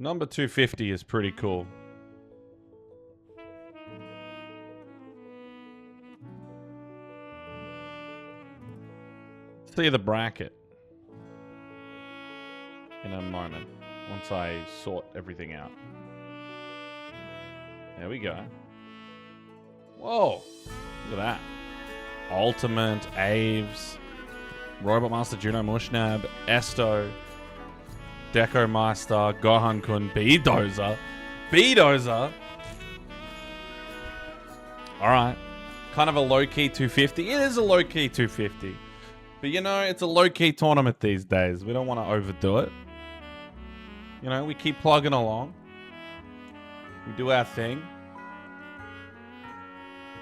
Number 250 is pretty cool. See the bracket in a moment once I sort everything out. There we go. Whoa, look at that. Ultimate, Aves, Robot Master, Juno Mushnab, Esto, Deco Master, Gohan Kun, Beedozer. Beedozer! Alright. Kind of a low-key 250. It is a low-key 250. But you know, it's a low-key tournament these days. We don't want to overdo it. You know, we keep plugging along. We do our thing.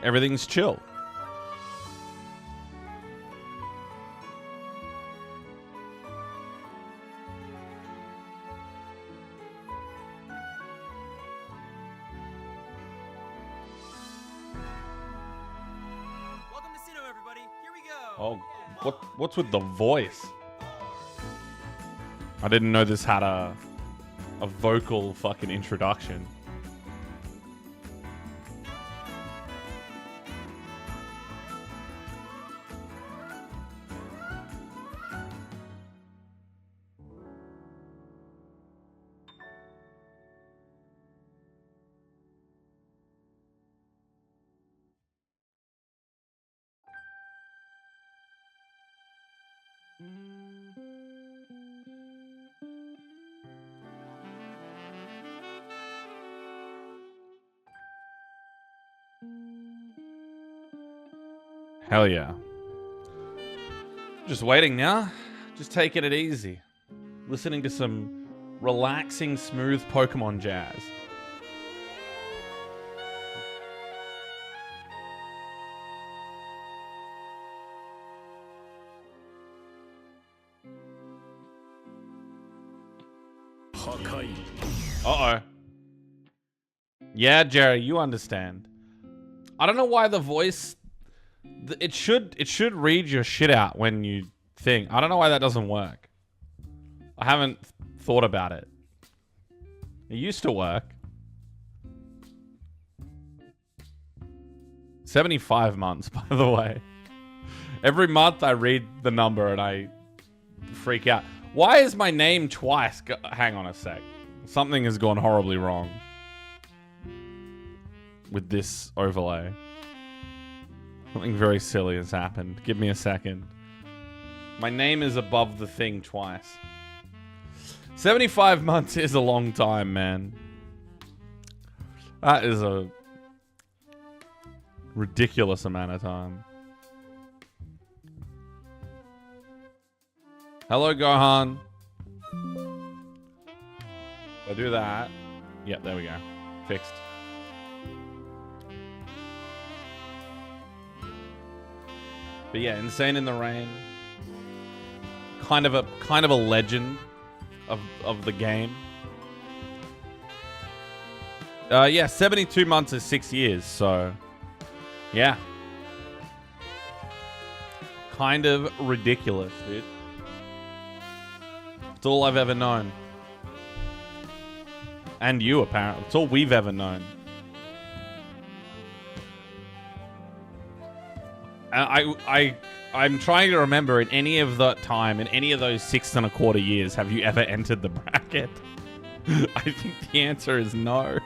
Everything's chill. Welcome to Sino, everybody. Here we go. Oh, what's with the voice? I didn't know this had a vocal fucking introduction. Hell yeah. Just waiting now. Just taking it easy. Listening to some relaxing, smooth Pokemon jazz. Uh-oh. Yeah, Jerry, you understand. I don't know why the voice... It should read your shit out when you think. I don't know why that doesn't work. I haven't thought about it. It used to work. 75 months, by the way. Every month I read the number and I freak out. Why is my name twice? Hang on a sec. Something has gone horribly wrong with this overlay. Something very silly has happened. Give me a second. My name is above the thing twice. 75 months is a long time, man. That is a ridiculous amount of time. Hello, Gohan. I'll do that. Yep, there we go. Fixed. But yeah, Insane in the Rain. Kind of a legend of the game. Yeah, 72 months is 6 years, so yeah. Kind of ridiculous, dude. It's all I've ever known. And you, apparently. It's all we've ever known. I'm trying to remember, in any of that time, in any of those 6.25 years, have you ever entered the bracket? I think the answer is no.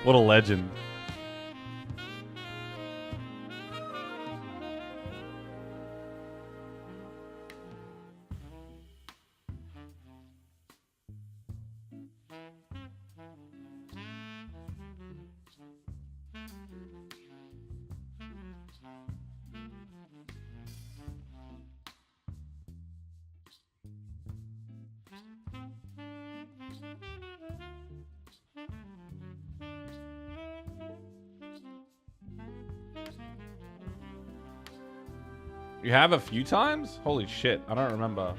What a legend. You have a few times? Holy shit, I don't remember.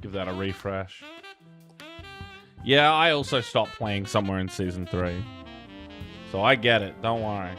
Give that a refresh. Yeah, I also stopped playing somewhere in Season 3. So I get it. Don't worry.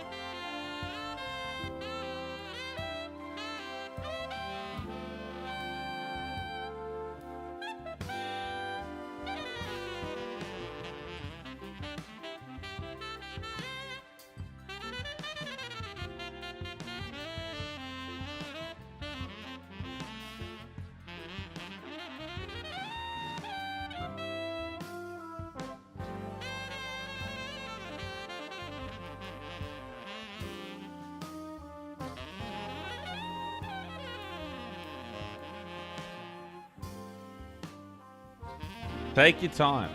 Take your time.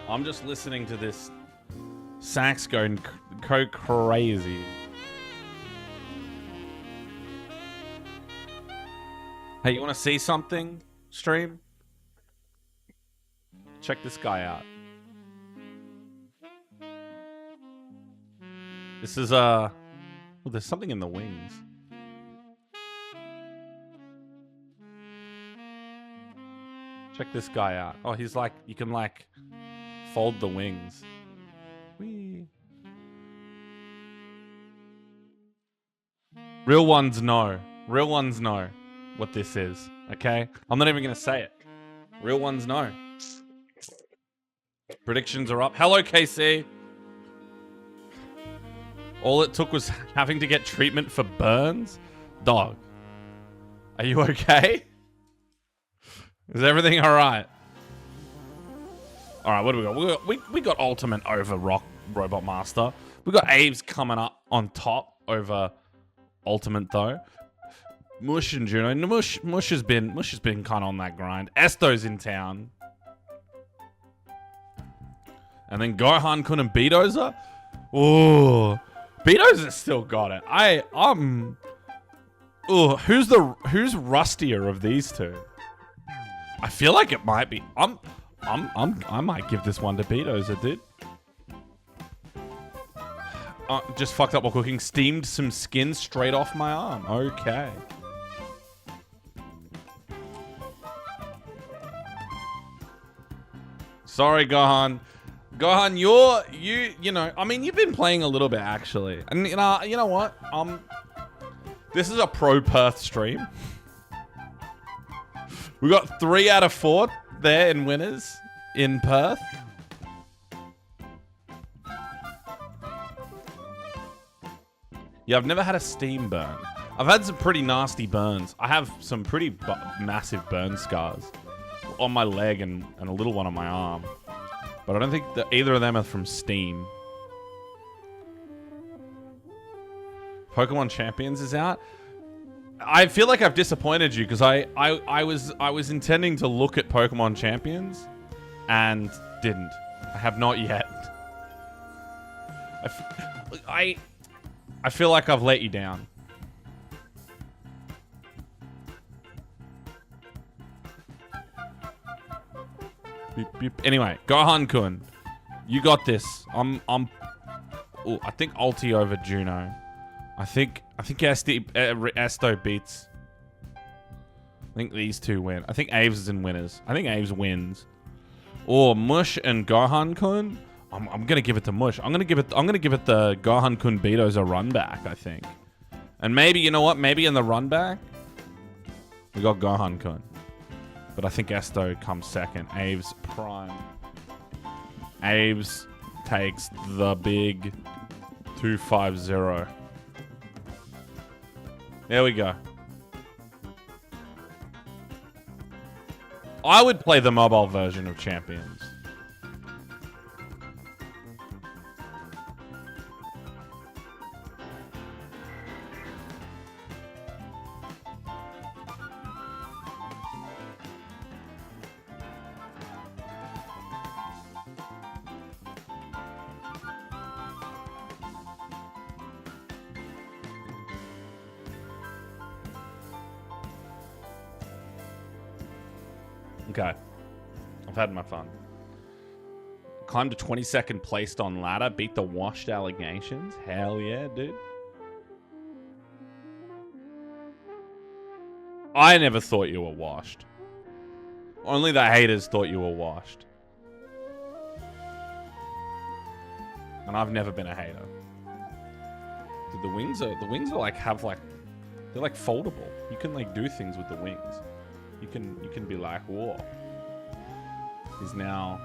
I'm just listening to this sax going crazy. Hey, you want to see something, stream? Check this guy out. This is oh, there's something in the wings. Check this guy out. Oh, he's like, you can like fold the wings. Whee. Real ones know. Real ones know what this is. Okay? I'm not even going to say it. Real ones know. Predictions are up. Hello, KC. All it took was having to get treatment for burns. Dog. Are you okay? Is everything all right? All right, what do we got? We got Ultimate over Robot Master. We got Aves coming up on top over Ultimate though. Mush and Juno. Mush has been kind of on that grind. Esto's in town. And then Gohan Kun and Beedozer. Ooh, Beedozer still got it. Who's rustier of these two? I feel like it might be. I might give this one to Beedozer, dude. Just fucked up while cooking. Steamed some skin straight off my arm. Okay. Sorry, Gohan. Gohan, you know, I mean, you've been playing a little bit actually, and you know what? This is a pro Perth stream. We got 3 out of 4 there in winners in Perth. Yeah, I've never had a steam burn. I've had some pretty nasty burns. I have some pretty massive burn scars on my leg and a little one on my arm. But I don't think that either of them are from steam. Pokemon Champions is out. I feel like I've disappointed you because I was intending to look at Pokemon Champions and didn't. I have not yet. I feel like I've let you down. Beep, beep. Anyway, Gohan Kun, you got this. I think Ulti over Juno. I think Esto beats. I think these two win. I think Aves is in winners. I think Aves wins. Or Mush and Gohan Kun. I'm gonna give it to Mush. I'm gonna give it the Gohan Kun Beedozer run back. I think, and maybe you know what? Maybe in the run back, we got Gohan Kun. But I think Esto comes second. AvesPrime. Aves takes the big 250. There we go. I would play the mobile version of Champions. Okay. I've had my fun. Climbed to 22nd placed on ladder. Beat the washed allegations. Hell yeah, dude. I never thought you were washed. Only the haters thought you were washed. And I've never been a hater. Dude, the wings are like they're like foldable. You can like do things with the wings. You can be like, whoa. He's now.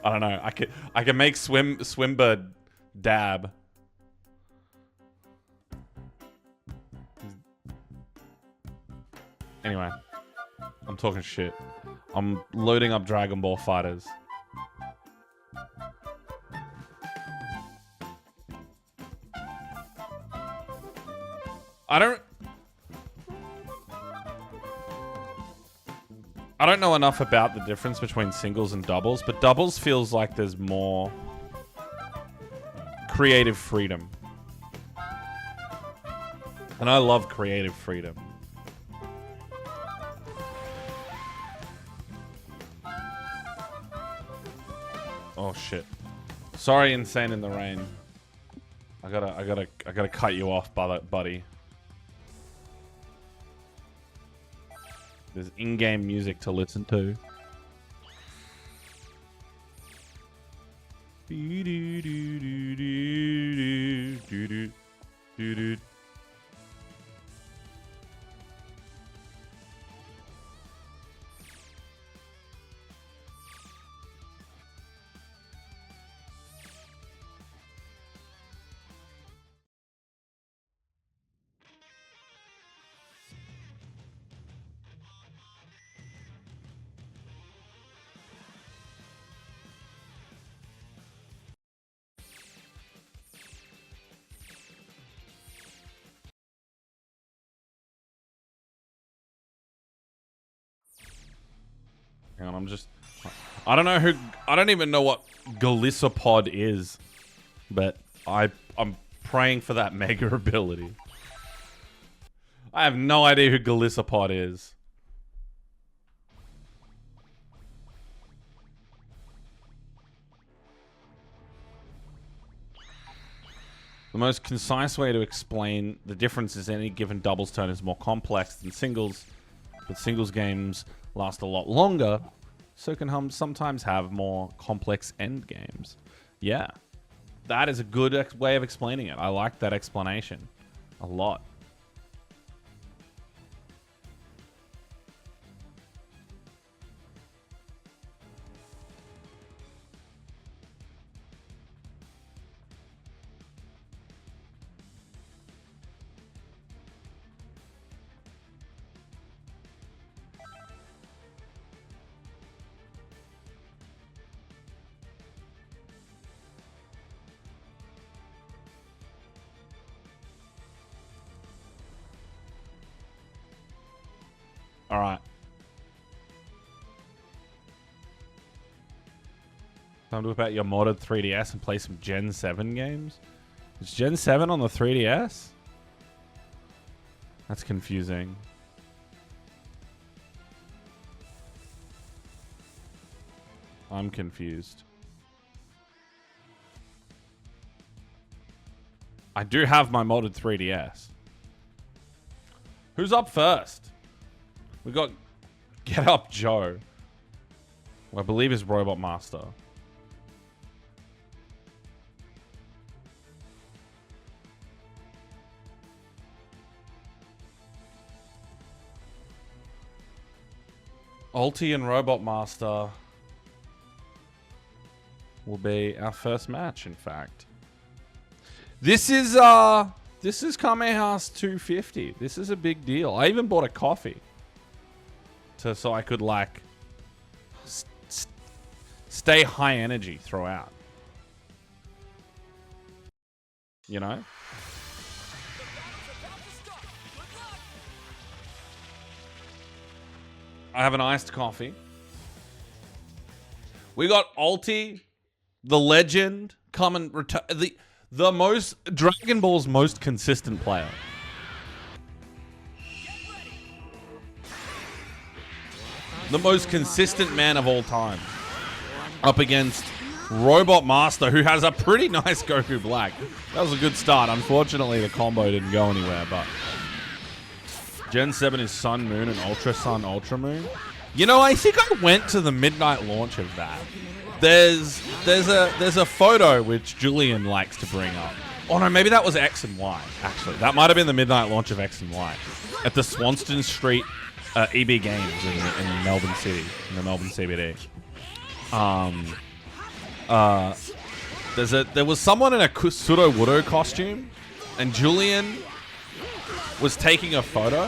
I don't know. I can make Swimbird dab. Anyway, I'm talking shit. I'm loading up Dragon Ball Fighters. I don't know enough about the difference between singles and doubles, but doubles feels like there's more creative freedom. And I love creative freedom. Oh shit. Sorry, Insane in the Rain. I gotta cut you off, buddy. There's in-game music to listen to. Hang on, I don't even know what Galissapod is, but I'm praying for that mega ability. I have no idea who Galissapod is. The most concise way to explain the differences in any given doubles turn is more complex than singles, but singles games last a lot longer, so can sometimes have more complex end games. Yeah, that is a good way of explaining it. I like that explanation a lot. All right. Time to whip out your modded 3DS and play some Gen 7 games. Is Gen 7 on the 3DS? That's confusing. I'm confused. I do have my modded 3DS. Who's up first? We got Get Up Joe, who I believe is Robot Master. Ulti and Robot Master will be our first match, in fact. This is Kame House 250. This is a big deal. I even bought a coffee. So I could, like, stay high energy throughout. You know? I have an iced coffee. We got Ulti, the legend, come and return. The Dragon Ball's most consistent player. The most consistent man of all time. Up against Robot Master, who has a pretty nice Goku Black. That was a good start. Unfortunately, the combo didn't go anywhere, but Gen 7 is Sun Moon and Ultra Sun Ultra Moon. You know, I think I went to the midnight launch of that. There's a photo which Julian likes to bring up. Oh no, maybe that was X and Y. Actually, that might have been the midnight launch of X and Y at the Swanston Street EB Games in Melbourne City, in the Melbourne CBD. There was someone in a Sudowoodo costume, and Julian was taking a photo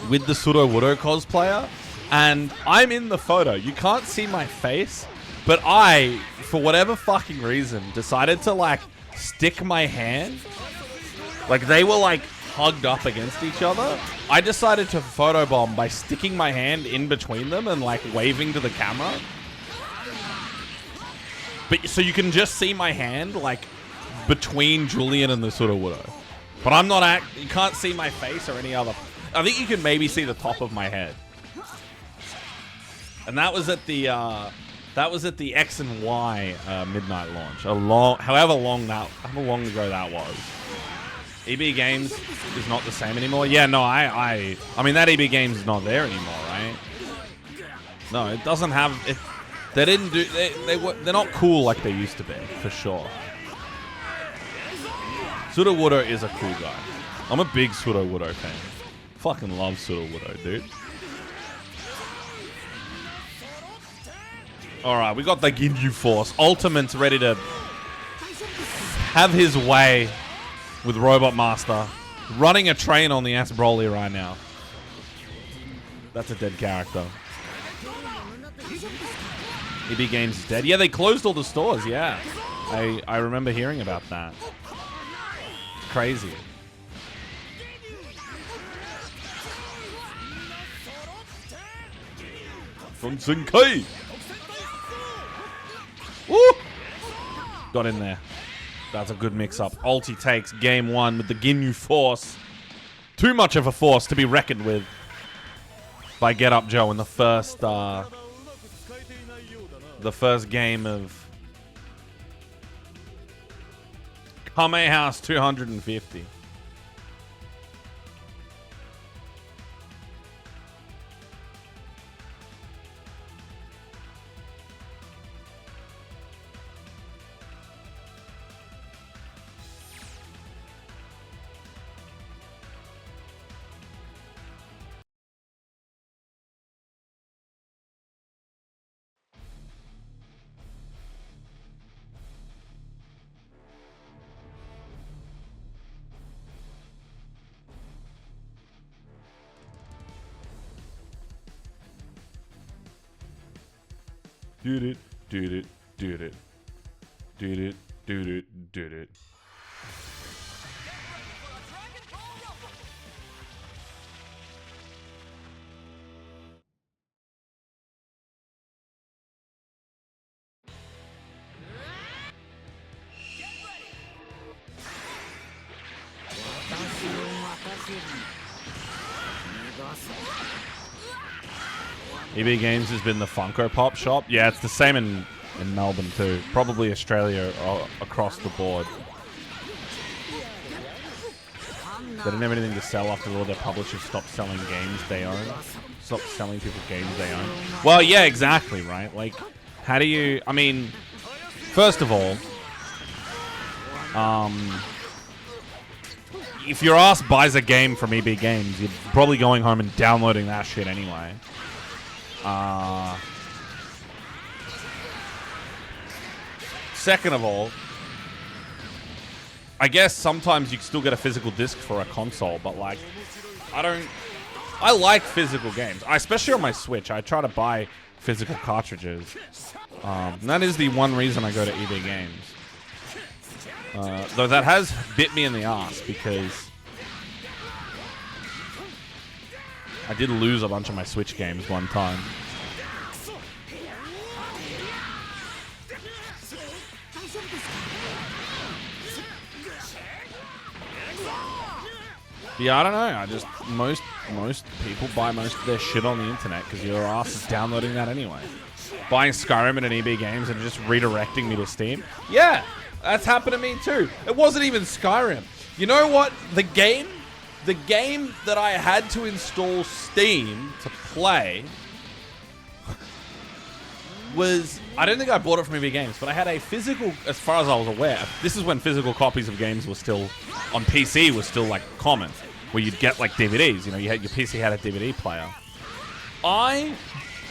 with the Sudowoodo cosplayer, and I'm in the photo. You can't see my face, but I, for whatever fucking reason, decided to like stick my hand. Like they were like hugged up against each other. I decided to photobomb by sticking my hand in between them and like waving to the camera. But so you can just see my hand like between Julian and the Sudowoodo. But I'm not you can't see my face or any other. I think you can maybe see the top of my head. And that was at the X and Y midnight launch. However long ago that was. EB Games is not the same anymore. Yeah, no, I mean that EB Games is not there anymore, right? No, it doesn't have. They didn't do. They're not cool like they used to be, for sure. Sudowoodo is a cool guy. I'm a big Sudowoodo fan. Fucking love Sudowoodo, dude. All right, we got the Ginyu Force. Ultimate's ready to have his way with Robot Master. Running a train on the ass Broly right now. That's a dead character. EB Games is dead. Yeah, they closed all the stores, yeah. I remember hearing about that. It's crazy. From Zenkai. Woo! Got in there. That's a good mix-up. Ulti takes game one with the Ginyu Force. Too much of a force to be reckoned with by Get Up Joe in the first game of Kame House 250. Dude it, dude it, dude it. Dude it, dude it, dude it. EB Games has been the Funko Pop shop. Yeah, it's the same in Melbourne too. Probably Australia across the board. They didn't have anything to sell after all their publishers stopped selling games they own. Stopped selling people games they own. Well, yeah, exactly, right? Like, how do you... I mean, first of all, if your ass buys a game from EB Games, you're probably going home and downloading that shit anyway. Second of all, I guess sometimes you still get a physical disc for a console, but like, I like physical games. Especially on my Switch, I try to buy physical cartridges. And that is the one reason I go to EB Games. Though that has bit me in the ass because I did lose a bunch of my Switch games one time. Yeah, I don't know. Most people buy most of their shit on the internet because your ass is downloading that anyway. Buying Skyrim and an EB Games and just redirecting me to Steam. Yeah, that's happened to me too. It wasn't even Skyrim. You know what? The game The game that I had to install Steam to play was, I don't think I bought it from EB Games, but I had a physical, as far as I was aware, this is when physical copies of games were still, on PC, was still like common, where you'd get like DVDs, you know, your PC had a DVD player. I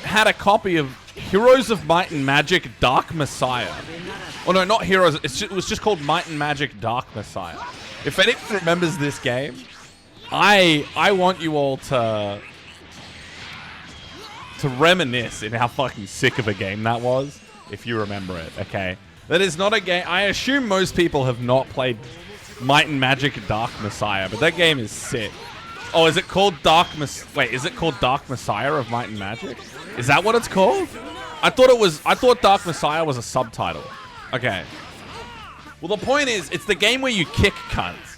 had a copy of Heroes of Might and Magic Dark Messiah. Oh no, not Heroes, it was just called Might and Magic Dark Messiah. If anyone remembers this game, I want you all to reminisce in how fucking sick of a game that was, if you remember it, okay? That is not a game, I assume most people have not played Might and Magic Dark Messiah, but that game is sick. Oh, is it called is it called Dark Messiah of Might and Magic? Is that what it's called? I thought Dark Messiah was a subtitle. Okay. Well, the point is, it's the game where you kick cunts.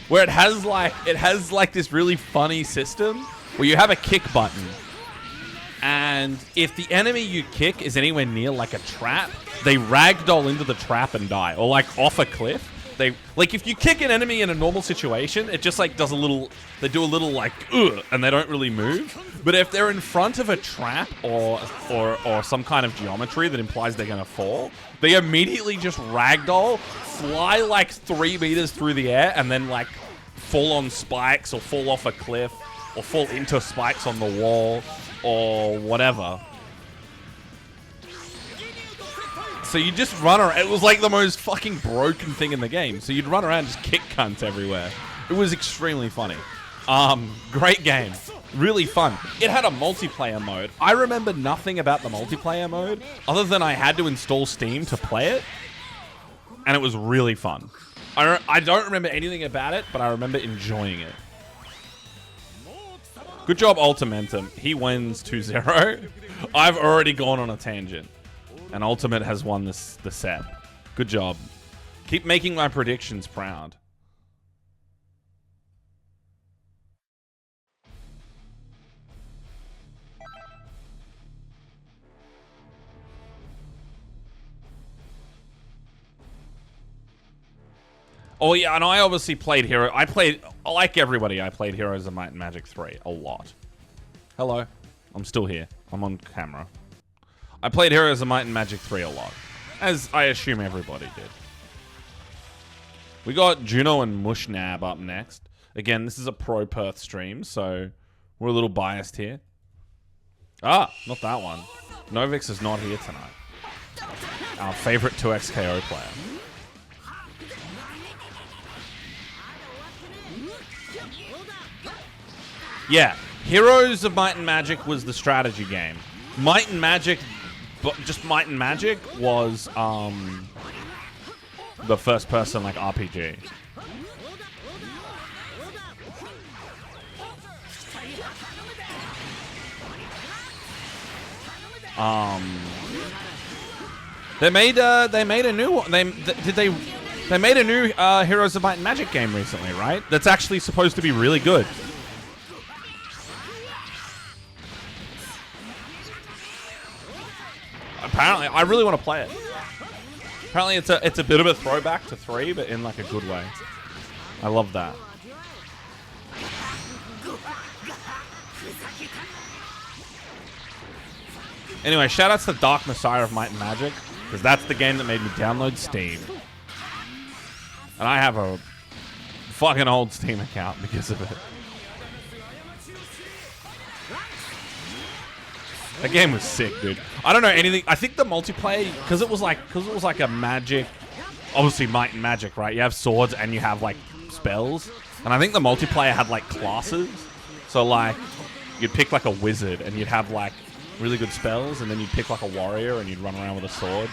Where it has like this really funny system where you have a kick button. And if the enemy you kick is anywhere near like a trap, they ragdoll into the trap and die. Or like off a cliff. Like if you kick an enemy in a normal situation, it just like does a little, they do a little like, ugh, and they don't really move. But if they're in front of a trap or some kind of geometry that implies they're gonna fall, they immediately just ragdoll, fly like 3 meters through the air, and then like fall on spikes or fall off a cliff or fall into spikes on the wall or whatever. So you just run around. It was like the most fucking broken thing in the game. So you'd run around and just kick cunts everywhere. It was extremely funny. Great game. Really fun. It had a multiplayer mode. I remember nothing about the multiplayer mode other than I had to install Steam to play it. And it was really fun. I don't remember anything about it, but I remember enjoying it. Good job, UltimentM. He wins 2-0. I've already gone on a tangent. And Ultimate has won the set. Good job. Keep making my predictions proud. Oh yeah, and I obviously played like everybody, I played Heroes of Might and Magic 3 a lot. Hello. I'm still here. I'm on camera. I played Heroes of Might and Magic 3 a lot, as I assume everybody did. We got Juno and Mushnab up next. Again, this is a pro Perth stream, so we're a little biased here. Ah, not that one. Novix is not here tonight. Our favorite 2xKO player. Yeah, Heroes of Might and Magic was the strategy game. Might and Magic, just Might and Magic was the first person like RPG. They made a new one. They made a new Heroes of Might and Magic game recently, right? That's actually supposed to be really good. Apparently, I really want to play it. Apparently, it's a bit of a throwback to 3, but in like a good way. I love that. Anyway, shoutouts to Dark Messiah of Might and Magic, because that's the game that made me download Steam. And I have a fucking old Steam account because of it. That game was sick, dude. I don't know anything. I think the multiplayer, because it was like a magic, obviously Might and Magic, right? You have swords and you have like spells, and I think the multiplayer had like classes. So like, you'd pick like a wizard and you'd have like really good spells, and then you'd pick like a warrior and you'd run around with a sword,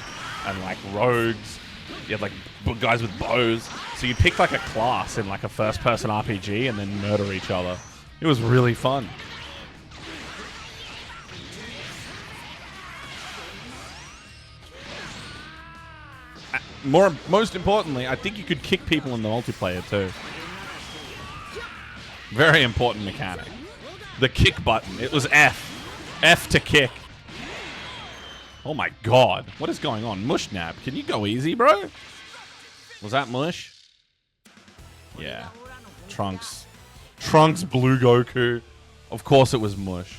and like rogues. You had like guys with bows. So you'd pick like a class in like a first-person RPG and then murder each other. It was really fun. Most importantly, I think you could kick people in the multiplayer too. Very important mechanic. The kick button. It was F. F to kick. Oh my god. What is going on? Mushnab, can you go easy, bro? Was that Mush? Yeah. Trunks. Trunks Blue Goku. Of course it was Mush.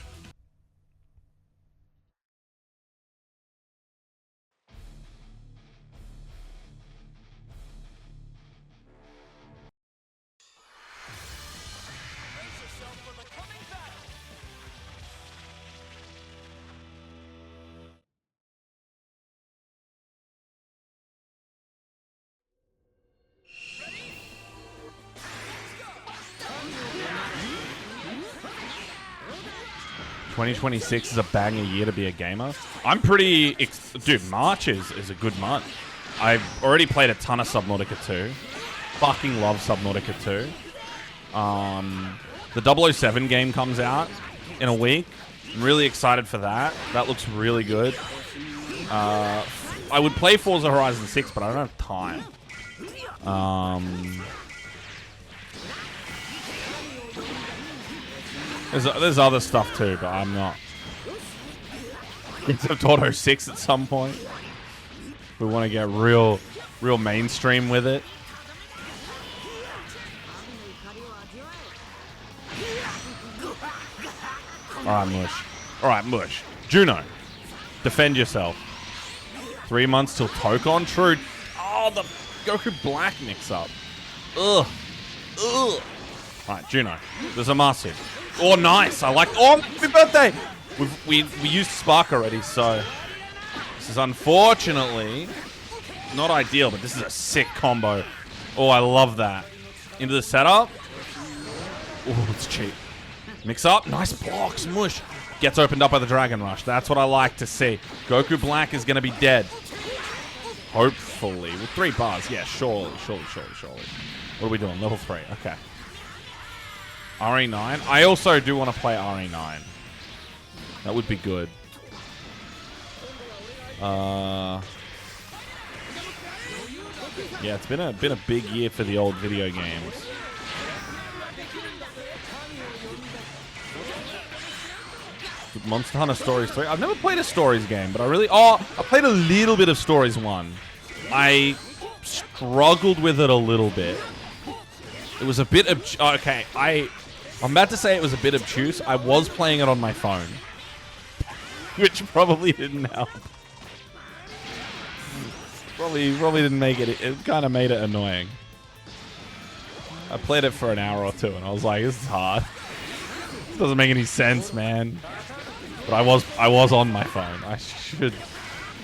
...2026 is a banger year to be a gamer. I'm pretty... Dude, March is a good month. I've already played a ton of Subnautica 2. Fucking love Subnautica 2. The 007 game comes out in a week. I'm really excited for that. That looks really good. I would play Forza Horizon 6, but I don't have time. There's other stuff too, but I'm not. Except Auto 6 at some point. We want to get real mainstream with it. Alright, Mush. Alright, Mush. Juno. Defend yourself. 3 months till Tokon? True. Oh, the Goku Black mix-up. Ugh. Ugh. Alright, Juno. There's a Masu. Oh, nice. I like... Oh, happy birthday! We used Spark already, so... This is unfortunately not ideal, but this is a sick combo. Oh, I love that. Into the setup. Oh, it's cheap. Mix up. Nice blocks. Mush. Gets opened up by the Dragon Rush. That's what I like to see. Goku Black is going to be dead. Hopefully. With 3 bars. Yeah, surely. What are we doing? Level 3. Okay. RE9. I also do want to play RE9. That would be good. Yeah, it's been a big year for the old video games. Monster Hunter Stories 3. I've never played a Stories game, but I played a little bit of Stories 1. I struggled with it a little bit. It was a bit of... Okay, I'm about to say it was a bit obtuse. I was playing it on my phone. Which probably didn't help. Probably didn't make it... It kind of made it annoying. I played it for an hour or 2, and I was like, this is hard. This doesn't make any sense, man. But I was on my phone.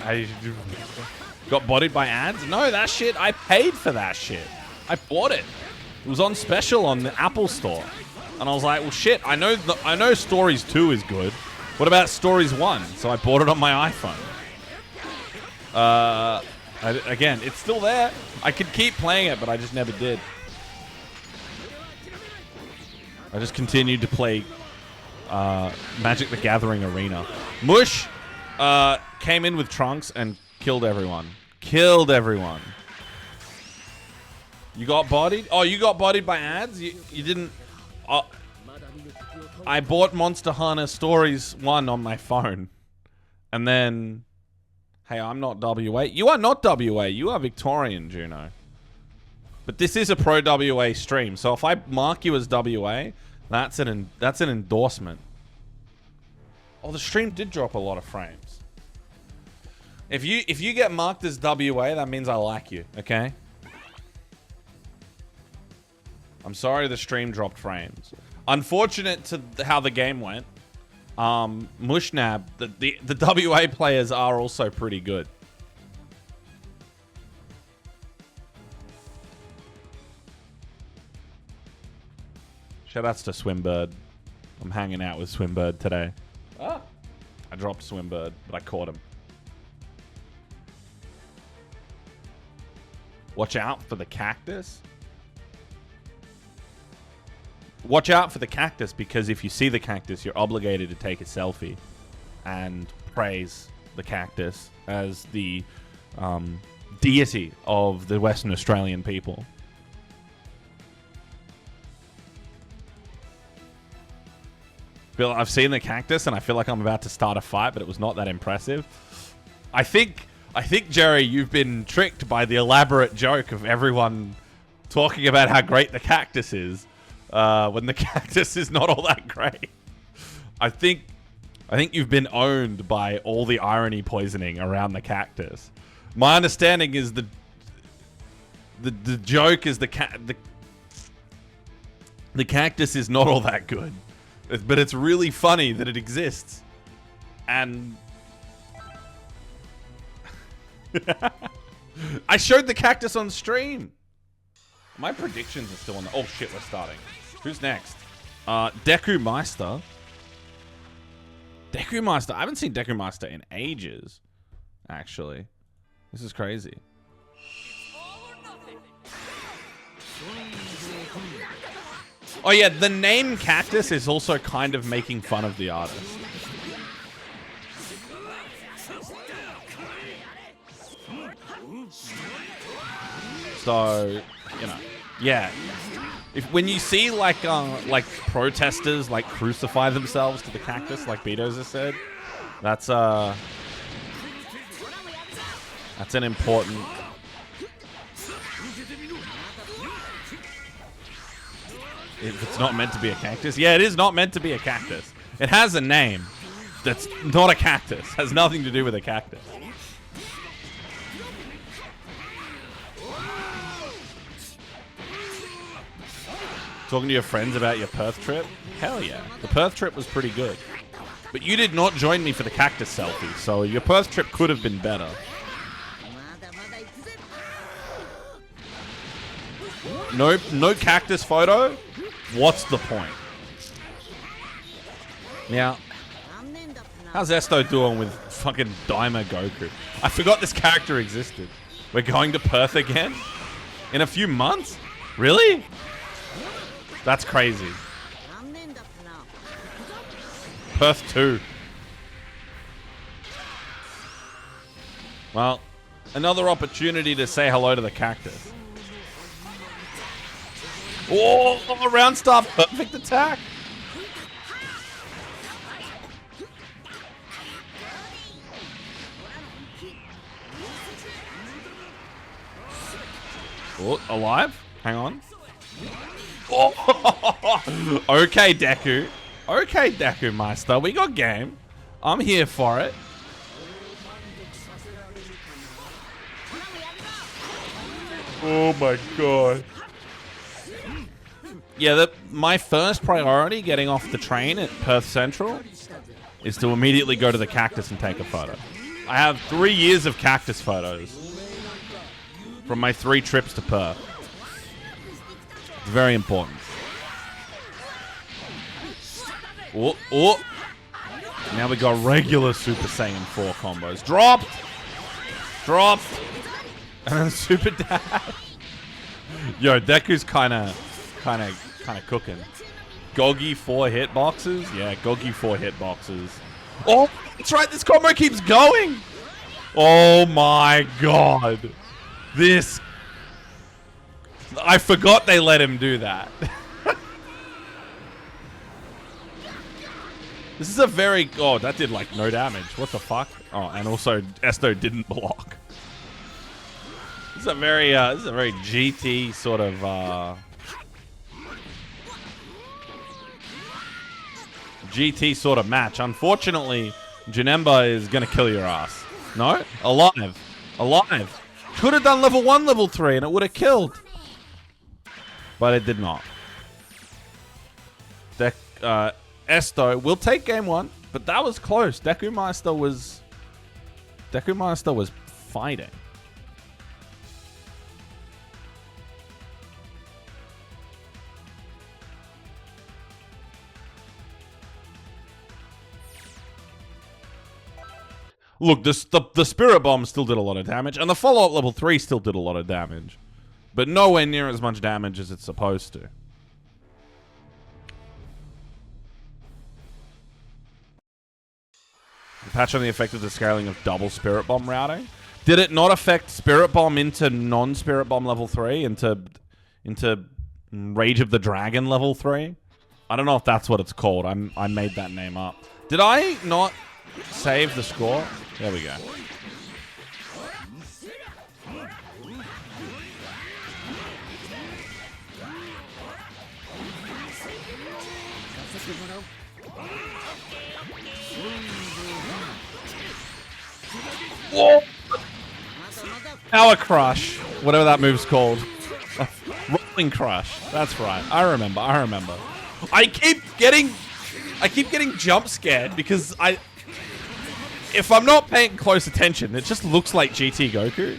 I got bodied by ads? No, that shit, I paid for that shit. I bought it. It was on special on the Apple Store. And I was like, well, shit, I know Stories 2 is good. What about Stories 1? So I bought it on my iPhone. Again, it's still there. I could keep playing it, but I just never did. I just continued to play Magic the Gathering Arena. Mush came in with Trunks and killed everyone. Killed everyone. You got bodied? Oh, you got bodied by ads? You didn't... I bought Monster Hunter Stories 1 on my phone. And then... Hey, I'm not WA. You are not WA. You are Victorian, Juno. But this is a pro WA stream. So if I mark you as WA, that's an endorsement. Oh, the stream did drop a lot of frames. If you get marked as WA, that means I like you, okay? I'm sorry the stream dropped frames. Unfortunate to how the game went. Mushnab, the WA players are also pretty good. Shoutouts to Swimbird. I'm hanging out with Swimbird today. Ah. I dropped Swimbird, but I caught him. Watch out for the cactus. Watch out for the cactus, because if you see the cactus, you're obligated to take a selfie and praise the cactus as the deity of the Western Australian people. I've seen the cactus and I feel like I'm about to start a fight, but it was not that impressive. I think, Jerry, you've been tricked by the elaborate joke of everyone talking about how great the cactus is. when the cactus is not all that great. I think you've been owned by all the irony poisoning around the cactus. My understanding is the joke is the cactus is not all that good, but it's really funny that it exists. And I showed the cactus on stream. My predictions are still on the... Oh shit, we're starting. Who's next? Deku Meister. Deku Meister. I haven't seen Deku Meister in ages, actually. This is crazy. Oh yeah, the name Cactus is also kind of making fun of the artist. So, you know, yeah. When you see like protesters like crucify themselves to the cactus, like Beedozer said, that's an important. If it's not meant to be a cactus, yeah, it is not meant to be a cactus. It has a name that's not a cactus. Has nothing to do with a cactus. Talking to your friends about your Perth trip? Hell yeah. The Perth trip was pretty good. But you did not join me for the cactus selfie, so your Perth trip could have been better. No cactus photo? What's the point? Now, how's Esto doing with fucking Daima Goku? I forgot this character existed. We're going to Perth again? In a few months? Really? That's crazy. Perth 2. Well, another opportunity to say hello to the cactus. Oh, round star perfect attack. Oh, alive? Hang on. Oh, okay, Deku. Okay, Deku Meister. We got game. I'm here for it. Oh my god. Yeah, my first priority getting off the train at Perth Central is to immediately go to the cactus and take a photo. I have 3 years of cactus photos from my 3 trips to Perth. It's very important. Oh, oh. Now we got regular Super Saiyan 4 combos. Dropped! Dropped! And then Super Dash. Yo, Deku's kind of cooking. Gogi 4 hitboxes? Yeah, Gogi 4 hitboxes. Oh, that's right, this combo keeps going! Oh my god. This... I forgot they let him do that. This is a very... Oh, that did like no damage. What the fuck? Oh, and also Esto didn't block. This is a very GT sort of GT sort of match. Unfortunately, Janemba is gonna kill your ass. No? Alive. Alive. Could have done level 1, level 3, and it would have killed. But it did not. Esto will take game 1, but that was close. Deku Meister was fighting. Look, the Spirit Bomb still did a lot of damage, and the follow-up level 3 still did a lot of damage. But nowhere near as much damage as it's supposed to. The patch on the effect of the scaling of double Spirit Bomb routing. Did it not affect Spirit Bomb into non-Spirit Bomb level 3? Into Rage of the Dragon level 3? I don't know if that's what it's called. I made that name up. Did I not save the score? There we go. Whoa! Power Crush, whatever that move's called. Rolling Crush. That's right. I remember. I keep getting jump scared because if I'm not paying close attention, it just looks like GT Goku.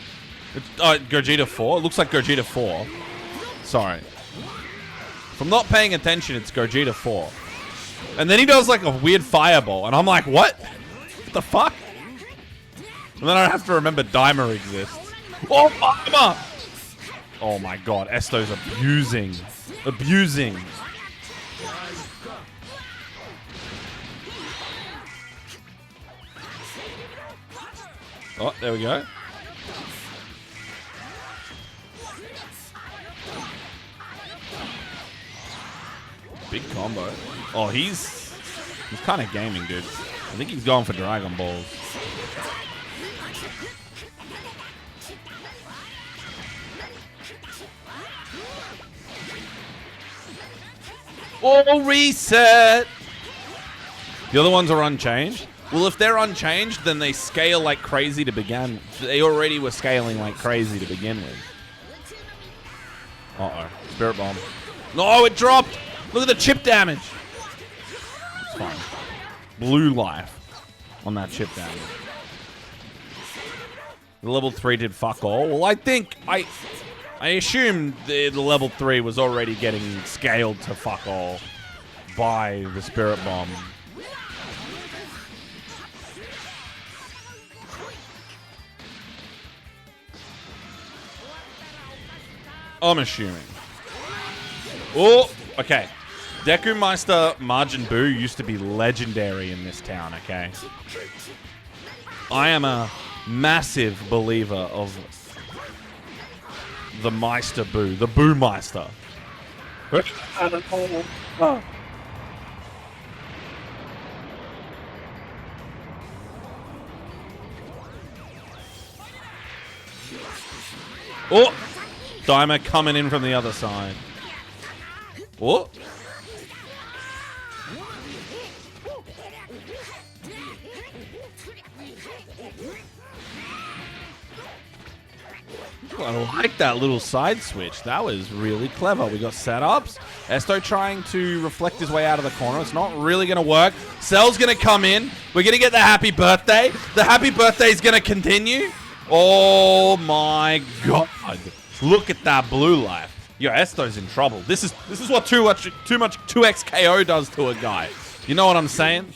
Gogeta 4. It looks like Gogeta 4. Sorry. If I'm not paying attention, it's Gogeta 4. And then he does like a weird fireball, and I'm like, what? What the fuck? And then I have to remember Daima exists. Oh, Daima! Oh my god, Esto's abusing. Abusing. Oh, there we go. Big combo. Oh, he's kind of gaming, dude. I think he's going for Dragon Balls. Oh, reset! The other ones are unchanged. Well, if they're unchanged, then they scale like crazy to begin. They already were scaling like crazy to begin with. Uh-oh. Spirit Bomb. No, it dropped! Look at the chip damage! It's fine. Blue life on that chip damage. The level 3 did fuck all. Well, I think... I assumed the level 3 was already getting scaled to fuck all by the Spirit Bomb. I'm assuming. Oh, okay. Deku Meister Majin Buu used to be legendary in this town, okay? I am a massive believer of the Meister Buu, the Buu Meister. Oh! Daima coming in from the other side. Oh! I like that little side switch. That was really clever. We got setups. Esto trying to reflect his way out of the corner. It's not really going to work. Cell's going to come in. We're going to get the happy birthday. The happy birthday is going to continue. Oh my god. Look at that blue life. Yo, Esto's in trouble. This is what too much 2x KO does to a guy. You know what I'm saying?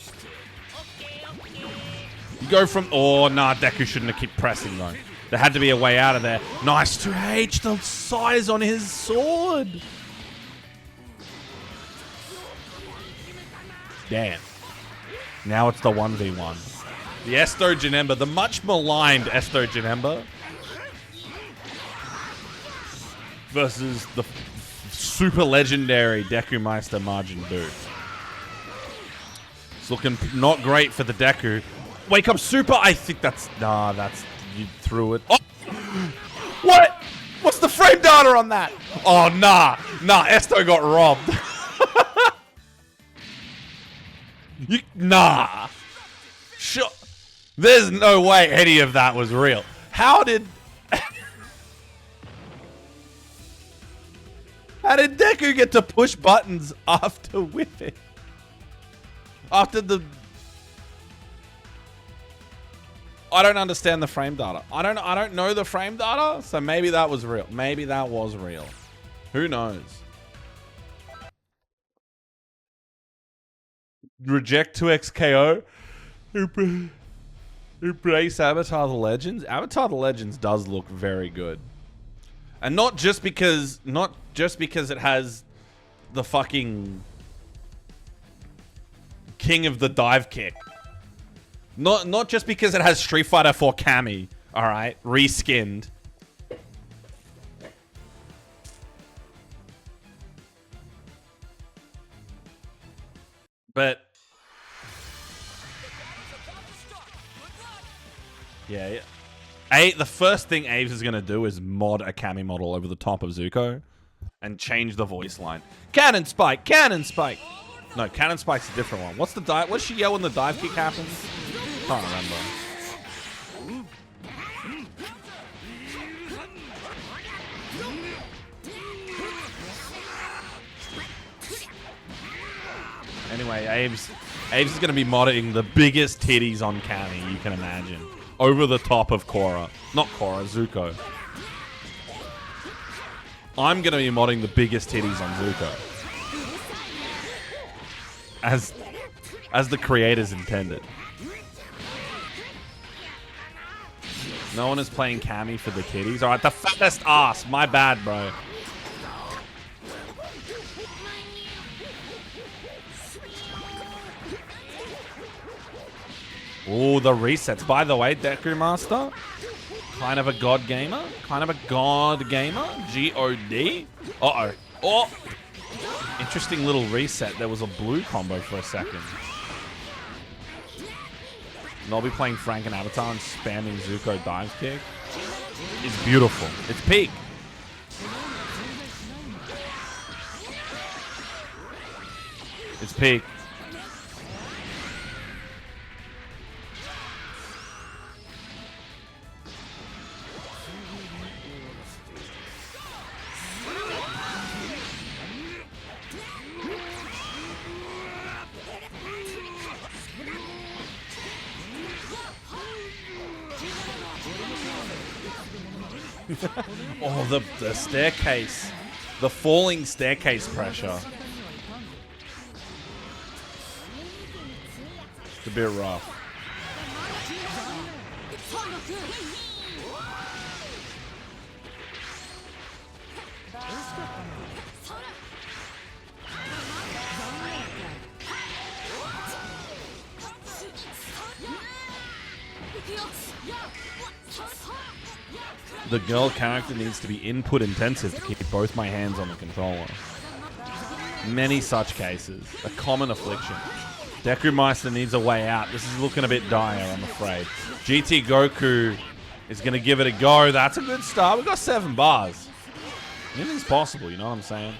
You go from... Oh, nah, Deku shouldn't have kept pressing, though. There had to be a way out of there. Nice 2H, the size on his sword. Damn. Now it's the 1v1. The Esto Janemba, the much maligned Esto Janemba versus the super legendary Deku Meister Majin Buu. It's looking not great for the Deku. Wake up super! I think that's... Nah, that's... You threw it. Oh! What? What's the frame data on that? Oh, nah. Nah, Esto got robbed. Nah. Sure. There's no way any of that was real. How did... How did Deku get to push buttons after whipping? After the... I don't understand the frame data. I don't know the frame data, so maybe that was real. Maybe that was real. Who knows? Reject 2x KO. Embrace Avatar the Legends. Avatar the Legends does look very good. And not just because it has the fucking king of the dive kick. Not just because it has Street Fighter 4 Kame, all right, reskinned. But yeah. The first thing Aves is gonna do is mod a Kame model over the top of Zuko and change the voice line. Cannon Spike, Cannon Spike. No, Cannon Spike's a different one. What's the dive? What's she yell when the dive kick happens? Can't remember. Anyway, Aves is going to be modding the biggest titties on Kame you can imagine. Over the top of Korra. Not Korra, Zuko. I'm going to be modding the biggest titties on Zuko. As the creators intended. No one is playing Kame for the titties. Alright, the fattest ass. My bad, bro. Oh, the resets. By the way, Deku Master, kind of a god gamer. Kind of a god gamer. G-O-D. Uh-oh. Oh! Interesting little reset. There was a blue combo for a second. And I'll be playing Frank and Avatar and spamming Zuko dive kick. It's beautiful. It's peak. It's peak. Oh, the staircase. The falling staircase pressure. It's a bit rough. The girl character needs to be input intensive to keep both my hands on the controller. Many such cases. A common affliction. Deku Meister needs a way out. This is looking a bit dire, I'm afraid. GT Goku is going to give it a go. That's a good start. We've got 7 bars. Anything's possible, you know what I'm saying?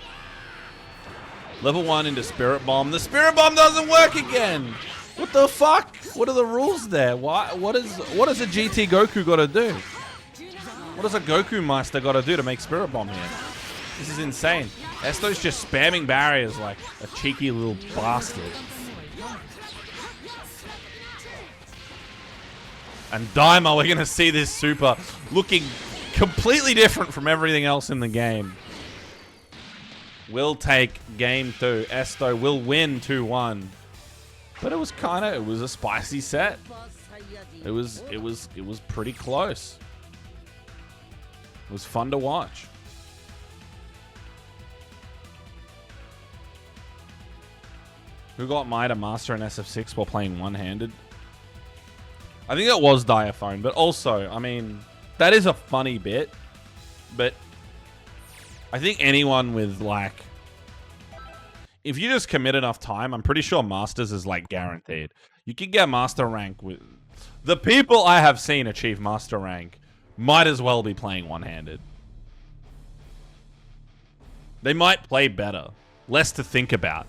Level 1 into Spirit Bomb. The Spirit Bomb doesn't work again! What the fuck? What are the rules there? Why? What does a GT Goku got to do? What does a Goku Meister got to do to make Spirit Bomb here? This is insane. Esto's just spamming barriers like a cheeky little bastard. And Daima, we're going to see this super looking completely different from everything else in the game. Will take game 2. Esto will win 2-1. But it was a spicy set. It was pretty close. It was fun to watch. Who got Mai to master an SF6 while playing one-handed? I think it was Diaphone, but also, I mean, that is a funny bit. But I think anyone with, like, if you just commit enough time, I'm pretty sure Masters is, like, guaranteed. You can get Master rank with... The people I have seen achieve Master rank might as well be playing one-handed. They might play better. Less to think about.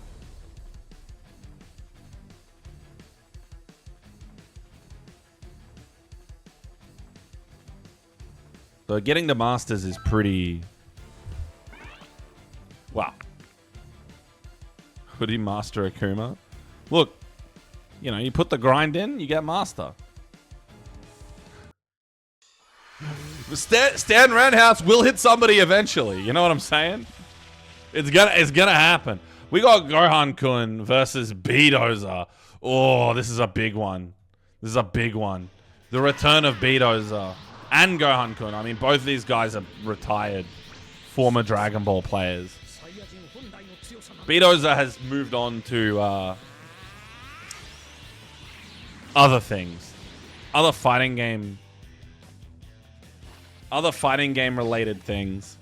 So getting the Masters is pretty... Wow. Hoodie Master Akuma. Look, you know, you put the grind in, you get Master. Stan Roundhouse will hit somebody eventually. You know what I'm saying? It's gonna happen. We got Gohan-kun versus Beedozer. Oh, this is a big one. This is a big one. The return of Beedozer and Gohan-kun. I mean, both these guys are retired former Dragon Ball players. Beedozer has moved on to other things, other fighting game related things.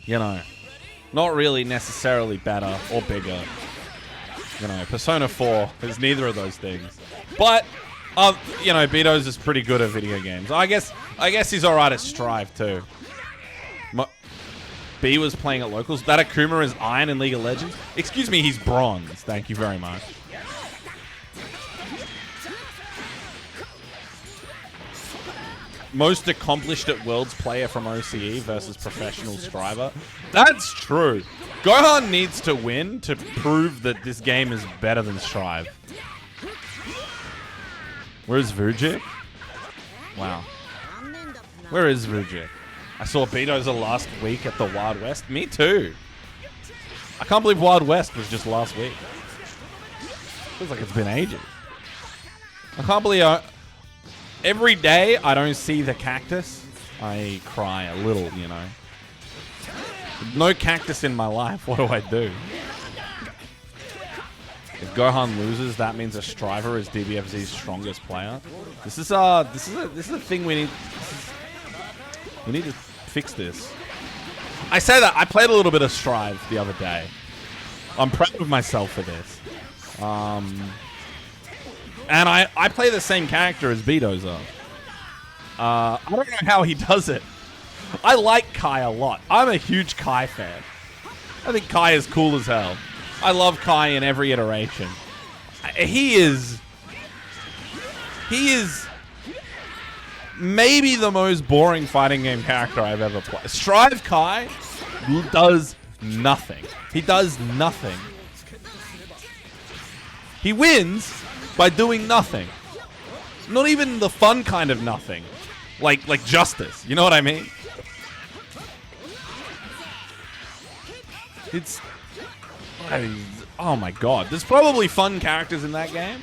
You know, not really necessarily better or bigger. You know, Persona 4 is neither of those things. But, you know, Beedozer is pretty good at video games. I guess he's alright at Strive too. B was playing at locals. That Akuma is iron in League of Legends. Excuse me, he's bronze. Thank you very much. Most accomplished at Worlds player from OCE versus professional striver. That's true. Gohan needs to win to prove that this game is better than Strive. Where's Vujik? Wow. Where is Vujik? I saw Beedozer last week at the Wild West. Me too. I can't believe Wild West was just last week. Feels like it's been ages. I can't believe every day I don't see the cactus, I cry a little, you know. No cactus in my life. What do I do? If Gohan loses, that means a Striver is DBFZ's strongest player. This is a thing we need. We need to fix this. I say that I played a little bit of Strive the other day. I'm proud of myself for this. And I play the same character as Beedozer. I don't know how he does it. I like Kai a lot. I'm a huge Kai fan. I think Kai is cool as hell. I love Kai in every iteration. He is maybe the most boring fighting game character I've ever played. Strive Kai does nothing. He does nothing. He wins by doing nothing. Not even the fun kind of nothing. Like justice. You know what I mean? It's... oh my god. There's probably fun characters in that game.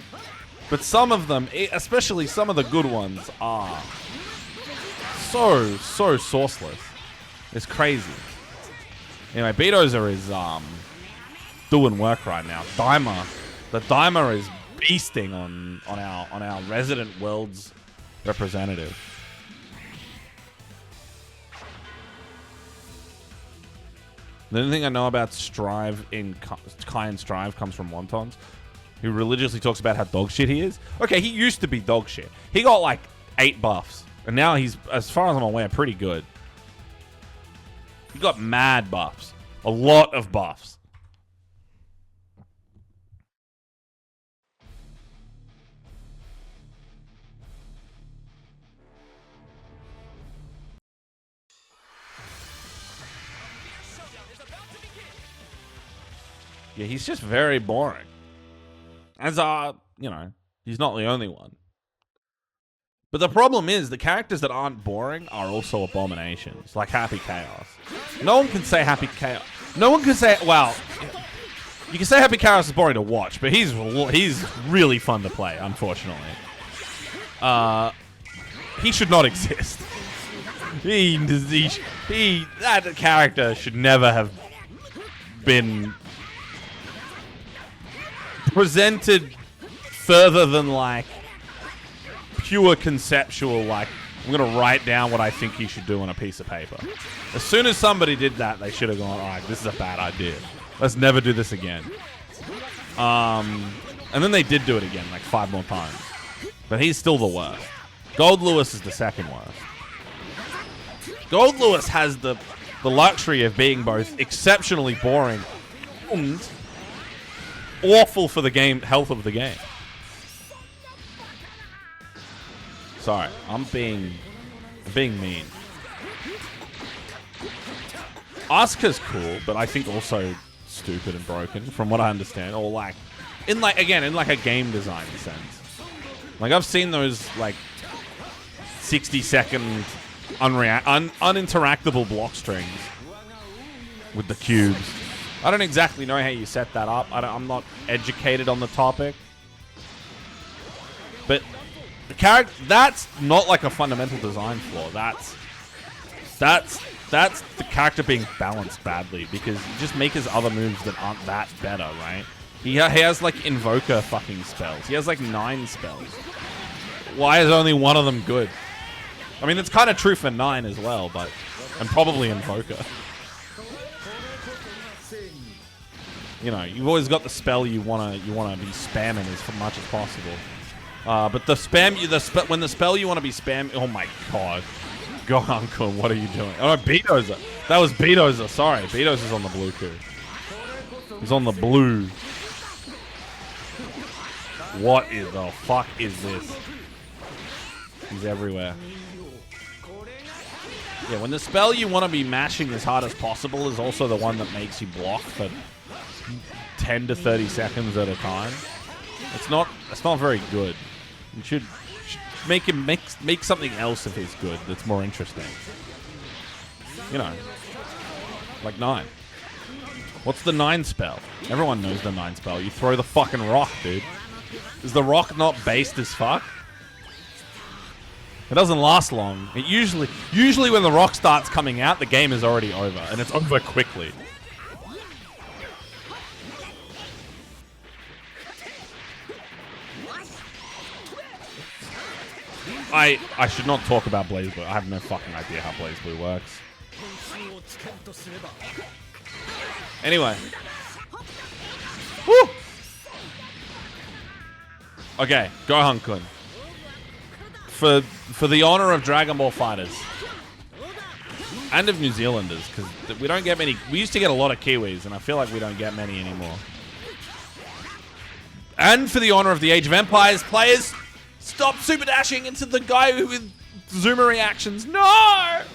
But some of them, especially some of the good ones, are so sourceless. It's crazy. Anyway, Beedozer is doing work right now. The Dimer is beasting on our resident Worlds representative. The only thing I know about Strive in Kai and Strive comes from Wontons, who religiously talks about how dog shit he is. Okay, he used to be dog shit. He got like 8 buffs, and now he's, as far as I'm aware, pretty good. He got mad buffs. A lot of buffs. Yeah, he's just very boring. As you know, he's not the only one. But the problem is, the characters that aren't boring are also abominations, like Happy Chaos. No one can say Happy Chaos. No one can say, well, you can say Happy Chaos is boring to watch, but he's really fun to play, unfortunately. He should not exist. That character should never have been presented further than like pure conceptual, like I'm gonna write down what I think he should do on a piece of paper. As soon as somebody did that, they should have gone, alright, this is a bad idea. Let's never do this again. And then they did do it again, like 5 more times. But he's still the worst. Gold Lewis is the second worst. Gold Lewis has the luxury of being both exceptionally boring and awful for the game, health of the game. Sorry, I'm being mean. Asuka's cool, but I think also stupid and broken, from what I understand. Or like, in like a game design sense. Like I've seen those like 60-second uninteractable block strings with the cubes. I don't exactly know how you set that up. I'm not educated on the topic. But the character, that's not like a fundamental design flaw. That's the character being balanced badly, because you just make his other moves that aren't that better, right? He has like Invoker fucking spells. He has like 9 spells. Why is only one of them good? I mean, it's kind of true for 9 as well, but... and probably Invoker. You know, you've always got the spell you wanna be spamming as much as possible. But the spell, when the spell you want to be spamming, oh my god, Gohan-kun, what are you doing? Oh, no, Beedozer. That was Beedozer. Sorry, Beedozer's on the blue coup. He's on the blue. What is the fuck is this? He's everywhere. Yeah, when the spell you want to be mashing as hard as possible is also the one that makes you block for 10 to 30 seconds at a time. It's not very good. You should make him make something else if he's good that's more interesting. You know, like 9. What's the 9 spell? Everyone knows the 9 spell. You throw the fucking rock, dude. Is the rock not based as fuck? It doesn't last long. It usually when the rock starts coming out, the game is already over, and it's over quickly. I should not talk about BlazBlue. I have no fucking idea how BlazBlue works. Anyway. Woo! Okay, Gohan-kun. For the honor of Dragon Ball fighters. And of New Zealanders, because we don't get many. We used to get a lot of Kiwis, and I feel like we don't get many anymore. And for the honor of the Age of Empires players, stop super dashing into the guy with Zuma reactions. No! Uh-oh.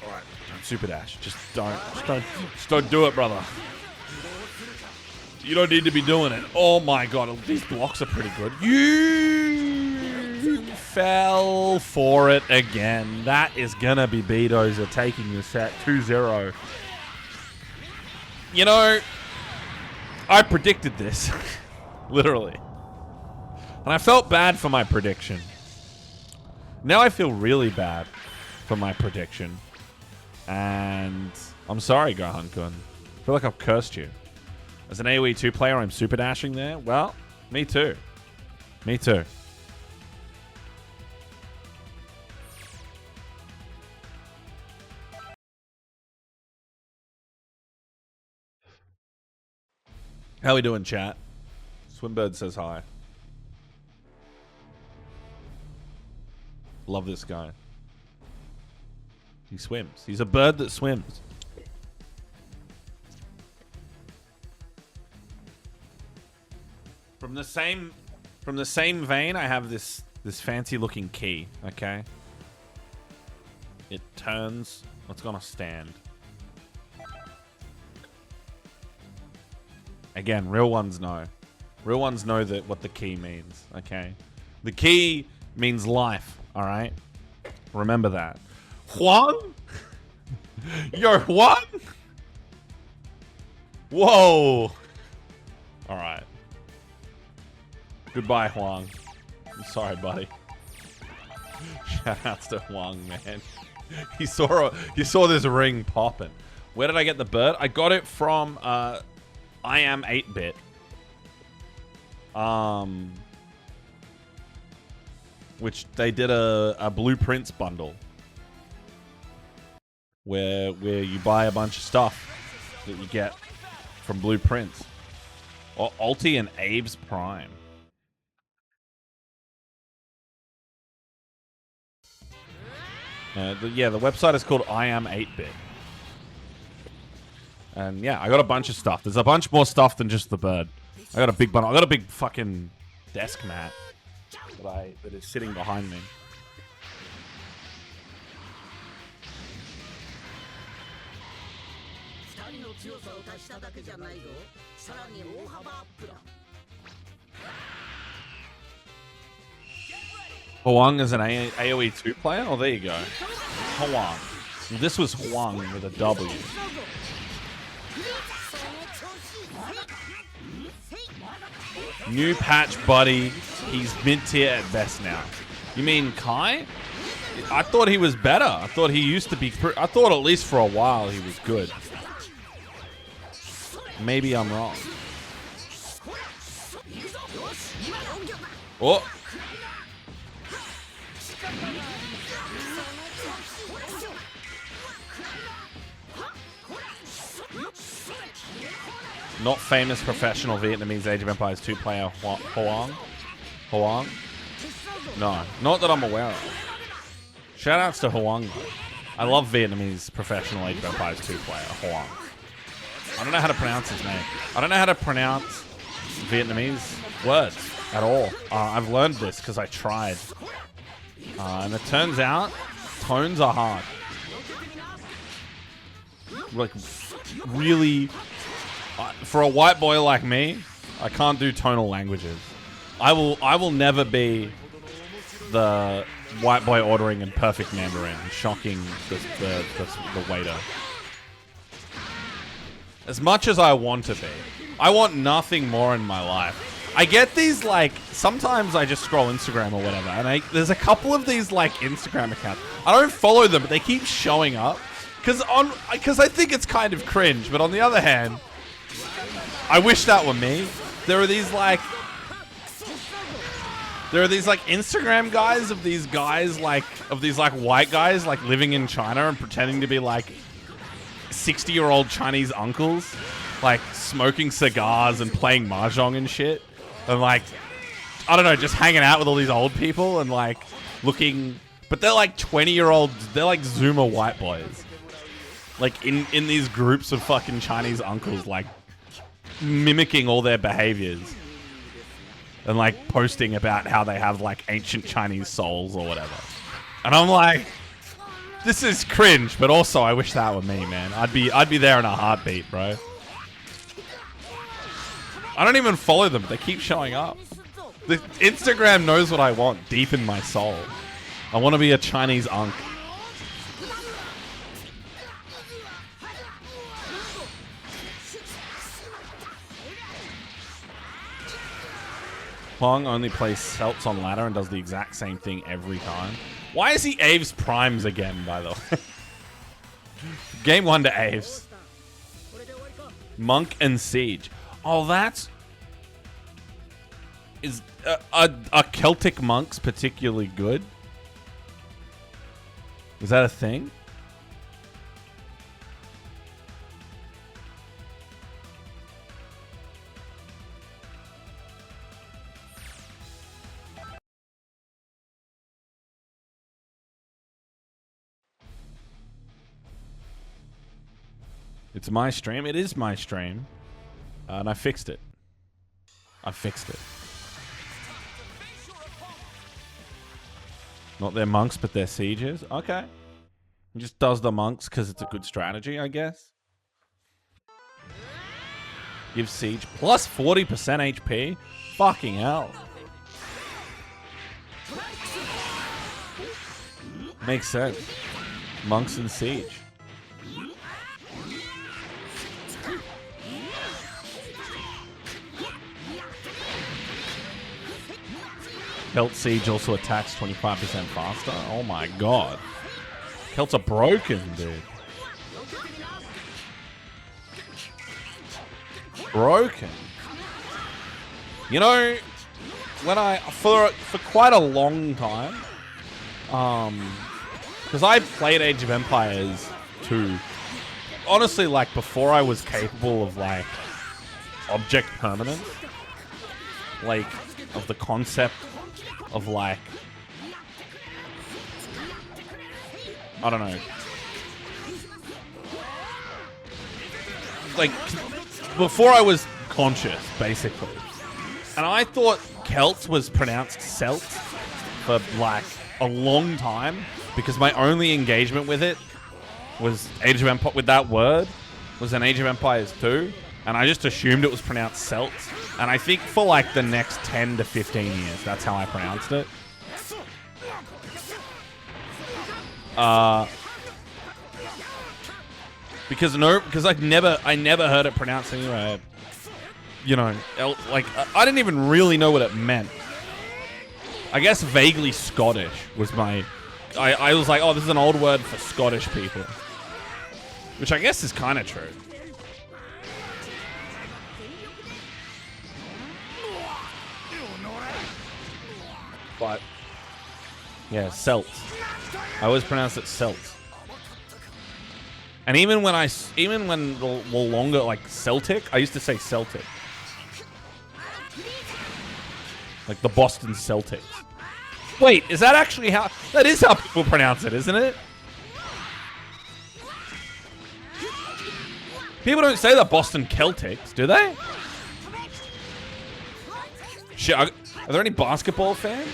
Alright, don't super dash. Just don't do it, brother. You don't need to be doing it. Oh my god, these blocks are pretty good. You fell for it again. That is gonna be Beedozer taking the set 2-0. You know, I predicted this. Literally. And I felt bad for my prediction. Now I feel really bad for my prediction. And I'm sorry, Gohan-kun. I feel like I've cursed you. As an AoE 2 player, I'm super dashing there. Well, me too. Me too. How we doing, chat? Swimbird says hi. Love this guy. He swims. He's a bird that swims. From the same vein, I have this fancy looking key, okay? It turns, it's gonna stand. Again, real ones know. Real ones know that what the key means, okay? The key means life, alright? Remember that. Huang? Yo, Huang? Whoa. Alright. Goodbye, Huang. I'm sorry, buddy. Shoutouts to Huang, man. He saw this ring popping. Where did I get the bird? I got it from I Am 8-Bit. Which they did a Blueprints bundle. Where you buy a bunch of stuff that you get from Blueprints. Or Ulti and AvesPrime. The website is called I Am 8-Bit. And yeah, I got a bunch of stuff. There's a bunch more stuff than just the bird. I got a big bundle. I got a big fucking desk mat that is sitting behind me. Huang is an AoE 2 player? Oh, there you go. Huang. This was Huang with a W. New patch, buddy. He's mid-tier at best now. You mean Kai? I thought he was better. I thought he used to be... I thought at least for a while he was good. Maybe I'm wrong. Oh! Not famous professional Vietnamese Age of Empires 2 player Huang. No, not that I'm aware of. Shoutouts to Huang, though. I love Vietnamese professional Age of Empires 2 player, Huang. I don't know how to pronounce his name. I don't know how to pronounce Vietnamese words at all. I've learned this because I tried. And it turns out, tones are hard. Like, really, for a white boy like me, I can't do tonal languages. I will never be the white boy ordering in perfect Mandarin, shocking the waiter. As much as I want to be, I want nothing more in my life. I get these, like, sometimes I just scroll Instagram or whatever, and there's a couple of these, like, Instagram accounts. I don't follow them, but they keep showing up. Because I think it's kind of cringe, but on the other hand, I wish that were me. There are these, like, Instagram guys of these white guys, like, living in China and pretending to be, like, 60-year-old Chinese uncles, like, smoking cigars and playing mahjong and shit. And, like, I don't know, just hanging out with all these old people and, like, looking... But they're, like, 20-year-olds. They're, like, Zoomer white boys. Like, in these groups of fucking Chinese uncles, like, mimicking all their behaviors. And, like, posting about how they have, like, ancient Chinese souls or whatever. And I'm like, this is cringe, but also I wish that were me, man. I'd be there in a heartbeat, bro. I don't even follow them. They keep showing up. The Instagram knows what I want deep in my soul. I want to be a Chinese unk. Huang only plays Celts on ladder and does the exact same thing every time. Why is he AvesPrimes again, by the way? Game 1 to Aves. Monk and Siege. Oh, that's... Is... Are Celtic monks particularly good? Is that a thing? It's my stream. It is my stream. And I fixed it. I fixed it. Not their monks, but their sieges. Okay. He just does the monks because it's a good strategy, I guess. Give siege plus 40% HP. Fucking hell. Makes sense. Monks and siege. Celt Siege also attacks 25% faster. Oh my god. Celts are broken, dude. Broken. You know, when for quite a long time, because I played Age of Empires 2, honestly, like, before I was capable of, like, object permanence, like, of the concept of, like, I don't know, like, before I was conscious, basically. And I thought Celt was pronounced Celt for, like, a long time, because my only engagement with it was Age of Empires, with that word, was in Age of Empires 2, and I just assumed it was pronounced Celt. And I think for, like, the next 10 to 15 years, that's how I pronounced it. Because I never heard it pronounced anywhere. You know, like, I didn't even really know what it meant. I guess vaguely Scottish was my... I was like, oh, this is an old word for Scottish people. Which I guess is kind of true. But, yeah, Celt. I always pronounce it Celt. And even when the longer, like, Celtic, I used to say Celtic. Like the Boston Celtics. Wait, is that actually how... That is how people pronounce it, isn't it? People don't say the Boston Celtics, do they? Shit, are there any basketball fans?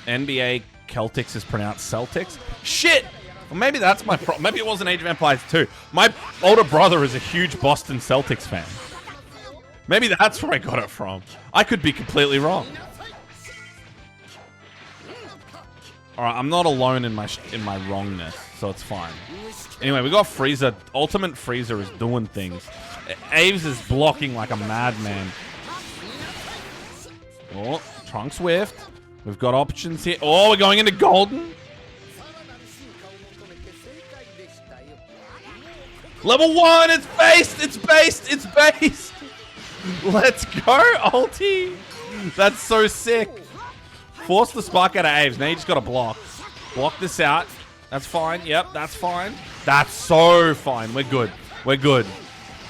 NBA Celtics is pronounced Celtics? Shit! Well, maybe that's my problem. Maybe it wasn't Age of Empires 2. My older brother is a huge Boston Celtics fan. Maybe that's where I got it from. I could be completely wrong. Alright, I'm not alone in my wrongness, so it's fine. Anyway, we got Freezer. Ultimate Freezer is doing things. Aves is blocking like a madman. Oh, Trunk Swift. We've got options here. Oh, we're going into Golden. Level 1, it's based, it's based, it's based. Let's go, ulti. That's so sick. Force the spark out of Aves. Now you just got to block. Block this out. That's fine. Yep, that's fine. That's so fine. We're good. We're good.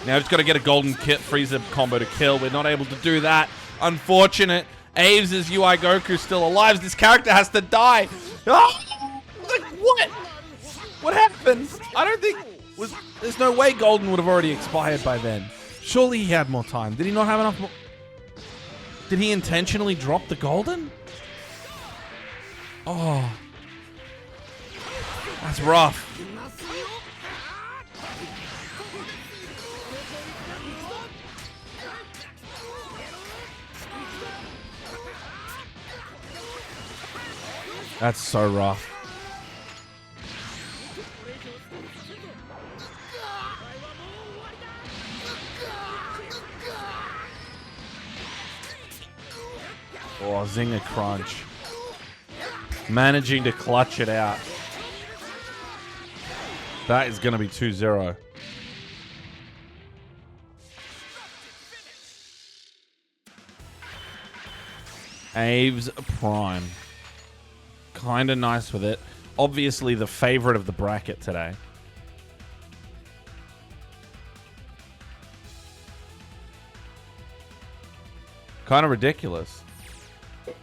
Now just got to get a golden kit Freezer combo to kill. We're not able to do that. Unfortunate. Aves' UI Goku still alive. This character has to die. Oh, like, what? What happened? I don't think... There's no way Golden would have already expired by then. Surely he had more time. Did he not have enough more... Did he intentionally drop the Golden? Oh. That's rough. That's so rough. Oh, Zinger Crunch. Managing to clutch it out. That is going to be 2-0. AvesPrime. Kind of nice with it. Obviously the favorite of the bracket today. Kind of ridiculous.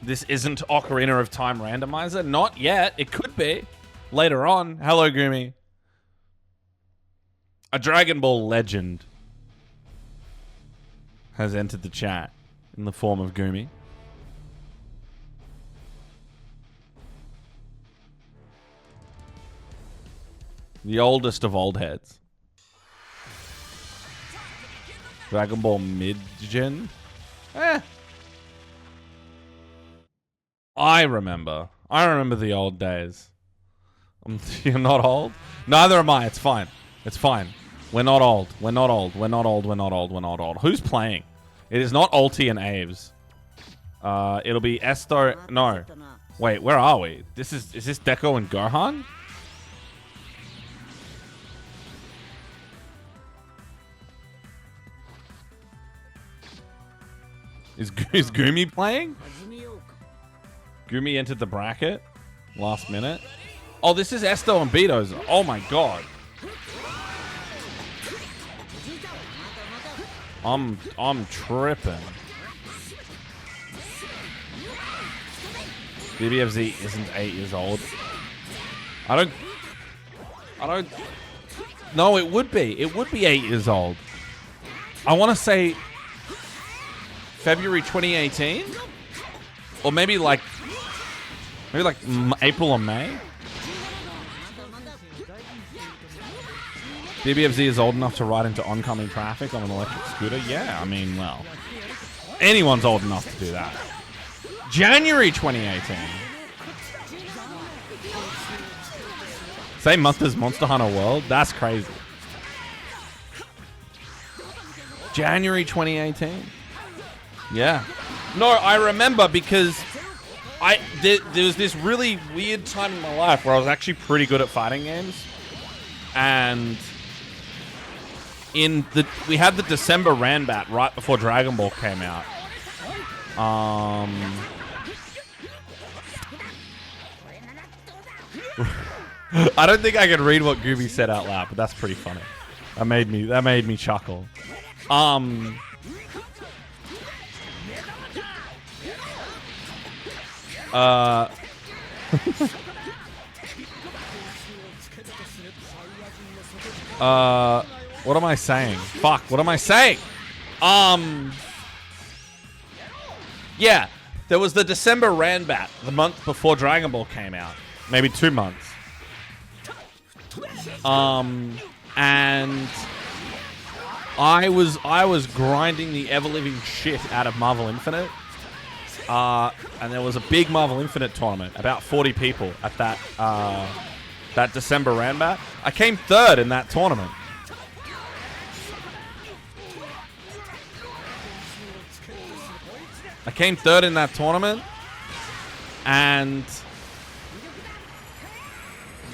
This isn't Ocarina of Time randomizer. Not yet. It could be. Later on. Hello, Gumi. A Dragon Ball legend has entered the chat in the form of Gumi. The oldest of old heads. Dragon Ball mid-gen? I remember the old days. You're not old? Neither am I. It's fine. It's fine. We're not old. We're not old. We're not old. We're not old. We're not old. Who's playing? It is not Ulti and Aves. It'll be Esto. No. Wait, where are we? Is this Deco and Gohan? Is Gumi playing? Gumi entered the bracket last minute. Oh, this is Esto and Beedozer. Oh my god. I'm tripping. BBFZ isn't 8 years old. I don't. No, it would be. It would be 8 years old. I want to say February 2018, or maybe like April or May. BBFZ is old enough to ride into oncoming traffic on an electric scooter. Yeah, I mean, well, anyone's old enough to do that. January 2018. Same month as Monster Hunter World? That's crazy. January 2018. Yeah. No, I remember because there was this really weird time in my life where I was actually pretty good at fighting games. And we had the December Ranbat right before Dragon Ball came out. I don't think I can read what Gooby said out loud, but that's pretty funny. That made me chuckle. What am I saying? Fuck, what am I saying? Yeah, there was the December Ranbat, the month before Dragon Ball came out. Maybe 2 months. And I was grinding the ever-living shit out of Marvel Infinite. And there was a big Marvel Infinite tournament, about 40 people at that December Ranbat. I came third in that tournament. I came third in that tournament, and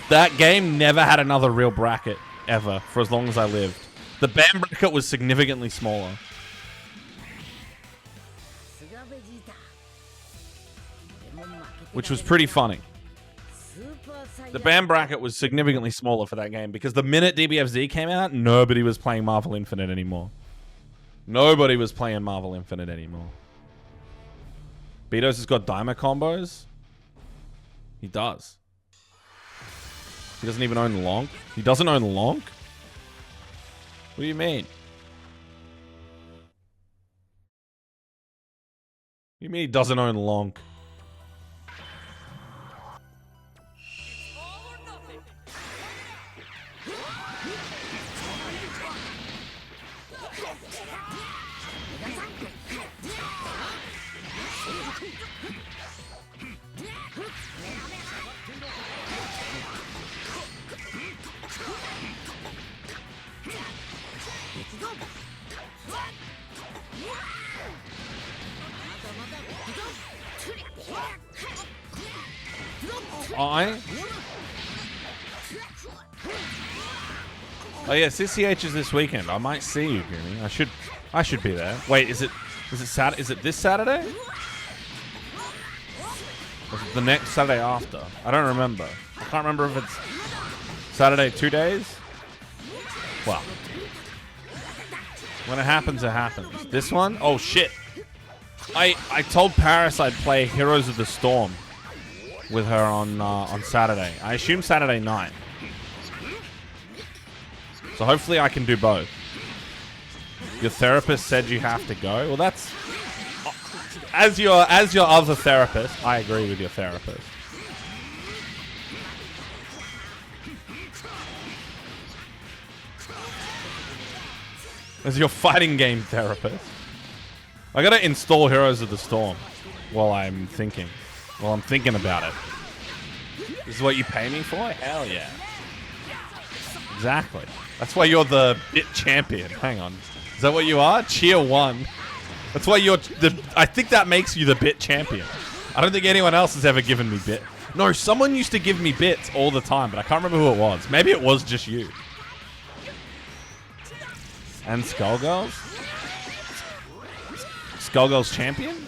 that game never had another real bracket ever for as long as I lived. The band bracket was significantly smaller. Which was pretty funny. The band bracket was significantly smaller for that game because the minute DBFZ came out, nobody was playing Marvel Infinite anymore. Nobody was playing Marvel Infinite anymore. Beedozer has got Daima combos. He does. He doesn't even own Lonk. He doesn't own Lonk? What do you mean? What do you mean he doesn't own Lonk? Oh yeah, CCH is this weekend. I might see you, Goomy. I should be there. Wait, is it this Saturday? Or is it the next Saturday after? I don't remember. I can't remember if it's Saturday 2 days. Well, when it happens, it happens. This one? Oh shit. I told Paris I'd play Heroes of the Storm with her on Saturday. I assume Saturday night. So hopefully I can do both. Your therapist said you have to go. Well, that's as your other therapist. I agree with your therapist. As your fighting game therapist. I gotta install Heroes of the Storm while I'm thinking about it. This is what you pay me for? Hell yeah. Exactly. That's why you're the bit champion. Hang on. Is that what you are? Cheer 1. That's why you're I think that makes you the bit champion. I don't think anyone else has ever given me bit. No, someone used to give me bits all the time, but I can't remember who it was. Maybe it was just you. And Skullgirls? Skullgirls champion?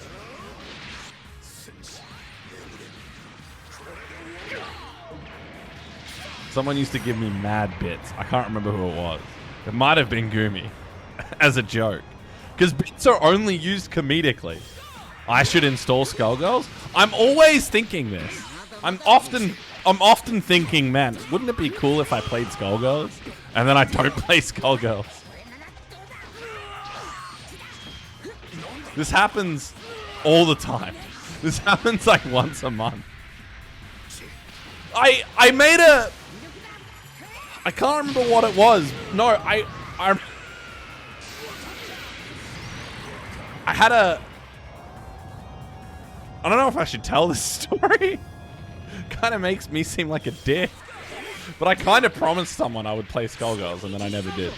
Someone used to give me mad bits. I can't remember who it was. It might have been Goomy. As a joke. Because bits are only used comedically. I should install Skullgirls? I'm always thinking this. I'm often thinking, man, wouldn't it be cool if I played Skullgirls? And then I don't play Skullgirls. This happens all the time. This happens like once a month. I made a... I can't remember what it was. No, I had a... I don't know if I should tell this story. Kind of makes me seem like a dick. But I kind of promised someone I would play Skullgirls, and then I never did.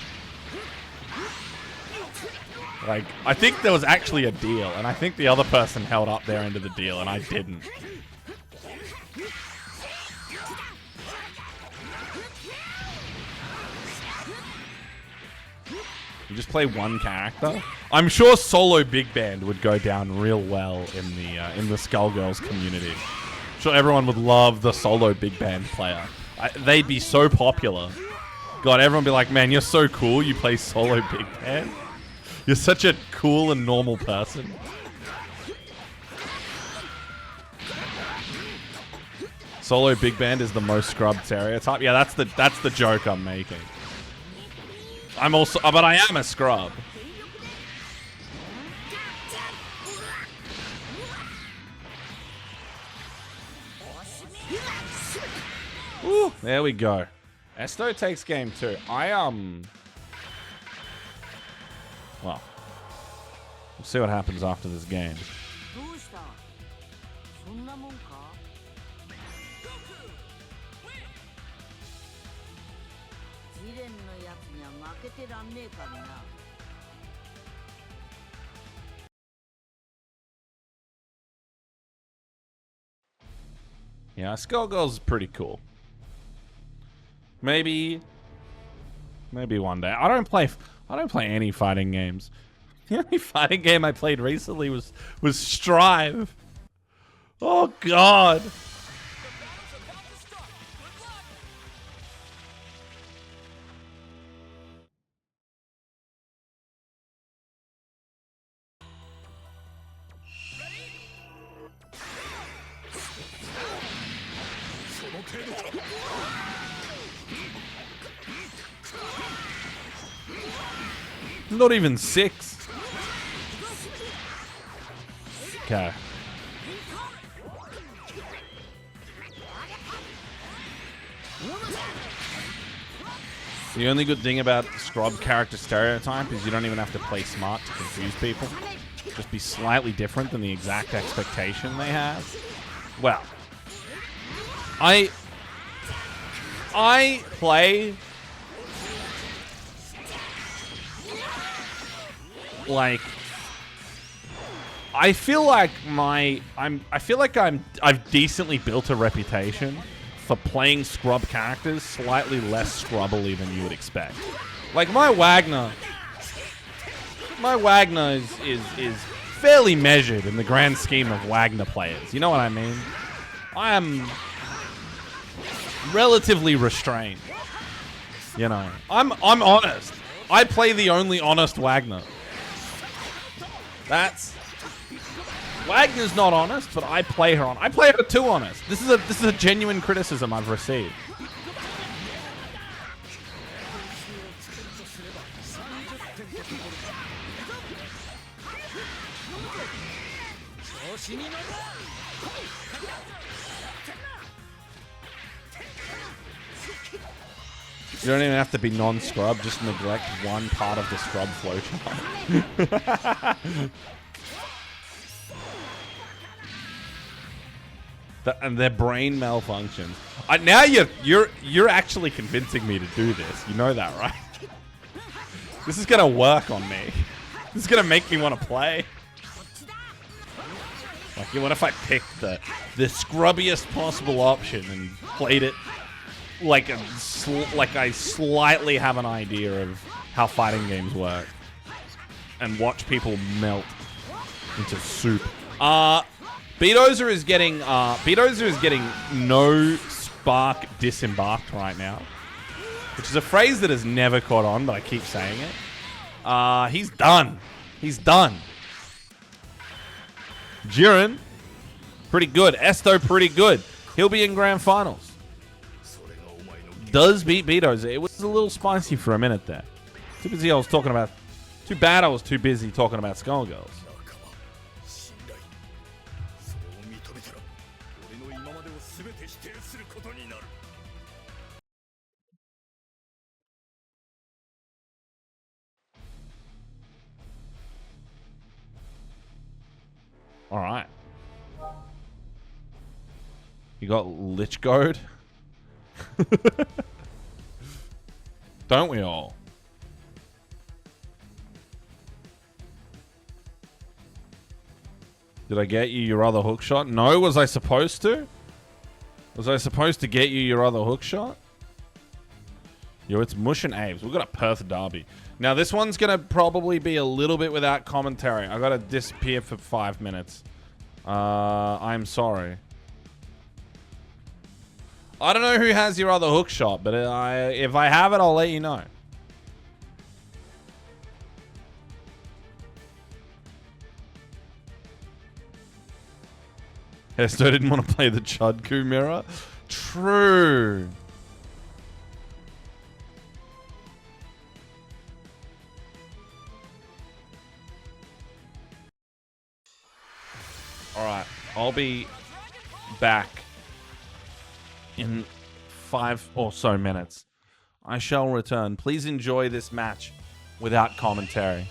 Like, I think there was actually a deal, and I think the other person held up their end of the deal, and I didn't. You just play one character? I'm sure solo big band would go down real well in the Skullgirls community. I'm sure everyone would love the solo big band player. They'd be so popular. God, everyone would be like, man, you're so cool. You play solo big band. You're such a cool and normal person. Solo big band is the most scrubbed stereotype. Yeah, that's the joke I'm making. I'm also, but I am a scrub. Ooh, there we go. Esto takes game 2. Well, we'll see what happens after this game. Yeah, Skullgirl's pretty cool. Maybe one day. I don't play any fighting games. The only fighting game I played recently was Strive. Oh God. Not even 6. Okay. The only good thing about scrub character stereotype is you don't even have to play smart to confuse people. Just be slightly different than the exact expectation they have. Well, I play like I feel like I've decently built a reputation for playing scrub characters slightly less scrubbily than you would expect. Like my Wagner is fairly measured in the grand scheme of Wagner players. You know what I mean? I am relatively restrained. You know, I'm honest. I play the only honest Wagner. Wagner's not honest, but I play her on. I play her too honest. This is a genuine criticism I've received. You don't even have to be non-scrub, just neglect one part of the scrub flowchart. And their brain malfunctions. Now you're actually convincing me to do this. You know that, right? This is gonna work on me. This is gonna make me want to play. Like, what if I picked the scrubbiest possible option and played it like I slightly have an idea of how fighting games work, and watch people melt into soup. Beedozer is getting no spark disembarked right now, which is a phrase that has never caught on, but I keep saying it. He's done. He's done. Jiren, pretty good. Esto, pretty good. He'll be in grand finals. Does beat Beedozer. It was a little spicy for a minute there. Too busy. Too bad I was too busy talking about Skullgirls. All right. You got Lich Goad? Don't we all? Did I get you your other hook shot? No, was I supposed to? Was I supposed to get you your other hook shot? Yo, it's Mush and Aves. We've got a Perth derby. Now, this one's going to probably be a little bit without commentary. I got to disappear for 5 minutes. I'm sorry. I don't know who has your other hook shot, but if I have it, I'll let you know. Hesto didn't want to play the Chudku mirror. True. Alright, I'll be back in 5 or so minutes. I shall return. Please enjoy this match without commentary.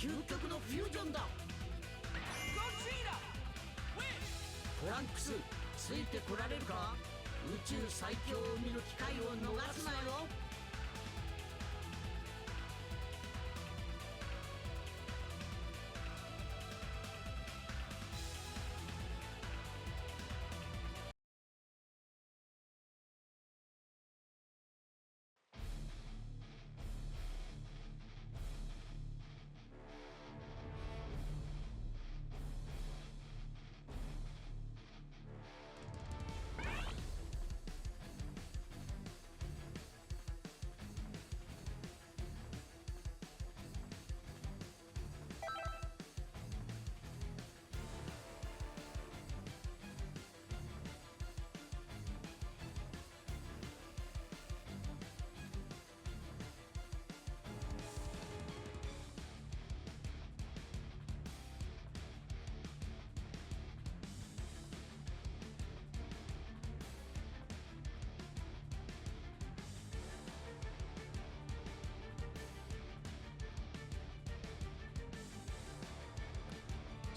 究極のフュージョンだ。トランクスついてこられるか。宇宙最強を見る機会を逃すなよ。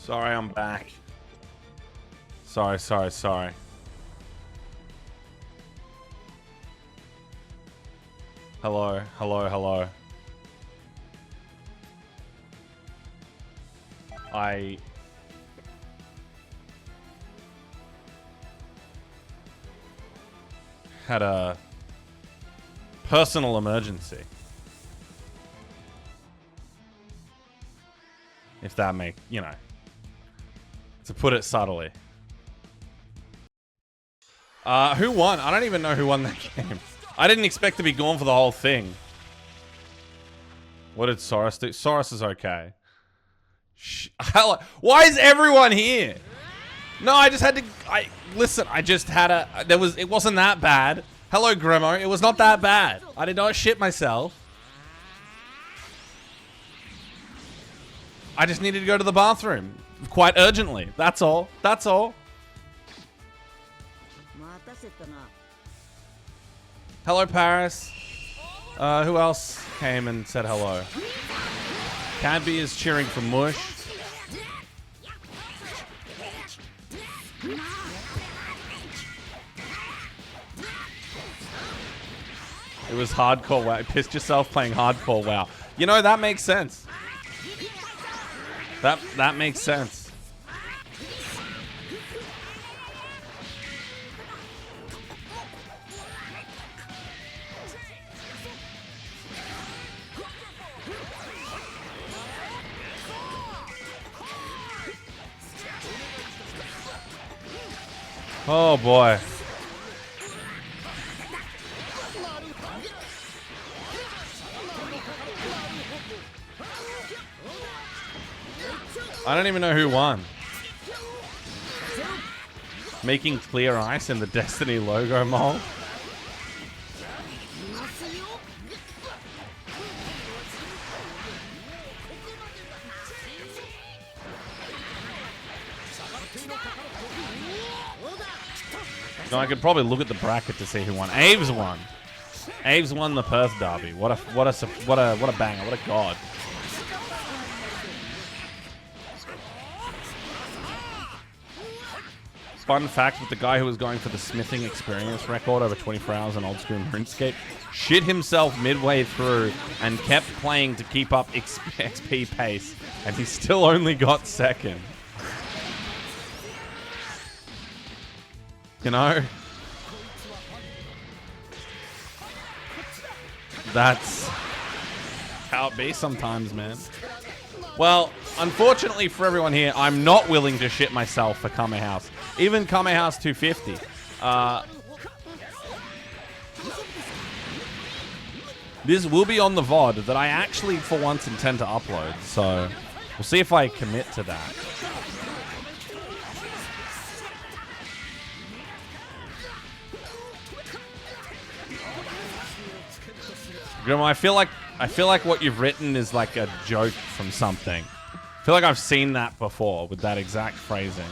Sorry, I'm back. Sorry. Hello. I had a personal emergency. If that to put it subtly. Who won? I don't even know who won that game. I didn't expect to be gone for the whole thing. What did Soros do? Soros is okay. Why is everyone here? No, I just had to... Listen, I just had a... It wasn't that bad. Hello, Grimo. It was not that bad. I did not shit myself. I just needed to go to the bathroom. Quite urgently. That's all. That's all. Hello, Paris. Who else came and said hello? Canby is cheering for Mush. It was hardcore WoW. Pissed yourself playing hardcore WoW. You know, that makes sense. That makes sense. Oh boy. I don't even know who won. Making clear ice in the Destiny logo mold. No, I could probably look at the bracket to see who won. Aves won. Aves won the Perth Derby. What a banger! What a god! Fun fact with the guy who was going for the smithing experience record over 24 hours on old school RuneScape, shit himself midway through and kept playing to keep up XP pace, and he still only got second. You know? That's how it be sometimes, man. Well, unfortunately for everyone here, I'm not willing to shit myself for Kame House. Even Kame House 250. This will be on the VOD that I actually, for once, intend to upload. So, we'll see if I commit to that. I feel like what you've written is like a joke from something. I feel like I've seen that before with that exact phrasing.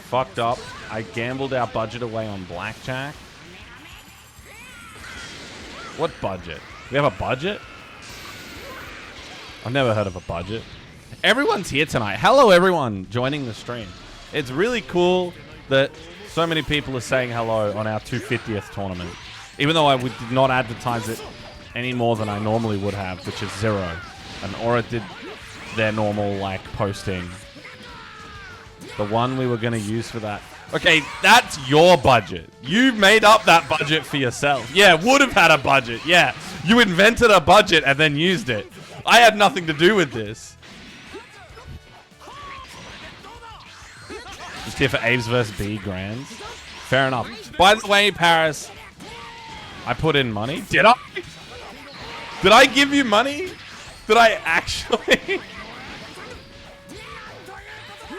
Fucked up. I gambled our budget away on blackjack. What budget? We have a budget? I've never heard of a budget. Everyone's here tonight. Hello, everyone joining the stream. It's really cool that so many people are saying hello on our 250th tournament. Even though I did not advertise it any more than I normally would have, which is 0. And Aura did their normal, like, posting. The one we were going to use for that. Okay, that's your budget. You made up that budget for yourself. Yeah, would have had a budget. Yeah, you invented a budget and then used it. I had nothing to do with this. Just here for Aves vs. B Grands. Fair enough. By the way, Paris, I put in money. Did I? Did I give you money? Did I actually?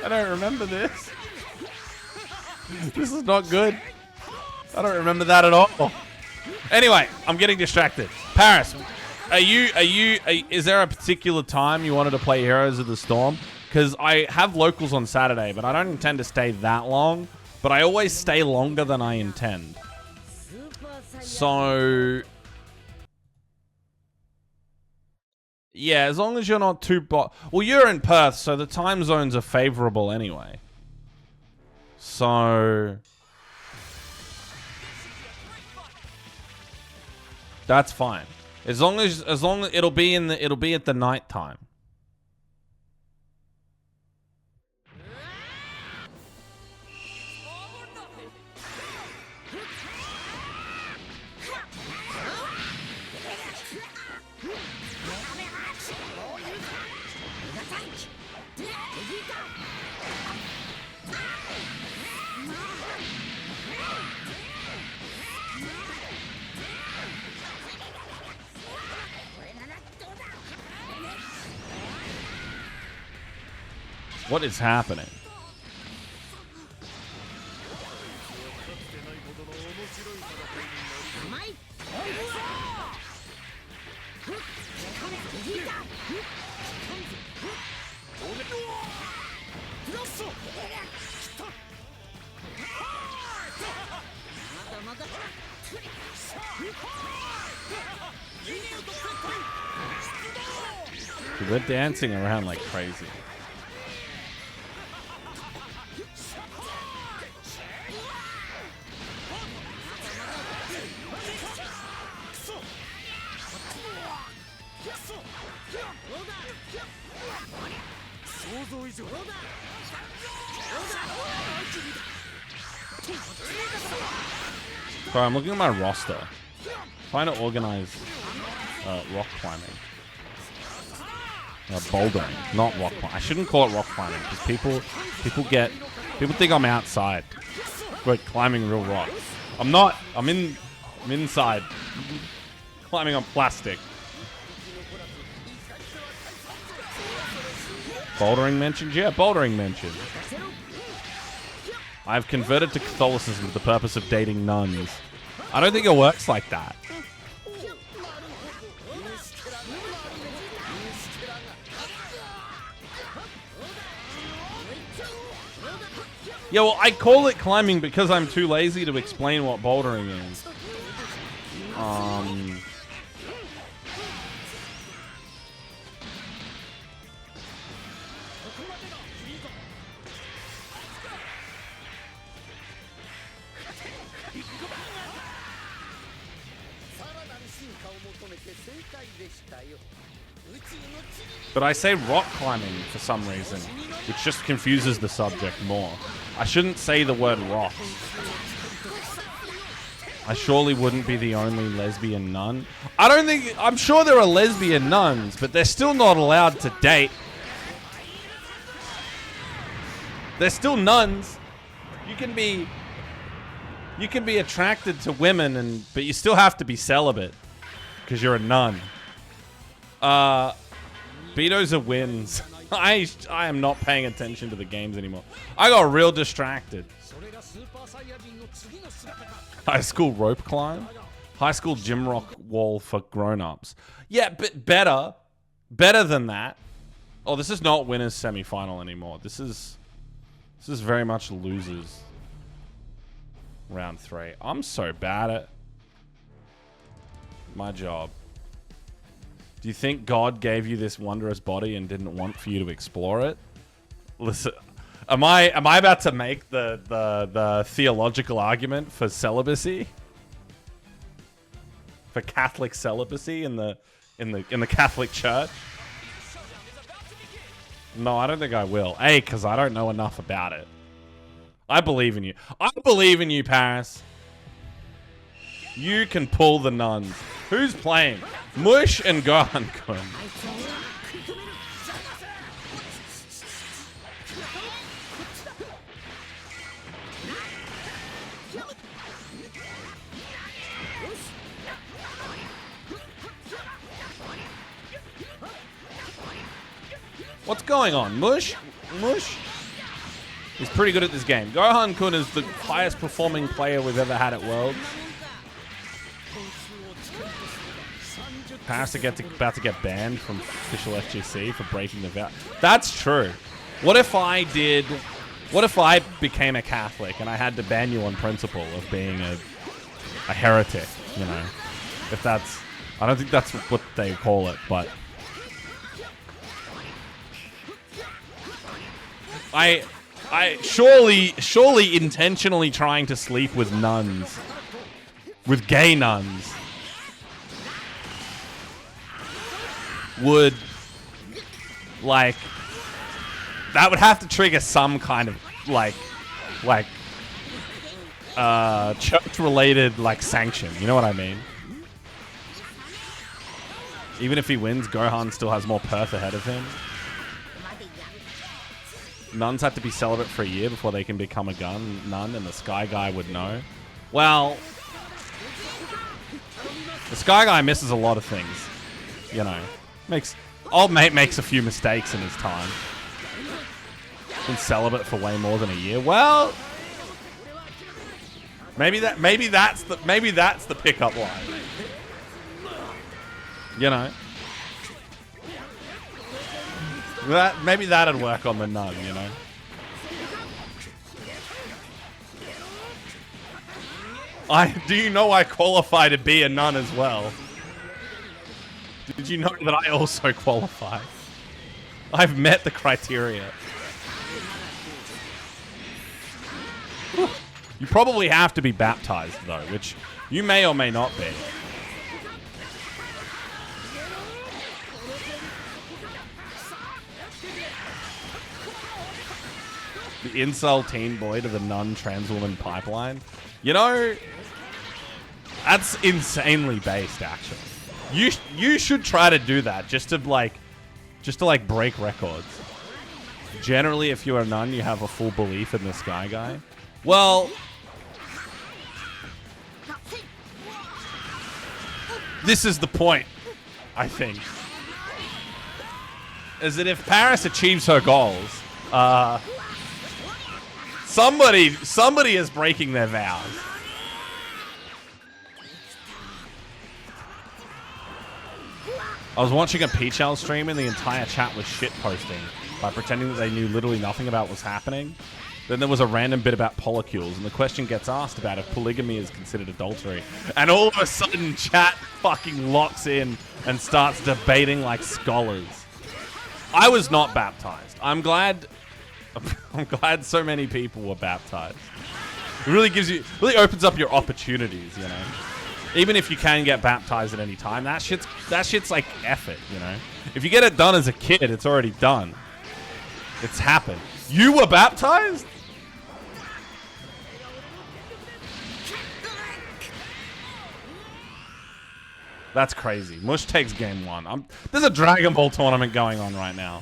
I don't remember this. This is not good. I don't remember that at all. Anyway, I'm getting distracted. Paris, is there a particular time you wanted to play Heroes of the Storm? Because I have locals on Saturday, but I don't intend to stay that long. But I always stay longer than I intend. So... yeah, as long as you're not too... well, you're in Perth, so the time zones are favorable anyway. So that's fine. As long as it'll be at the night time. What is happening? Dude, we're dancing around like crazy. Sorry, I'm looking at my roster. Trying to organize rock climbing. Bouldering, not rock climbing. I shouldn't call it rock climbing because people think I'm outside. Like climbing real rocks. I'm not. I'm inside. Climbing on plastic. Bouldering mentioned? Yeah, bouldering mentioned. I've converted to Catholicism with the purpose of dating nuns. I don't think it works like that. Yeah, well, I call it climbing because I'm too lazy to explain what bouldering is. But I say rock climbing for some reason, which just confuses the subject more. I shouldn't say the word rock. I surely wouldn't be the only lesbian nun. I'm sure there are lesbian nuns, but they're still not allowed to date. They're still nuns. You can be attracted to women, but you still have to be celibate because you're a nun. Beedozer wins. I am not paying attention to the games anymore. I got real distracted. High school rope climb? High school gym rock wall for grown-ups. Yeah, but better. Better than that. Oh, this is not winners semi-final anymore. This is very much losers. Round 3. I'm so bad at my job. Do you think God gave you this wondrous body and didn't want for you to explore it? Listen, am I about to make the theological argument for celibacy? For Catholic celibacy in the Catholic Church? No, I don't think I will. A, because I don't know enough about it. I believe in you. I believe in you, Paris. You can pull the nuns. Who's playing? Mush and Gohan-kun. What's going on? Mush? He's pretty good at this game. Gohan-kun is the highest performing player we've ever had at Worlds. Paris about to get banned from official FGC for breaking the vow. That's true. What if I became a Catholic and I had to ban you on principle of being a heretic, you know? If that's... I don't think that's what they call it, but... surely intentionally trying to sleep with nuns. With gay nuns. Would, like, that would have to trigger some kind of, like, church-related, like, sanction. You know what I mean? Even if he wins, Gohan still has more Perth ahead of him. Nuns have to be celibate for a year before they can become a nun, and the Sky Guy would know. Well, the Sky Guy misses a lot of things. You know, old mate makes a few mistakes in his time. Been celibate for way more than a year. Well, maybe that's the pickup line. You know, maybe that'd work on the nun. You know. Do you know I qualify to be a nun as well? Did you know that I also qualify? I've met the criteria. You probably have to be baptized though, which you may or may not be. The incel teen boy to the nun trans woman pipeline. You know, that's insanely based, actually. You should try to do that just to break records. Generally, if you're a nun, you have a full belief in the Sky Guy. Well, this is the point, I think. Is that if Paris achieves her goals, somebody is breaking their vows. I was watching a Peachel stream and the entire chat was shitposting by pretending that they knew literally nothing about what was happening. Then there was a random bit about polycules, and the question gets asked about if polygamy is considered adultery. And all of a sudden, chat fucking locks in and starts debating like scholars. I was not baptized. I'm glad so many people were baptized. It really opens up your opportunities, you know. Even if you can get baptized at any time, that shit's like effort, you know. If you get it done as a kid, it's already done. It's happened. You were baptized? That's crazy. Mush takes game one. There's a Dragon Ball tournament going on right now.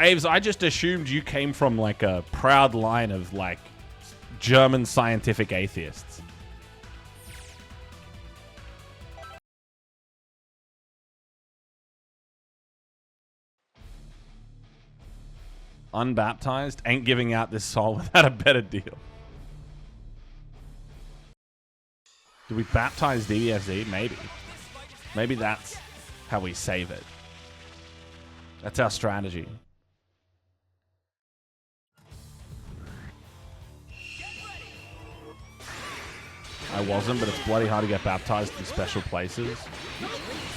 Aves, I just assumed you came from like a proud line of like German scientific atheists. Unbaptized ain't giving out this soul without a better deal. Do we baptize DBFZ? Maybe. Maybe that's how we save it. That's our strategy. I wasn't, but it's bloody hard to get baptized in special places.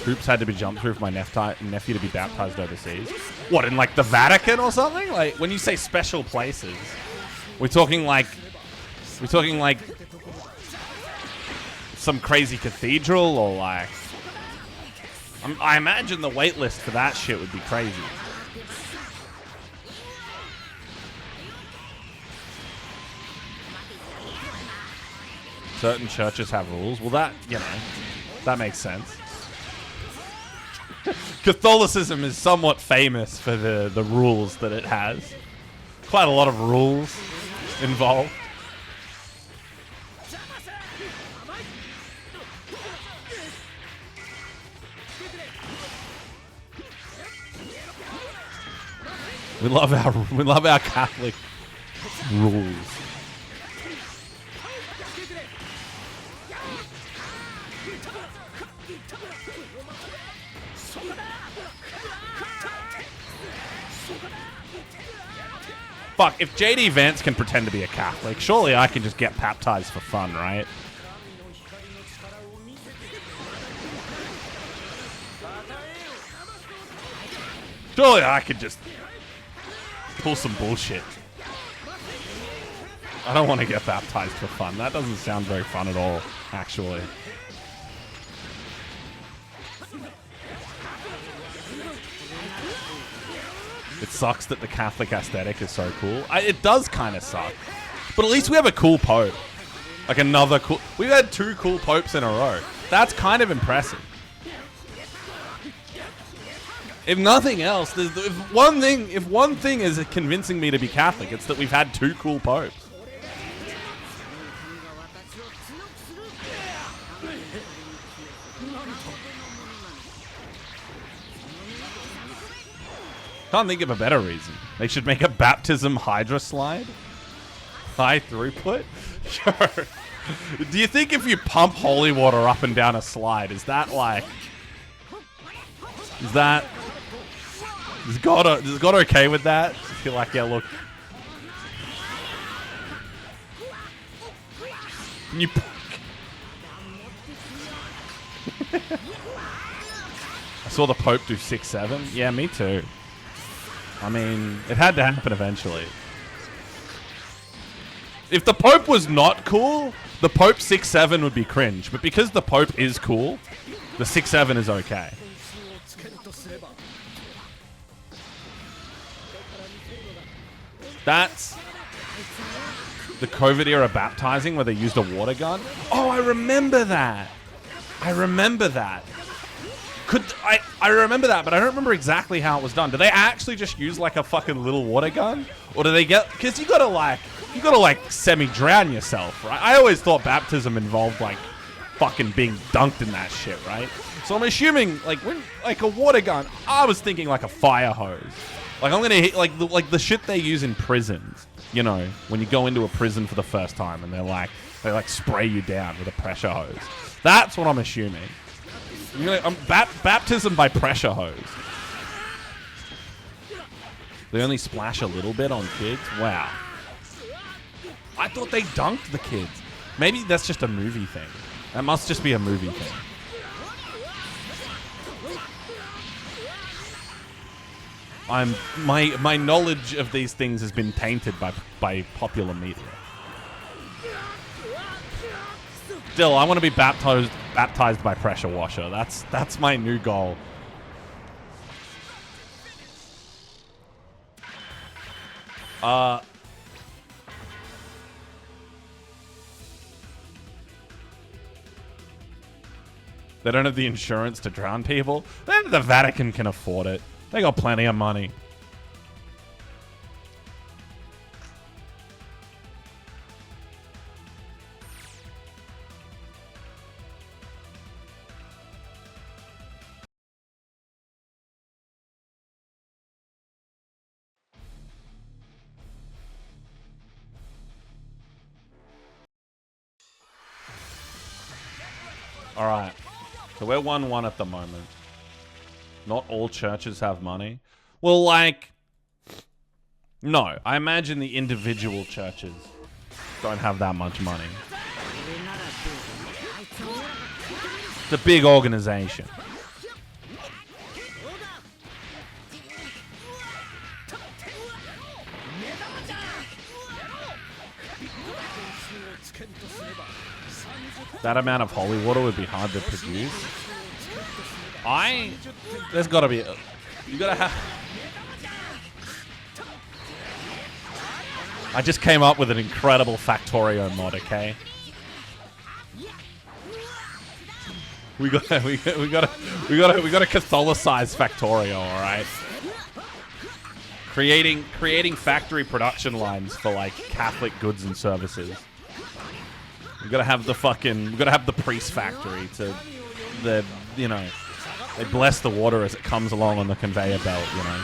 Hoops had to be jumped through for my nephew to be baptized overseas. What, in like the Vatican or something? Like, when you say special places, we're talking like some crazy cathedral or like... I imagine the wait list for that shit would be crazy. Certain churches have rules. Well, that, you know, that makes sense. Catholicism is somewhat famous for the rules that it has. Quite a lot of rules involved. We love our Catholic rules. Fuck, if JD Vance can pretend to be a Catholic, surely I can just get baptized for fun, right? Surely I could just pull some bullshit. I don't want to get baptized for fun. That doesn't sound very fun at all, actually. It sucks that the Catholic aesthetic is so cool. It does kind of suck. But at least we have a cool pope. Like another cool... We've had 2 cool popes in a row. That's kind of impressive. If nothing else, if one thing is convincing me to be Catholic, it's that we've had 2 cool popes. Can't think of a better reason. They should make a baptism hydra slide. High throughput? Sure. Do you think if you pump holy water up and down a slide, is that like... Is God okay with that? I feel like, yeah, look. Can you... I saw the Pope do 6-7. Yeah, me too. I mean, it had to happen eventually. If the Pope was not cool, the Pope 6-7 would be cringe. But because the Pope is cool, the 6-7 is okay. That's the COVID era baptizing where they used a water gun. Oh, I remember that. I remember that. I remember that, but I don't remember exactly how it was done. Do they actually just use like a fucking little water gun? Or do they get... Because you gotta like semi-drown yourself, right? I always thought baptism involved like fucking being dunked in that shit, right? So I'm assuming like when like a water gun, I was thinking like a fire hose. Like I'm gonna hit like the shit they use in prisons, you know, when you go into a prison for the first time and they like spray you down with a pressure hose. That's what I'm assuming. Baptism by pressure hose. They only splash a little bit on kids? Wow. I thought they dunked the kids. Maybe that's just a movie thing. That must just be a movie thing. My knowledge of these things has been tainted by popular media. Still, I want to be baptized by pressure washer. That's my new goal. They don't have the insurance to drown people. The Vatican can afford it. They got plenty of money. All right. So we're 1-1 at the moment. Not all churches have money. Well, like... No. I imagine the individual churches don't have that much money. It's a big organization. That amount of holy water would be hard to produce. There's gotta be... You gotta have... I just came up with an incredible Factorio mod, okay? We gotta Catholicize Factorio, alright? Creating factory production lines for like Catholic goods and services. We gotta have the priest factory to you know, they bless the water as it comes along on the conveyor belt, you know.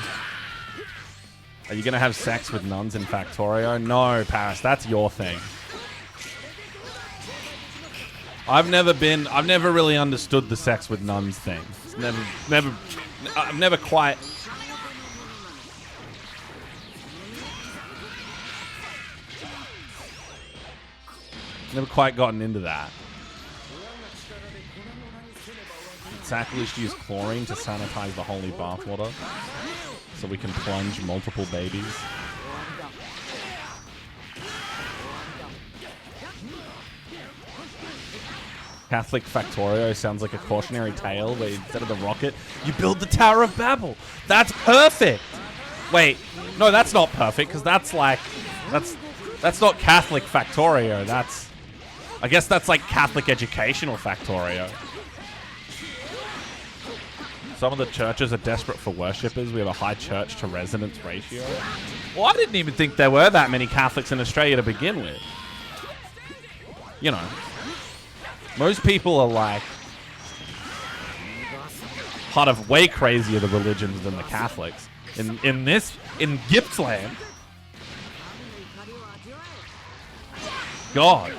Are you gonna have sex with nuns in Factorio? No, Paris, that's your thing. I've never really understood the sex with nuns thing. It's I've never quite... Never quite gotten into that. Did Sacrilege use chlorine to sanitize the holy bathwater? so we can plunge multiple babies. Catholic Factorio sounds like a cautionary tale where instead of the rocket, you build the Tower of Babel. That's perfect. Wait, no, that's not perfect because that's like, that's not Catholic Factorio. I guess that's like Catholic Educational Factorio. Some of the churches are desperate for worshippers. We have a high church to residence ratio. Well, I didn't even think there were that many Catholics in Australia to begin with. You know. Most people are like part of way crazier the religions than the Catholics. In Gippsland. God.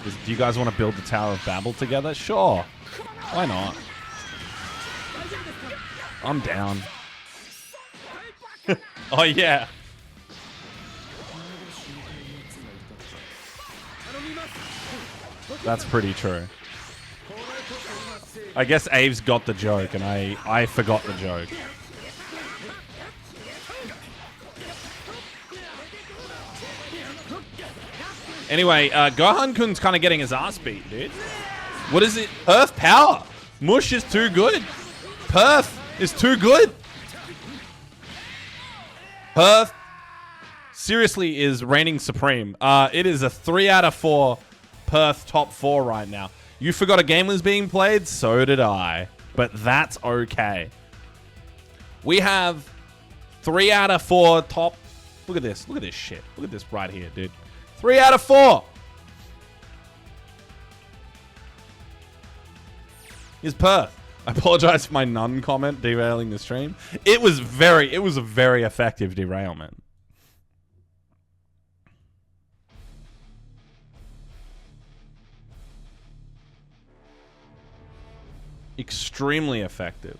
Do you guys want to build the Tower of Babel together? Sure. Why not? I'm down. Oh yeah. That's pretty true. I guess Aves got the joke and I forgot the joke. Anyway, Gohan-kun's kind of getting his ass beat, dude. What is it? Perth power. Mush is too good. Perth is too good. Perth seriously is reigning supreme. It is a 3 out of 4 Perth top 4 right now. You forgot a game was being played? So did I. But that's okay. We have 3 out of 4 top... Look at this. Look at this shit. Look at this right here, dude. 3 out of 4. Here's Perth. I apologize for my nun comment derailing the stream. It was a very effective derailment. Extremely effective.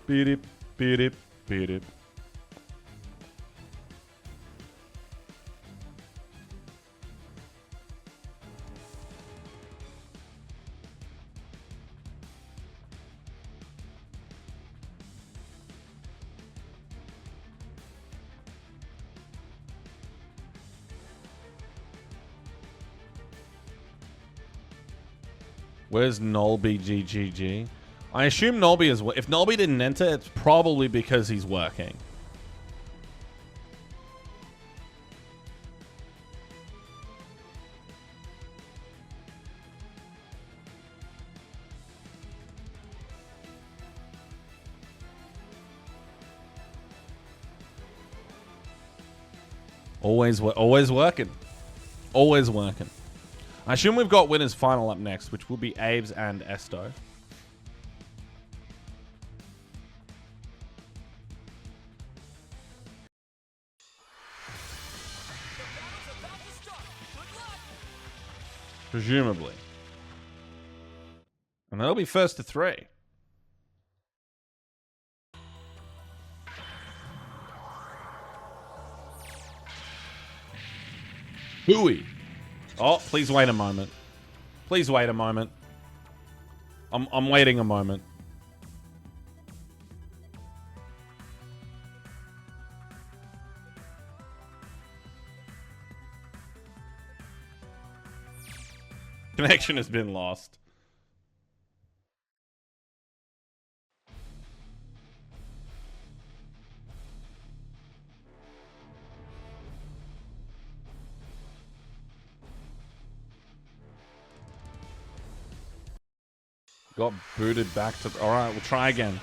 Beat it, beat it, beat it. Where's Nolby GGG? I assume Nolby is... If Nolby didn't enter, it's probably because he's working. Always working. Always working. I assume we've got winners final up next, which will be Aves and Esto. Presumably. And they'll be first to 3. Hooey. Oh, please wait a moment. Please wait a moment. I'm waiting a moment. Connection has been lost. Got booted back to... Alright, we'll try again.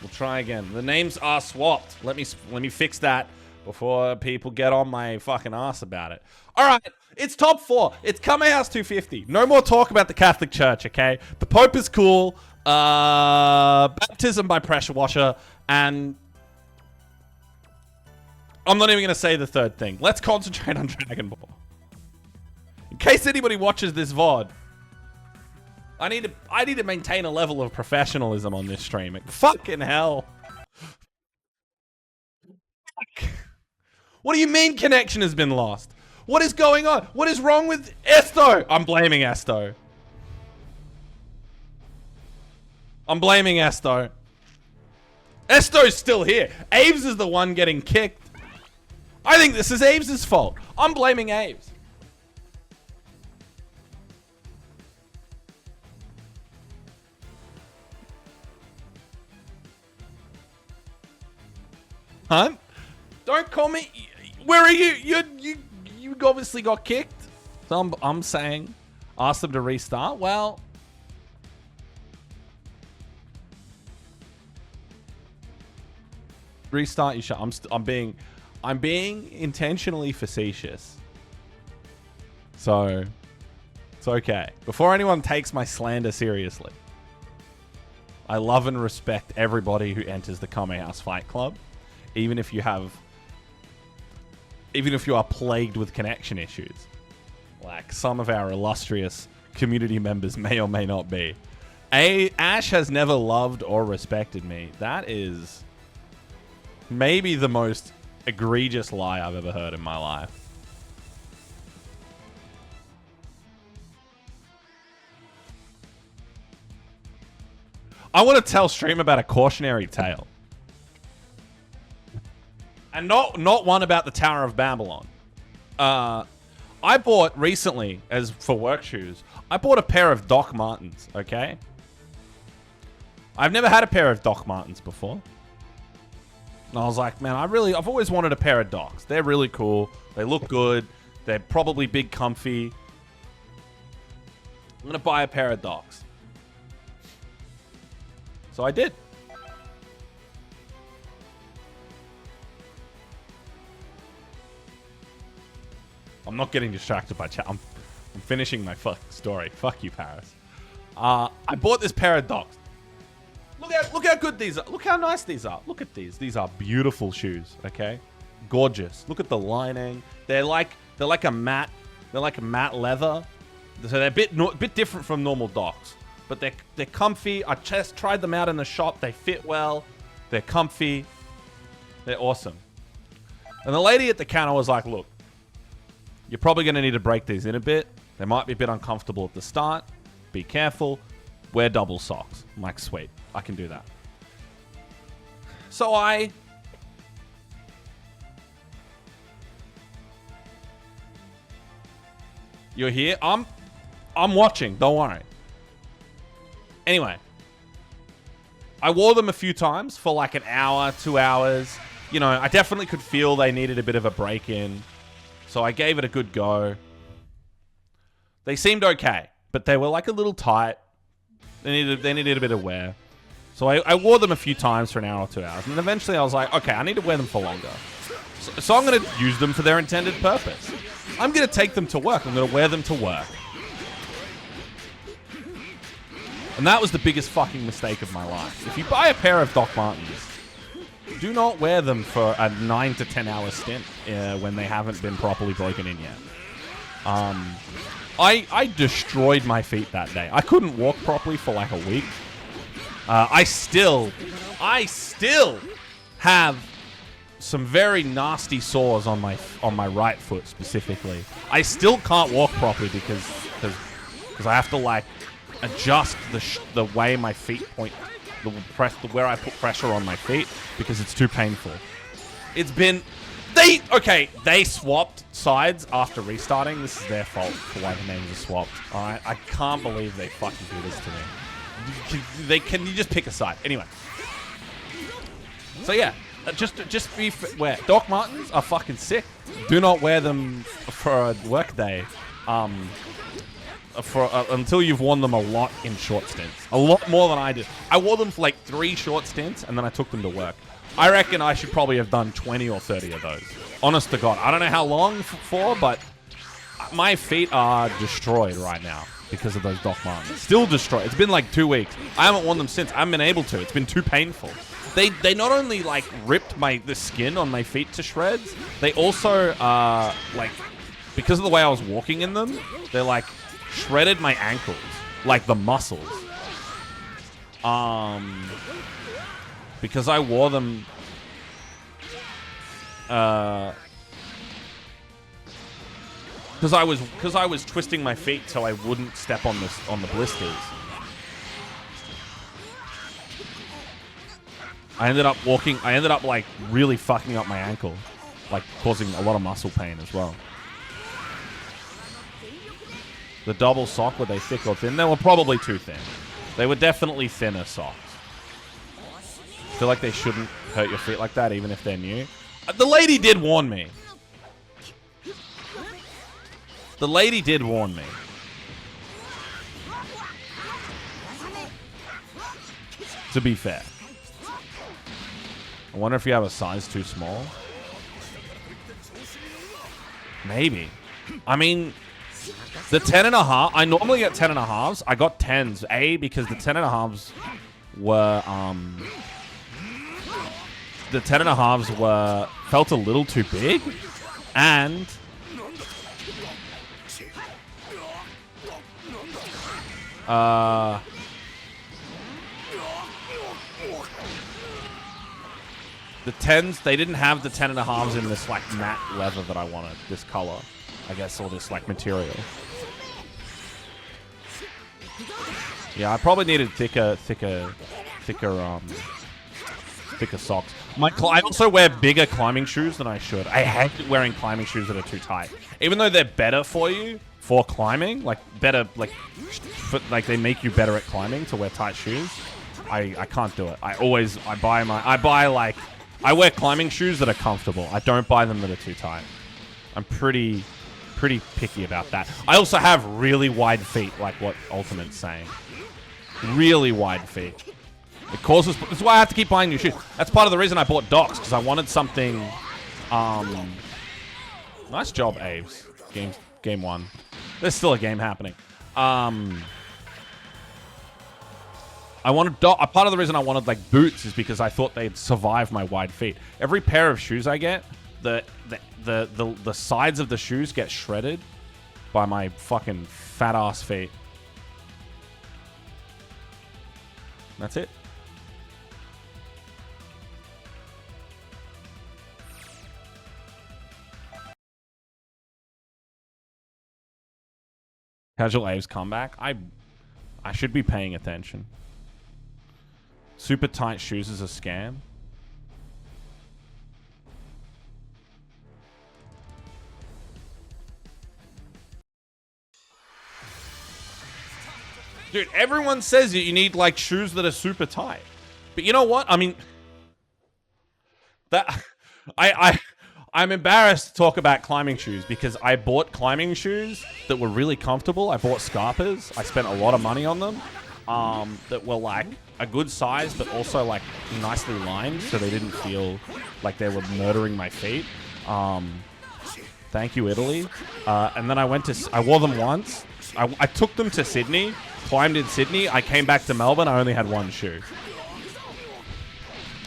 We'll try again. The names are swapped. Let me fix that before people get on my fucking ass about it. Alright, it's top 4. It's Kame House 250. No more talk about the Catholic Church, okay? The Pope is cool. Baptism by pressure washer. And... I'm not even going to say the third thing. Let's concentrate on Dragon Ball. In case anybody watches this VOD... I need to maintain a level of professionalism on this stream. Fucking hell. Fuck. What do you mean connection has been lost? What is going on? What is wrong with Esto? I'm blaming Esto. I'm blaming Esto. Esto's still here. Aves is the one getting kicked. I think this is Aves' fault. I'm blaming Aves. Huh? Don't call me. Where are you? You obviously got kicked. So I'm saying, ask them to restart. Well, restart your shot. I'm being intentionally facetious. So it's okay. Before anyone takes my slander seriously, I love and respect everybody who enters the Kame House Fight Club, even if you are plagued with connection issues, like some of our illustrious community members may or may not be. Ash has never loved or respected me. That is maybe the most egregious lie I've ever heard in my life. I want to tell stream about a cautionary tale. And not one about the Tower of Babylon. I bought recently, as for work shoes, I bought a pair of Doc Martens, okay? I've never had a pair of Doc Martens before. And I was like, man, I've always wanted a pair of Docs. They're really cool. They look good. They're probably big comfy. I'm going to buy a pair of Docs. So I did. I'm not getting distracted by chat. I'm finishing my story. Fuck you, Paris. I bought this pair of Docs. Look how good these are. Look how nice these are. Look at these. These are beautiful shoes. Okay, gorgeous. Look at the lining. They're like a matte. They're like a matte leather. So they're a bit different from normal Docs, but they're comfy. I just tried them out in the shop. They fit well. They're comfy. They're awesome. And the lady at the counter was like, "Look, you're probably going to need to break these in a bit. They might be a bit uncomfortable at the start. Be careful. Wear double socks." I'm like, sweet. I can do that. So You're here? I'm watching. Don't worry. Anyway. I wore them a few times for like an hour, 2 hours. You know, I definitely could feel they needed a bit of a break in. So I gave it a good go. They seemed okay, but they were like a little tight. They needed a bit of wear. So I wore them a few times for an hour or 2 hours. And eventually I was like, okay, I need to wear them for longer. So I'm going to use them for their intended purpose. I'm going to take them to work. I'm going to wear them to work. And that was the biggest fucking mistake of my life. If you buy a pair of Doc Martens, do not wear them for a 9 to 10 hour stint when they haven't been properly broken in yet. I destroyed my feet that day. I couldn't walk properly for like a week. I still have some very nasty sores on my right foot specifically. I still can't walk properly because I have to like adjust the way my feet point, where I put pressure on my feet because it's too painful. It's been they swapped sides after restarting. This is their fault for why the names are swapped. All right, I can't believe they fucking do this to me. Can you just pick a side anyway? So yeah, just be wear Doc Martens are fucking sick. Do not wear them for a work day. Until you've worn them a lot in short stints. A lot more than I did. I wore them for like 3 short stints and then I took them to work. I reckon I should probably have done 20 or 30 of those. Honest to God. I don't know how long for, but my feet are destroyed right now because of those Doc Martens. Still destroyed. It's been like 2 weeks. I haven't worn them since. I haven't been able to. It's been too painful. They not only like ripped the skin on my feet to shreds, they also like, because of the way I was walking in them, they like shredded my ankles. like the muscles. Because I wore them. Because I was twisting my feet so I wouldn't step on the blisters. I ended up like really fucking up my ankle, like causing a lot of muscle pain as well. The double sock, were they thick or thin? They were probably too thin. They were definitely thinner socks. I feel like they shouldn't hurt your feet like that, even if they're new. The lady did warn me. The lady did warn me. To be fair. I wonder if you have a size too small. Maybe. I mean, the 10.5, I normally get 10.5s. I got 10s. A, because the 10.5s were, the 10.5s were, felt a little too big. And the 10s, they didn't have the 10.5s in this like matte leather that I wanted, this color, I guess, or this like material. Yeah, I probably needed thicker socks. I also wear bigger climbing shoes than I should. I hate wearing climbing shoes that are too tight, even though they're better for you for climbing, like better, like they make you better at climbing to wear tight shoes. I can't do it. I wear climbing shoes that are comfortable. I don't buy them that are too tight. I'm pretty picky about that. I also have really wide feet, like what Ultimate's saying. Really wide feet. It causes. That's why I have to keep buying new shoes. That's part of the reason I bought Docs, because I wanted something. Nice job, Aves. Game 1. There's still a game happening. Part of the reason I wanted like boots is because I thought they'd survive my wide feet. Every pair of shoes I get, the sides of the shoes get shredded by my fucking fat ass feet. That's it. Casual Aves comeback. I should be paying attention. Super tight shoes is a scam. Dude, everyone says that you need like shoes that are super tight. But you know what? I mean, that I'm embarrassed to talk about climbing shoes because I bought climbing shoes that were really comfortable. I bought Scarpas. I spent a lot of money on them. That were like a good size, but also like nicely lined, so they didn't feel like they were murdering my feet. Thank you, Italy. And then I wore them once. I took them to Sydney, climbed in Sydney. I came back to Melbourne. I only had one shoe.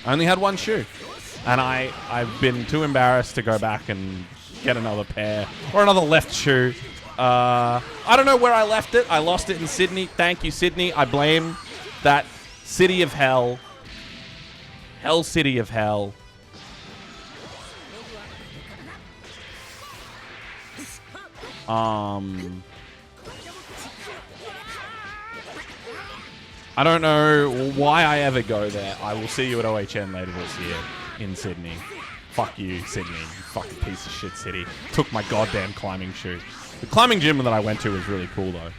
And I've been too embarrassed to go back and get another pair or another left shoe. I don't know where I left it. I lost it in Sydney. Thank you, Sydney. I blame that city of hell. Hell city of hell. I don't know why I ever go there. I will see you at OHN later this year in Sydney. Fuck you, Sydney. You fucking piece of shit city. Took my goddamn climbing shoes. The climbing gym that I went to was really cool, though.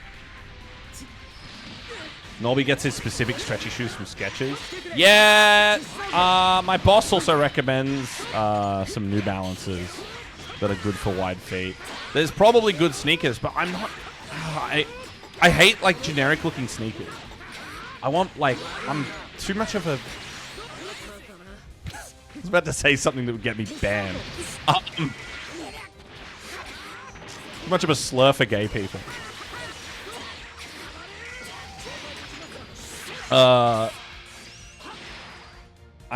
Nobby gets his specific stretchy shoes from Skechers. Yeah! My boss also recommends some New Balances that are good for wide feet. There's probably good sneakers, but I'm not... I hate, like, generic-looking sneakers. I want, like... I'm too much of a... I was about to say something that would get me banned. Too much of a slur for gay people. I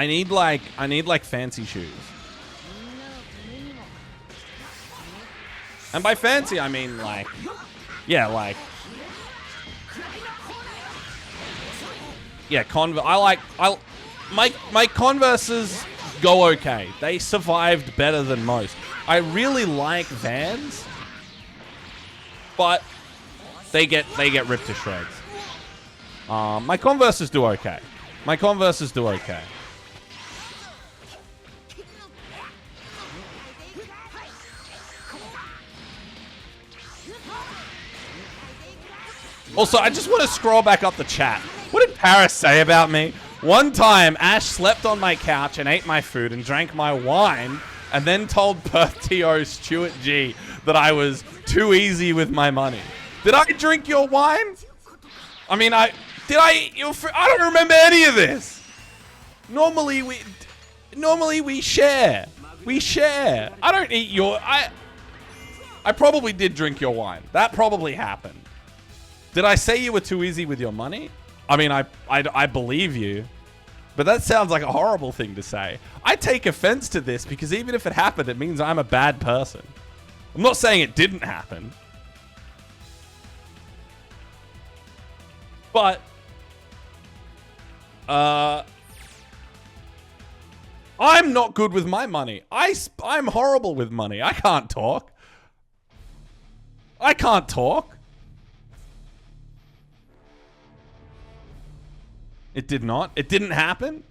need like fancy shoes. And by fancy I mean like, yeah, like Yeah, my Converses go okay. They survived better than most. I really like Vans, but they get ripped to shreds. My Converses do okay. My Converses do okay. Also, I just want to scroll back up the chat. What did Paris say about me? One time, Ash slept on my couch and ate my food and drank my wine and then told Perth T.O. Stuart G that I was too easy with my money. Did I drink your wine? I mean, did I eat your food? I don't remember any of this. Normally we share. We share. I don't eat your... I probably did drink your wine. That probably happened. Did I say you were too easy with your money? I mean, I believe you, but that sounds like a horrible thing to say. I take offense to this because even if it happened, it means I'm a bad person. I'm not saying it didn't happen. But, I'm not good with my money. I'm horrible with money. I can't talk. I can't talk. It did not. It didn't happen.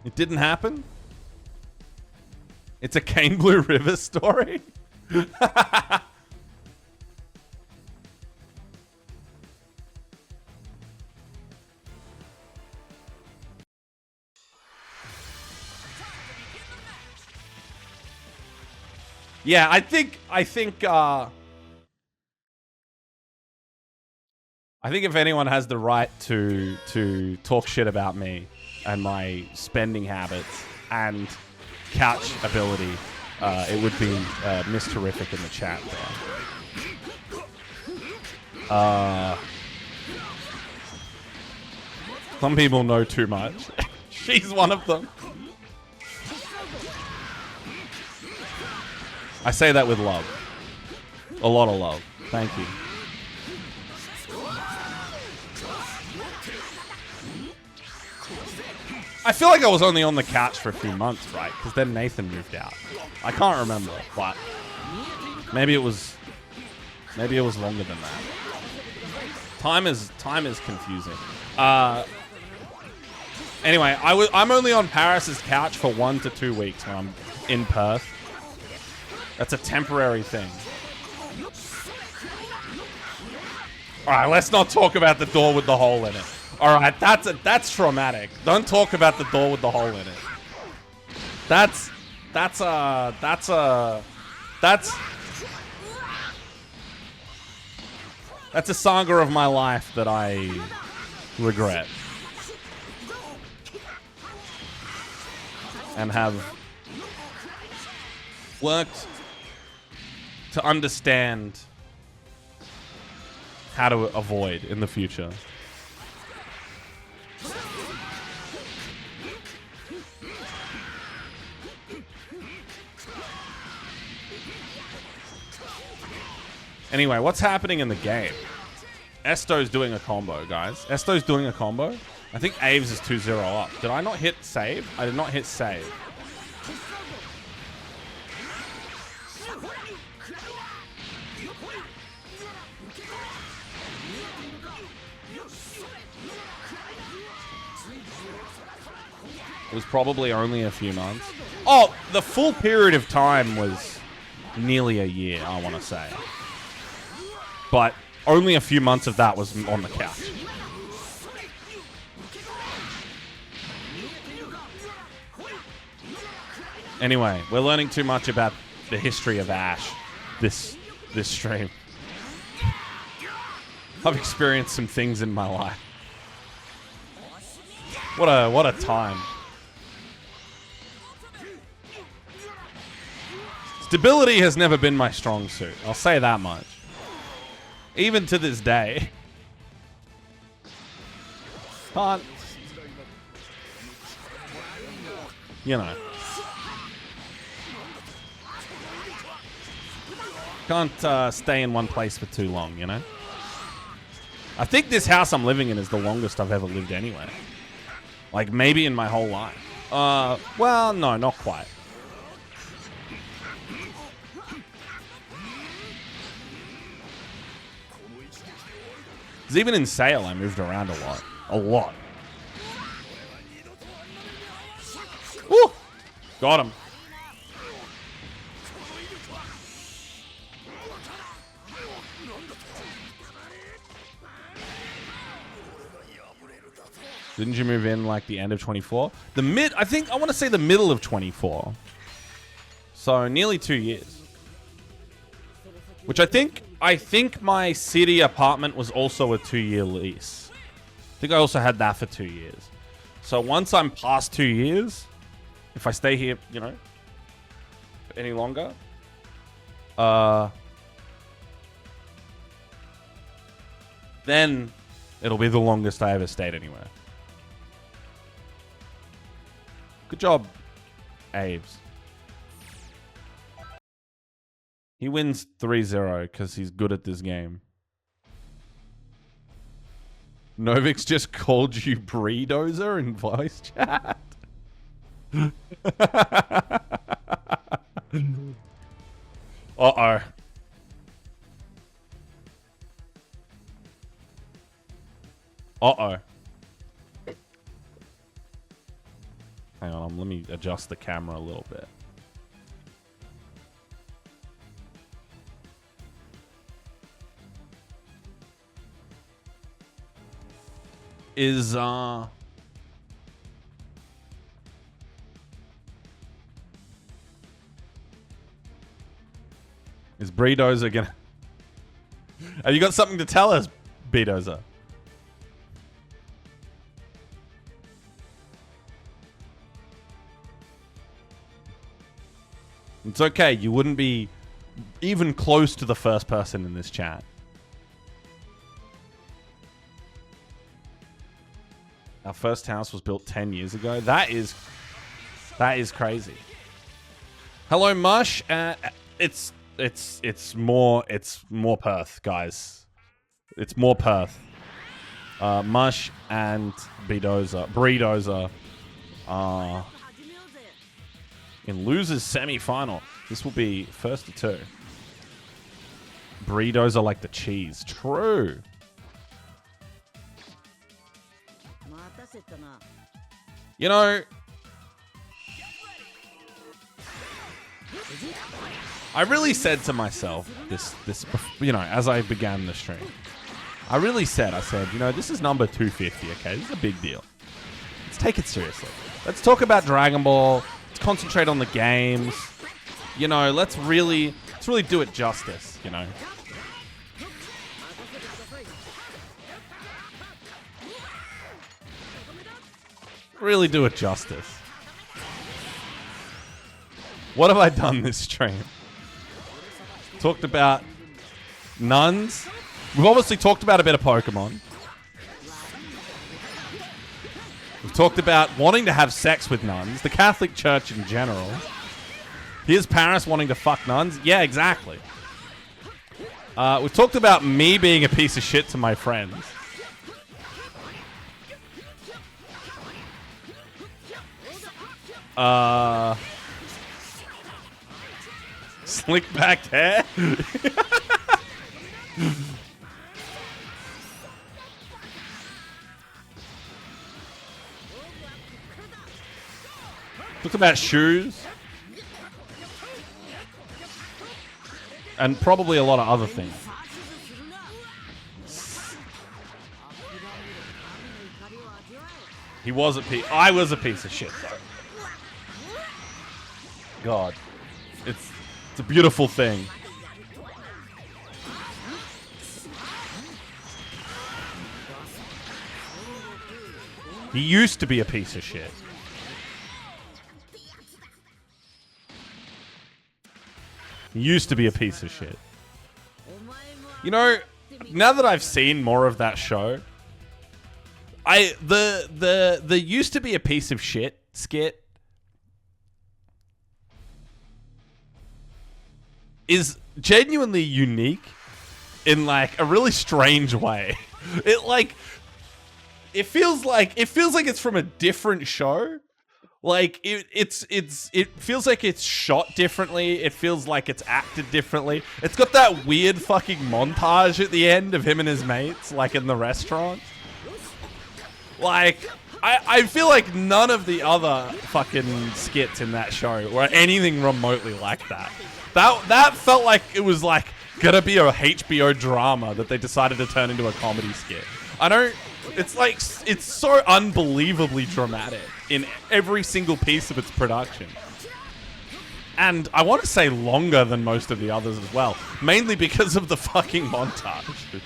It didn't happen. It's a Cane Blue River story. Yeah, I think if anyone has the right to talk shit about me and my spending habits and couch ability, it would be Miss Terrific in the chat there. Some people know too much. She's one of them. I say that with love. A lot of love. Thank you. I feel like I was only on the couch for a few months, right? Because then Nathan moved out. I can't remember, but maybe it was longer than that. Time is confusing. Anyway, I'm only on Paris's couch for 1 to 2 weeks when I'm in Perth. That's a temporary thing. All right, let's not talk about the door with the hole in it. All right, that's traumatic. Don't talk about the door with the hole in it. That's a saga of my life that I regret and have worked to understand how to avoid in the future. Anyway, what's happening in the game? Esto's doing a combo, guys. Esto's doing a combo. I think Aves is 2-0 up. Did I not hit save? I did not hit save. It was probably only a few months. Oh, the full period of time was nearly a year, I want to say. But only a few months of that was on the couch. Anyway, we're learning too much about the history of Ash this stream. I've experienced some things in my life. What a time. Stability has never been my strong suit. I'll say that much. Even to this day. Can't. You know. Can't stay in one place for too long, you know? I think this house I'm living in is the longest I've ever lived anywhere. Like, maybe in my whole life. Well, no, not quite. Because even in Sale, I moved around a lot. A lot. Woo! Got him. Didn't you move in like the end of 24? I want to say the middle of 24. So nearly 2 years. Which I think my city apartment was also a 2-year lease. I think I also had that for 2 years. So once I'm past 2 years, if I stay here, you know, any longer, then it'll be the longest I ever stayed anywhere. Good job, Aves. He wins 3-0 because he's good at this game. Novix just called you Breedozer in voice chat. Uh-oh. Uh-oh. Hang on, let me adjust the camera a little bit. Is Breedozer gonna... Have you got something to tell us, Beedozer? It's okay. You wouldn't be even close to the first person in this chat. Our first house was built 10 years ago. That is crazy. Hello, Mush. It's more Perth, guys. It's more Perth. Mush and Breedozer in losers semi-final. This will be first to two. Breedozer like the cheese. True. You know, I really said to myself this, you know, as I began the stream, I said, you know, this is number 250, okay? This is a big deal. Let's take it seriously. Let's talk about Dragon Ball. Let's concentrate on the games. You know, let's really do it justice, you know? Really do it justice. What have I done this stream? Talked about nuns. We've obviously talked about a bit of Pokemon. We've talked about wanting to have sex with nuns. The Catholic Church in general. Here's Paris wanting to fuck nuns. Yeah, exactly. We've talked about me being a piece of shit to my friends. Slick backed hair. Talk about shoes. And probably a lot of other things. I was a piece of shit, though. God. It's a beautiful thing. He used to be a piece of shit. He used to be a piece of shit. You know, now that I've seen more of that show, the used to be a piece of shit skit is genuinely unique in like a really strange way. It feels like it's from a different show. Like it feels like it's shot differently. It feels like it's acted differently. It's got that weird fucking montage at the end of him and his mates, like in the restaurant. Like I feel like none of the other fucking skits in that show were anything remotely like that. That felt like it was like gonna be a HBO drama that they decided to turn into a comedy skit. It's like, it's so unbelievably dramatic in every single piece of its production. And I want to say longer than most of the others as well. Mainly because of the fucking montage.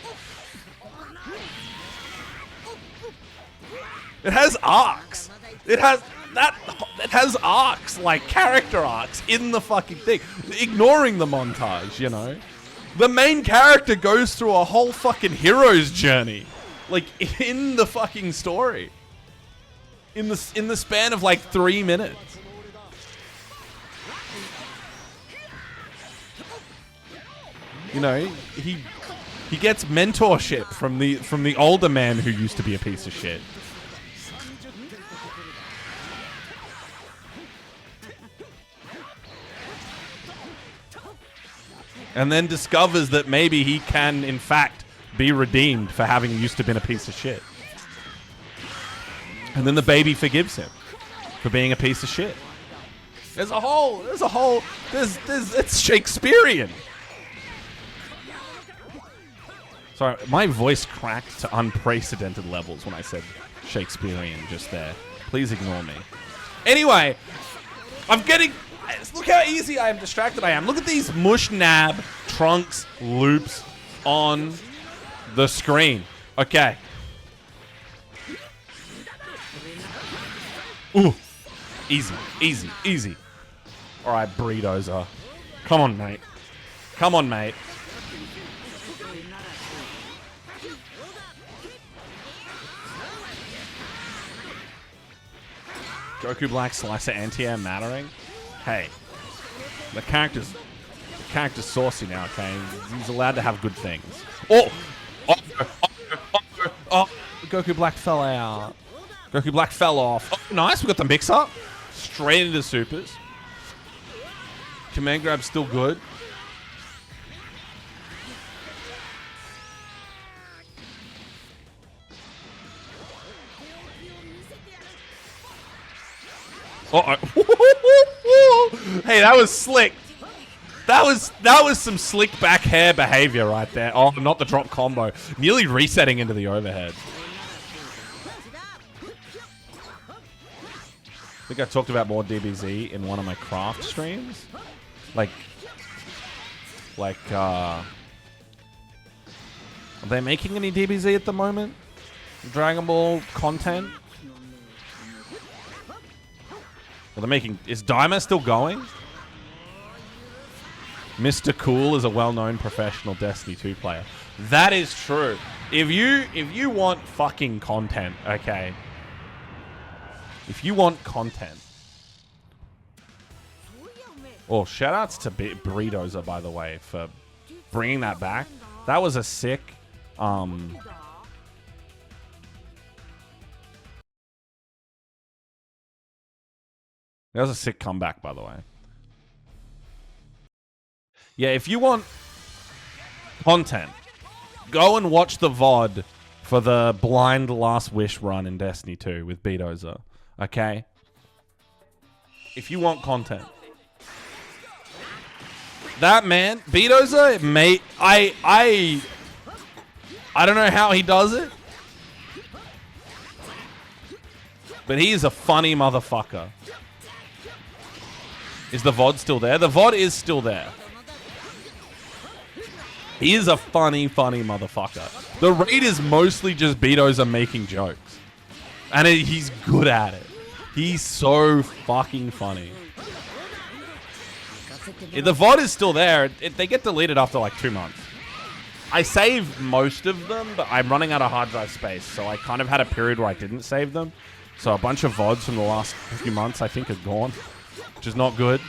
It has arcs. It has arcs, like character arcs in the fucking thing. Ignoring the montage, you know. The main character goes through a whole fucking hero's journey. Like, in the fucking story. In the span of, like, 3 minutes. You know, he gets mentorship from the older man who used to be a piece of shit. And then discovers that maybe he can, in fact, be redeemed for having used to been a piece of shit. And then the baby forgives him for being a piece of shit. It's Shakespearean. Sorry, my voice cracked to unprecedented levels when I said Shakespearean just there. Please ignore me. Anyway, look how easy I am distracted I am. Look at these mush nab Trunks loops on the screen. Okay. Ooh. Easy, easy, easy. All right, Breedozer. Come on, mate. Come on, mate. Goku Black Slicer anti-air mattering? Hey, the character's saucy now, okay? He's allowed to have good things. Oh! Goku Black fell out. Goku Black fell off. Oh, nice, we got the mix-up. Straight into supers. Command grab's still good. Uh-oh. Hey, that was slick. That was some slick back hair behavior right there. Oh, not the drop combo. Nearly resetting into the overhead. I think I talked about more DBZ in one of my craft streams. Are they making any DBZ at the moment? Dragon Ball content? Well, they're making... Is Daima still going? Mr. Cool is a well-known professional Destiny 2 player. That is true. If you want fucking content, okay. If you want content. Oh, shoutouts to Breedozer, by the way, for bringing that back. That was a sick... That was a sick comeback, by the way. Yeah, if you want content, go and watch the VOD for the blind Last Wish run in Destiny 2 with Beedozer. Okay? If you want content. That man, Beedozer, mate, I don't know how he does it. But he is a funny motherfucker. Is the VOD still there? The VOD is still there. He is a funny, funny motherfucker. The raid is mostly just Beedozer making jokes. And he's good at it. He's so fucking funny. The VOD is still there. They get deleted after like 2 months. I saved most of them, but I'm running out of hard drive space. So I kind of had a period where I didn't save them. So a bunch of VODs from the last few months I think are gone. Which is not good.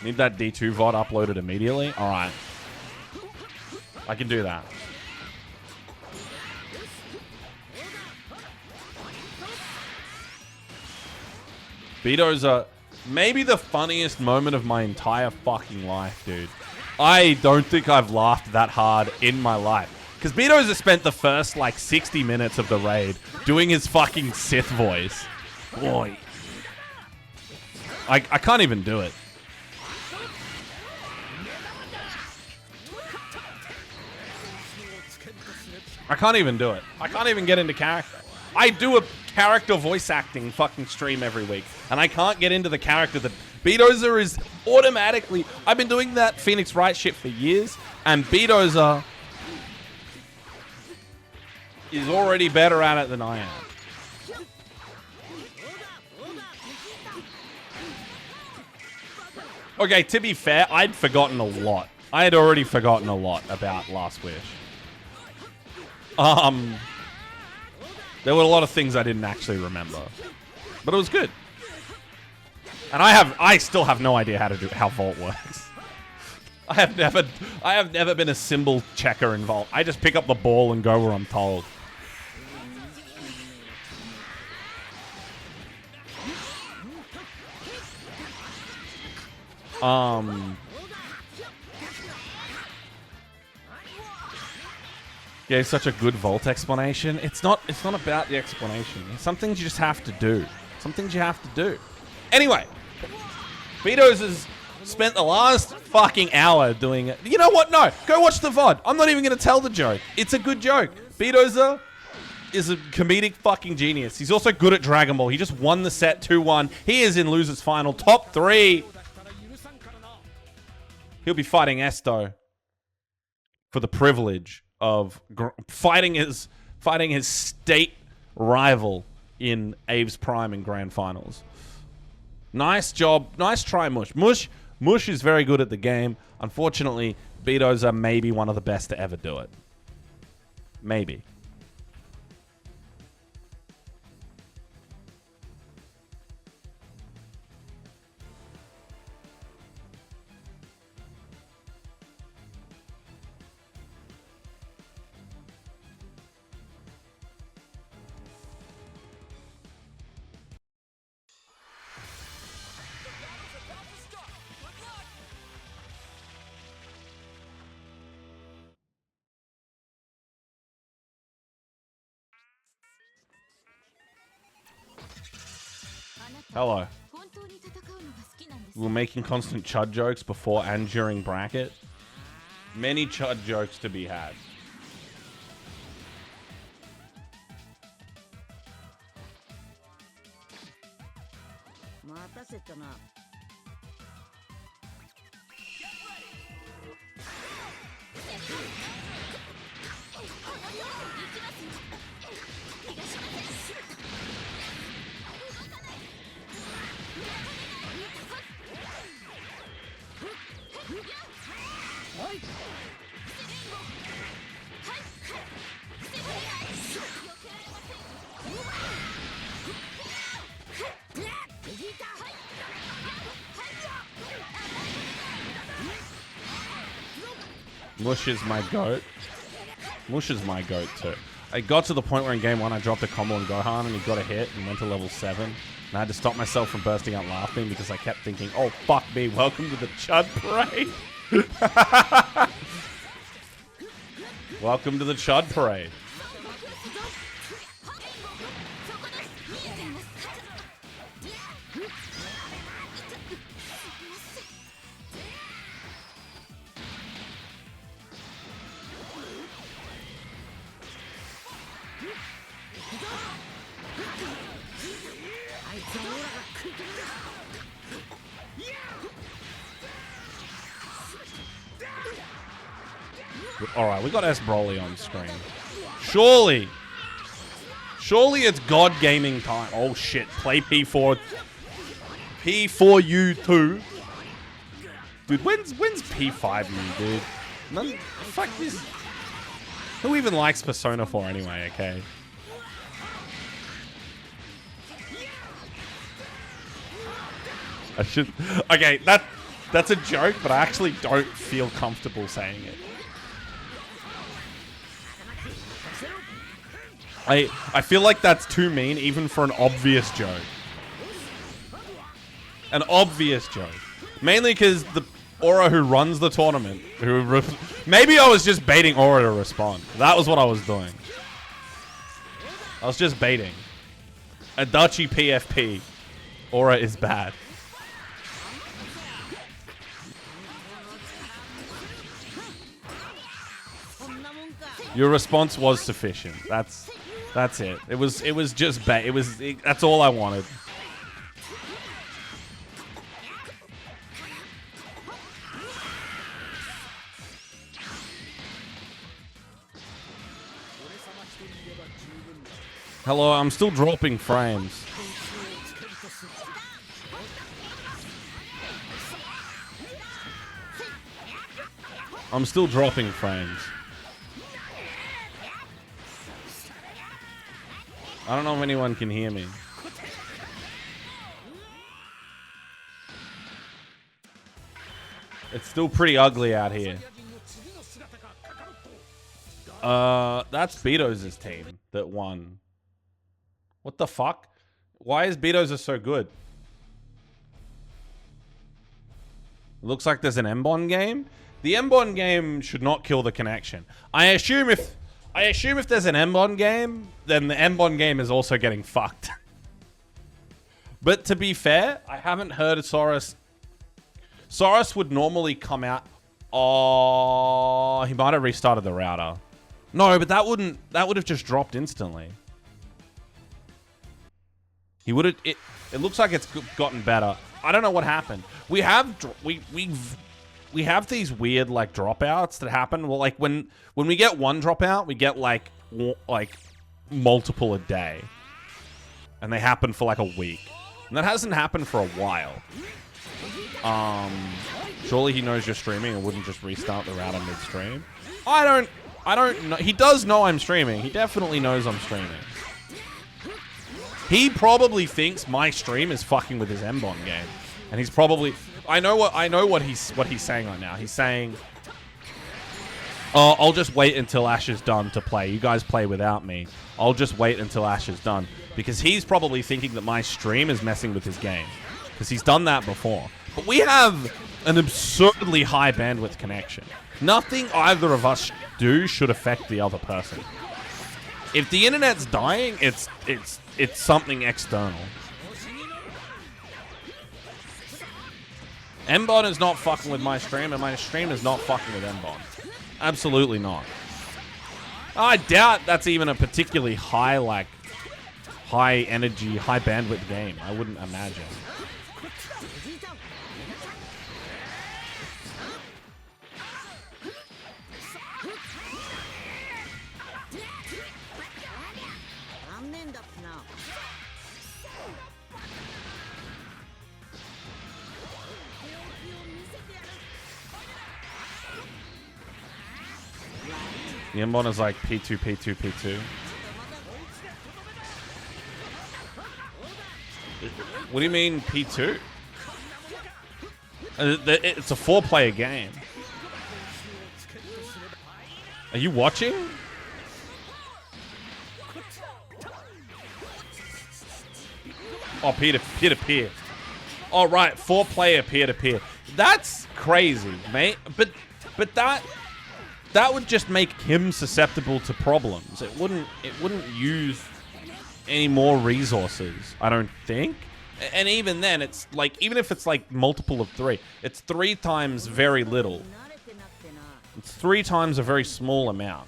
Need that D2 VOD uploaded immediately? Alright. I can do that. Beedozer, maybe the funniest moment of my entire fucking life, dude. I don't think I've laughed that hard in my life. Because Beedozer spent the first, like, 60 minutes of the raid doing his fucking Sith voice. Boy. I can't even do it. I can't even do it. I can't even get into character. I do a character voice acting fucking stream every week, and I can't get into the character that Beedozer is automatically. I've been doing that Phoenix Wright shit for years, and Beedozer is already better at it than I am. Okay, to be fair, I'd forgotten a lot. I had already forgotten a lot about Last Wish. There were a lot of things I didn't actually remember, but it was good. And I still have no idea how Vault works. I have never been a symbol checker in Vault. I just pick up the ball and go where I'm told. Gave such a good Vault explanation. It's not about the explanation. Some things you just have to do. Some things you have to do. Anyway, Beedozer's spent the last fucking hour doing it. You know what? No, go watch the VOD. I'm not even going to tell the joke. It's a good joke. Beedozer is a comedic fucking genius. He's also good at Dragon Ball. He just won the set 2-1. He is in Losers Final. Top 3. He'll be fighting Esto for the privilege of fighting his state rival in AvesPrime in Grand Finals. Nice job. Nice try, Mush. Mush is very good at the game. Unfortunately, Beedozer may be one of the best to ever do it. Maybe. Hello. We're making constant Chud jokes before and during bracket. Many Chud jokes to be had. Mush is my goat. Mush is my goat too. I got to the point where in game 1 I dropped a combo on Gohan and he got a hit and went to level 7. And I had to stop myself from bursting out laughing because I kept thinking, oh fuck me, welcome to the Chud Parade. Welcome to the Chud Parade. Alright, we got S. Broly on screen. Surely it's God Gaming time. Oh shit, play P4. P4U2. Dude, when's P5U, dude? None, fuck this. Who even likes Persona 4 anyway, okay? I should... Okay, That's a joke, but I actually don't feel comfortable saying it. I feel like that's too mean, even for an obvious joke. An obvious joke. Mainly because the Aura who runs the tournament, maybe I was just baiting Aura to respond. That was what I was doing. I was just baiting. Adachi PFP. Aura is bad. Your response was sufficient. That's it. It was just bait. That's all I wanted. Hello, I'm still dropping frames. I'm still dropping frames. I don't know if anyone can hear me. It's still pretty ugly out here. That's Beedozer's team that won. What the fuck? Why is Beedozer so good? It looks like there's an M-Bond game. The M-Bond game should not kill the connection. I assume if there's an M-Bond game, then the M-Bond game is also getting fucked. But to be fair, I haven't heard of Saurus. Saurus would normally come out. Oh, he might have restarted the router. No, but that would have just dropped instantly. He would have. It looks like it's gotten better. I don't know what happened. We have these weird like dropouts that happen. Well, like when we get one dropout, we get like multiple a day, and they happen for like a week, and that hasn't happened for a while. Surely he knows you're streaming and wouldn't just restart the router midstream. I don't know. He does know I'm streaming. He definitely knows I'm streaming. He probably thinks my stream is fucking with his M-Bond game, and he's probably. I know what he's saying right now. He's saying, "Oh, I'll just wait until Ash is done to play. You guys play without me. I'll just wait until Ash is done," because he's probably thinking that my stream is messing with his game, because he's done that before. But we have an absurdly high bandwidth connection. Nothing either of us do should affect the other person. If the internet's dying, it's something external. M-Bond is not fucking with my stream, and my stream is not fucking with M-Bond. Absolutely not. I doubt that's even a particularly high energy, high bandwidth game. I wouldn't imagine. The M-Bond is like P2, P2, P2. What do you mean P2? It's a 4-player game. Are you watching? Oh, peer-to-peer. Oh, right, 4-player peer-to-peer. That's crazy, mate. But that would just make him susceptible to problems. It wouldn't use any more resources, I don't think. And even then, it's like, even if it's like multiple of 3, it's 3 times very little. It's 3 times a very small amount.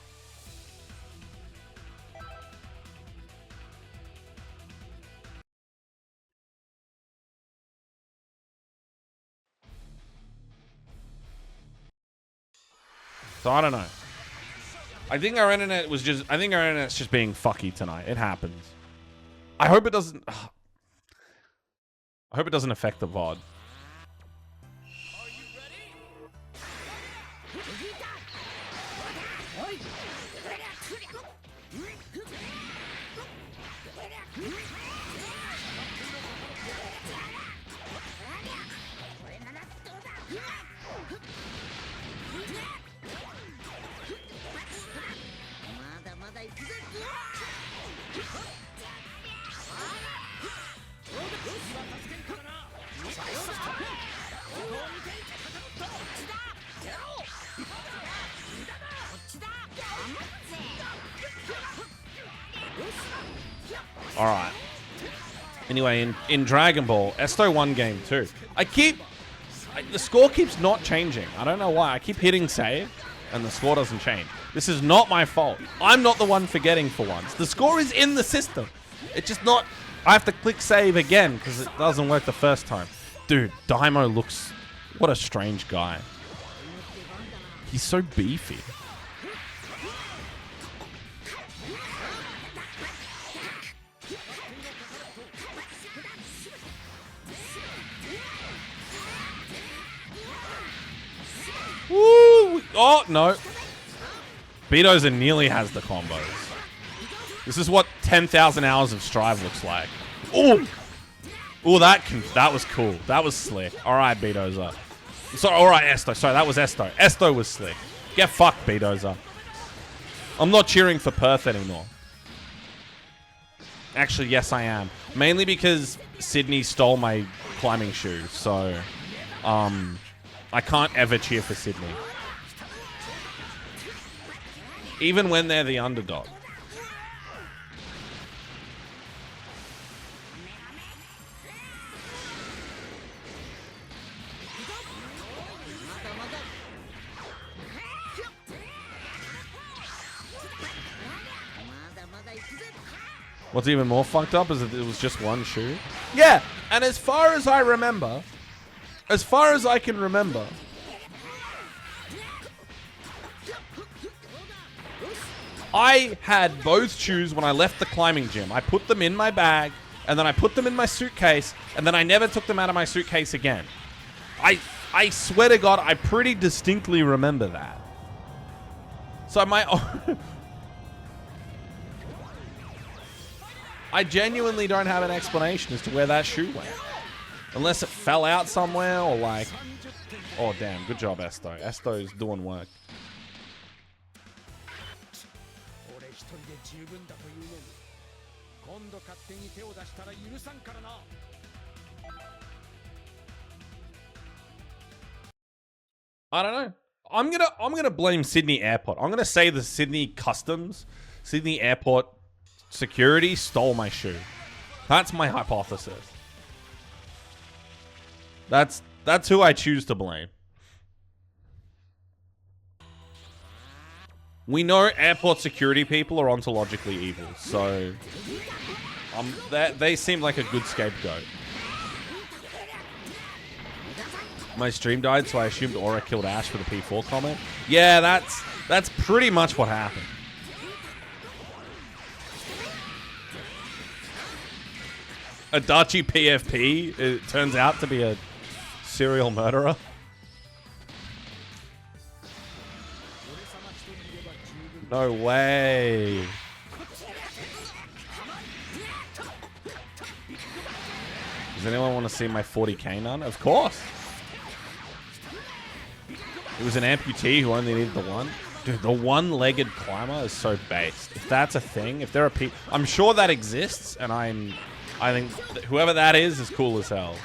So I don't know. I think our internet's just being fucky tonight. It happens. I hope it doesn't affect the VOD. All right. Anyway, in Dragon Ball, Esto won game 2. The score keeps not changing. I don't know why. I keep hitting save, and the score doesn't change. This is not my fault. I'm not the one forgetting for once. The score is in the system. It's just not... I have to click save again, because it doesn't work the first time. Dude, Daimo looks... What a strange guy. He's so beefy. Woo! Oh, no. Beedozer nearly has the combos. This is what 10,000 hours of Strive looks like. Ooh! Ooh, that was cool. That was slick. Alright, Beedozer. Sorry, alright, Esto. Sorry, that was Esto. Esto was slick. Get fucked, Beedozer. I'm not cheering for Perth anymore. Actually, yes, I am. Mainly because Sydney stole my climbing shoe, so... I can't ever cheer for Sydney. Even when they're the underdog. What's even more fucked up is that it was just one shoe. Yeah, and as far as I remember... As far as I can remember, I had both shoes when I left the climbing gym. I put them in my bag, and then I put them in my suitcase, and then I never took them out of my suitcase again. I swear to God, I pretty distinctly remember that. So I genuinely don't have an explanation as to where that shoe went. Unless it fell out somewhere or like... Oh, damn. Good job, Esto. Esto's doing work. I don't know. I'm gonna blame Sydney Airport. I'm gonna say the Sydney Customs, Sydney Airport security stole my shoe. That's my hypothesis. That's who I choose to blame. We know airport security people are ontologically evil, so they seem like a good scapegoat. My stream died, so I assumed Aura killed Ash for the P4 comment. Yeah, that's pretty much what happened. Adachi PFP, it turns out to be a serial murderer. No way. Does anyone want to see my 40k nun? Of course. It was an amputee who only needed the one. Dude, the one-legged climber is so based. If that's a thing, if there are people... I'm sure that exists, and I think whoever that is cool as hell.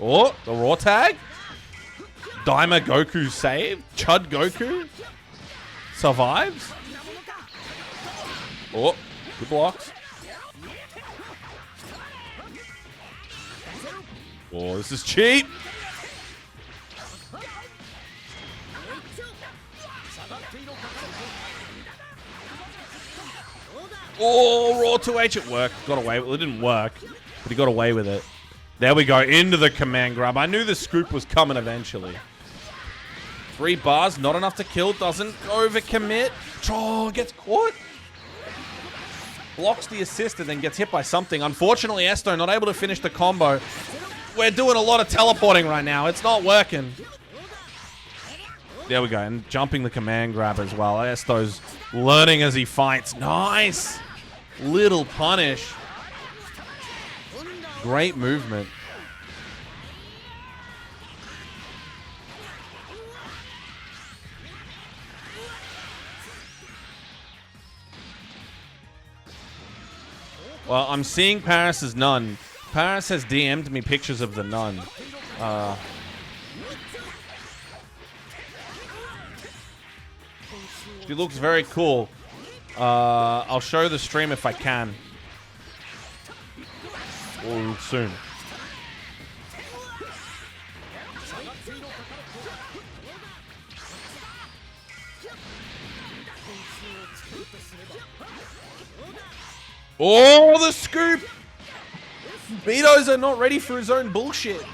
Oh, the raw tag. Daima Goku saved. Chud Goku survives. Oh, good blocks. Oh, this is cheap. Oh, raw 2H, it worked. Got away with it. It didn't work, but he got away with it. There we go, into the command grab. I knew the scoop was coming eventually. 3 bars, not enough to kill. Doesn't overcommit. Oh, gets caught. Blocks the assist and then gets hit by something. Unfortunately, Esto not able to finish the combo. We're doing a lot of teleporting right now. It's not working. There we go, and jumping the command grab as well. Esto's learning as he fights. Nice. Little punish. Great movement. Well, I'm seeing Paris's nun. Paris has DM'd me pictures of the nun. She looks very cool. I'll show the stream if I can. Or soon. Oh, the scoop! Beedozer not ready for his own bullshit.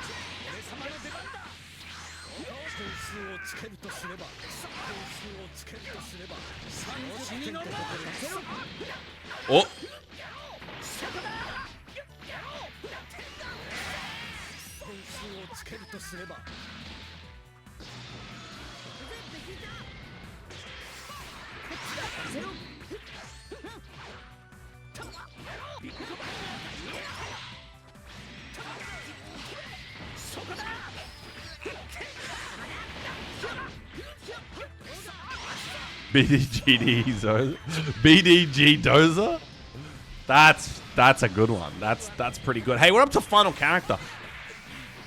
Oh. BDG Dozer? That's a good one. That's pretty good. Hey, we're up to final character.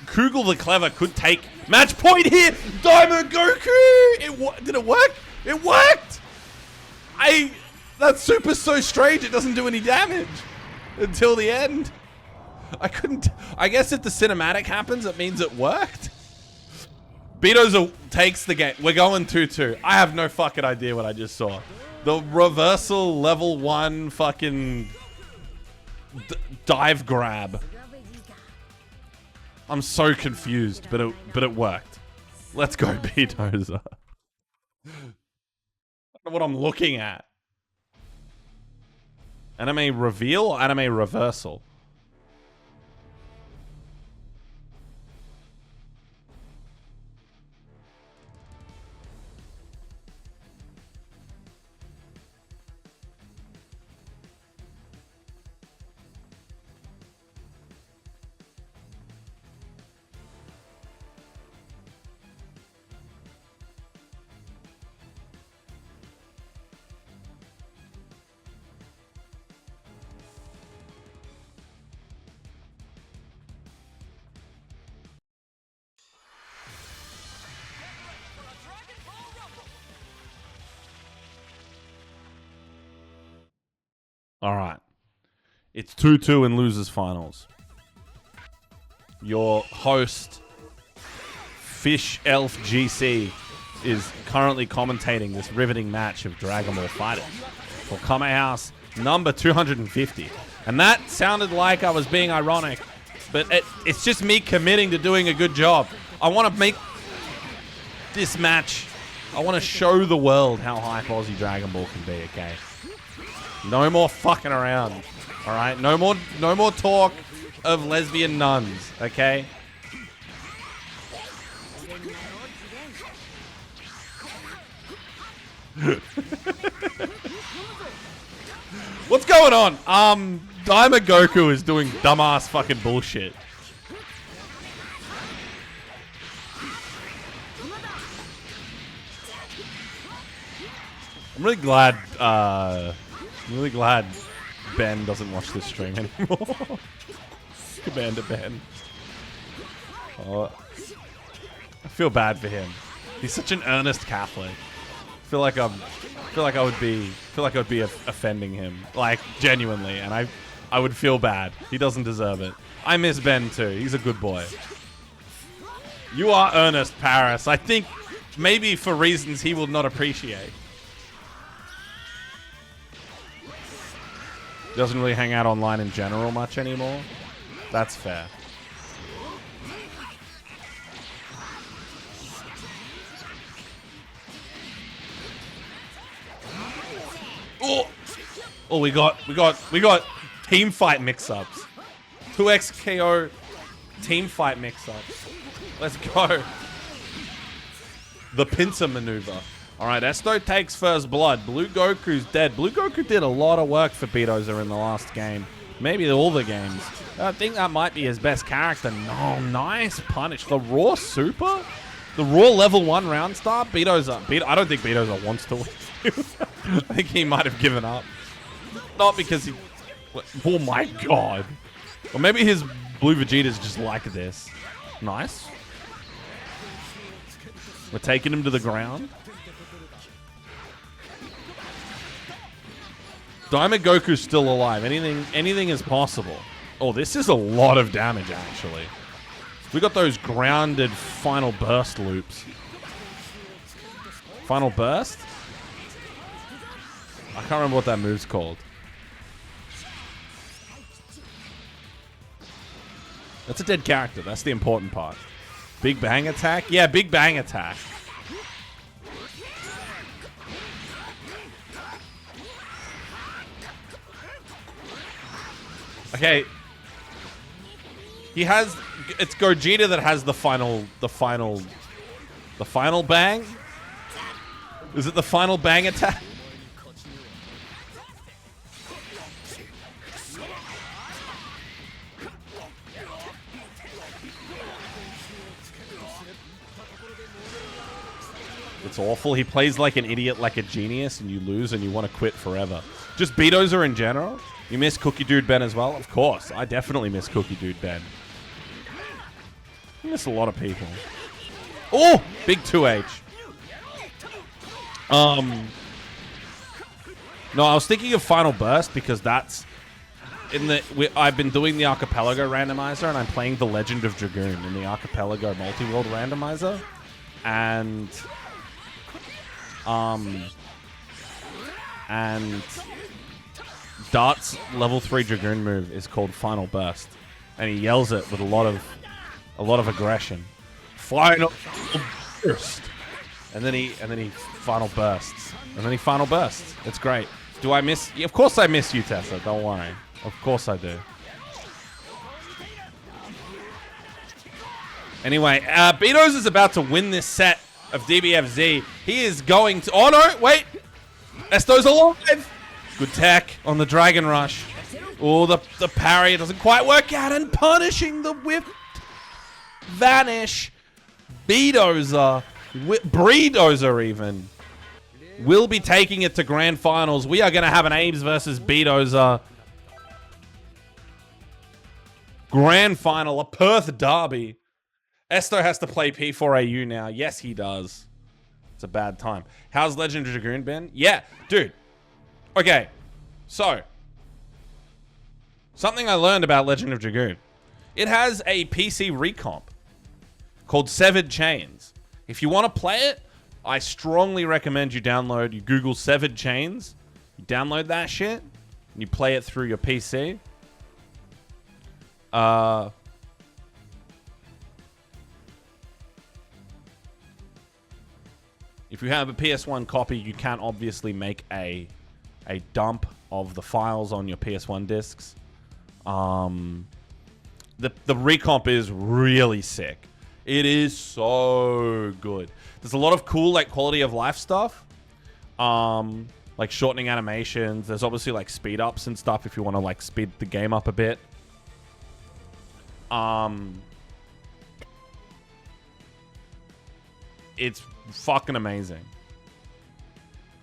CugeltheClever could take match point here. Diamond Goku. Did it work? It worked. That super's so strange. It doesn't do any damage until the end. I guess if the cinematic happens, it means it worked. Beedozer takes the game. We're going 2-2. I have no fucking idea what I just saw. The reversal level 1 fucking dive grab. I'm so confused, but it worked. Let's go, Beedozer. I don't know what I'm looking at. Anime reveal or anime reversal? All right. It's 2-2 in losers finals. Your host, Fish Elf GC, is currently commentating this riveting match of Dragon Ball Fighters for Kame House number 250. And that sounded like I was being ironic, but it's just me committing to doing a good job. I want to make this match, I want to show the world how hype Aussie Dragon Ball can be, okay? No more fucking around, all right? No more talk of lesbian nuns, okay? What's going on? Daima Goku is doing dumbass fucking bullshit. I'm really glad Ben doesn't watch this stream anymore. Commander Ben. Oh, I feel bad for him. He's such an earnest Catholic. I feel like I would be offending him, like genuinely, and I would feel bad. He doesn't deserve it. I miss Ben too. He's a good boy. You are earnest, Paris. I think maybe for reasons he will not appreciate. Doesn't really hang out online in general much anymore. That's fair. Oh, we got team fight mix-ups. 2x KO team fight mix-ups. Let's go. The pincer maneuver. All right, Esto takes first blood. Blue Goku's dead. Blue Goku did a lot of work for Beedozer in the last game. Maybe all the games. I think that might be his best character. No, nice punish. The raw super? The raw level 1 round star? Beedozer. I don't think Beedozer wants to win. I think he might have given up. Not because he... Oh my god. Or maybe his blue Vegeta's just like this. Nice. We're taking him to the ground. Diamond Goku's still alive. Anything is possible. Oh, this is a lot of damage, actually. We got those grounded final burst loops. Final burst? I can't remember what that move's called. That's a dead character. That's the important part. Big Bang attack? Yeah, Big Bang attack. Okay. He has... It's Gogeta that has the final bang? Is it the final bang attack? It's awful. He plays like an idiot, like a genius, and you lose and you want to quit forever. Just Beedozer in general? You miss Cookie Dude Ben as well? Of course. I definitely miss Cookie Dude Ben. I miss a lot of people. Oh! Big 2H. No, I was thinking of Final Burst because that's... I've been doing the Archipelago randomizer and I'm playing The Legend of Dragoon in the Archipelago multi-world randomizer. And Dart's level 3 Dragoon move is called Final Burst, and he yells it with a lot of aggression. Final Burst, and then he final bursts, and then he final bursts. It's great. Do I miss? Yeah, of course I miss you, Tessa. Don't worry. Of course I do. Anyway, Beedozer is about to win this set of DBFZ. He is going to... Oh, no, wait. Esto's alive. Good tech on the Dragon Rush. Oh, the parry doesn't quite work out. And punishing the whip. Vanish. Beedozer. Breedozer even. Will be taking it to grand finals. We are going to have an Ames versus Beedozer grand final. A Perth derby. Esto has to play P4AU now. Yes, he does. It's a bad time. How's Legend of Dragoon been? Yeah, dude. Okay, so something I learned about Legend of Dragoon. It has a PC recomp called Severed Chains. If you want to play it, I strongly recommend you Google Severed Chains, you download that shit, and you play it through your PC. If you have a PS1 copy, you can't obviously make a dump of the files on your PS1 discs. The recomp is really sick. It is so good. There's a lot of cool like quality of life stuff. Like shortening animations. There's obviously like speed ups and stuff if you want to like speed the game up a bit. It's fucking amazing.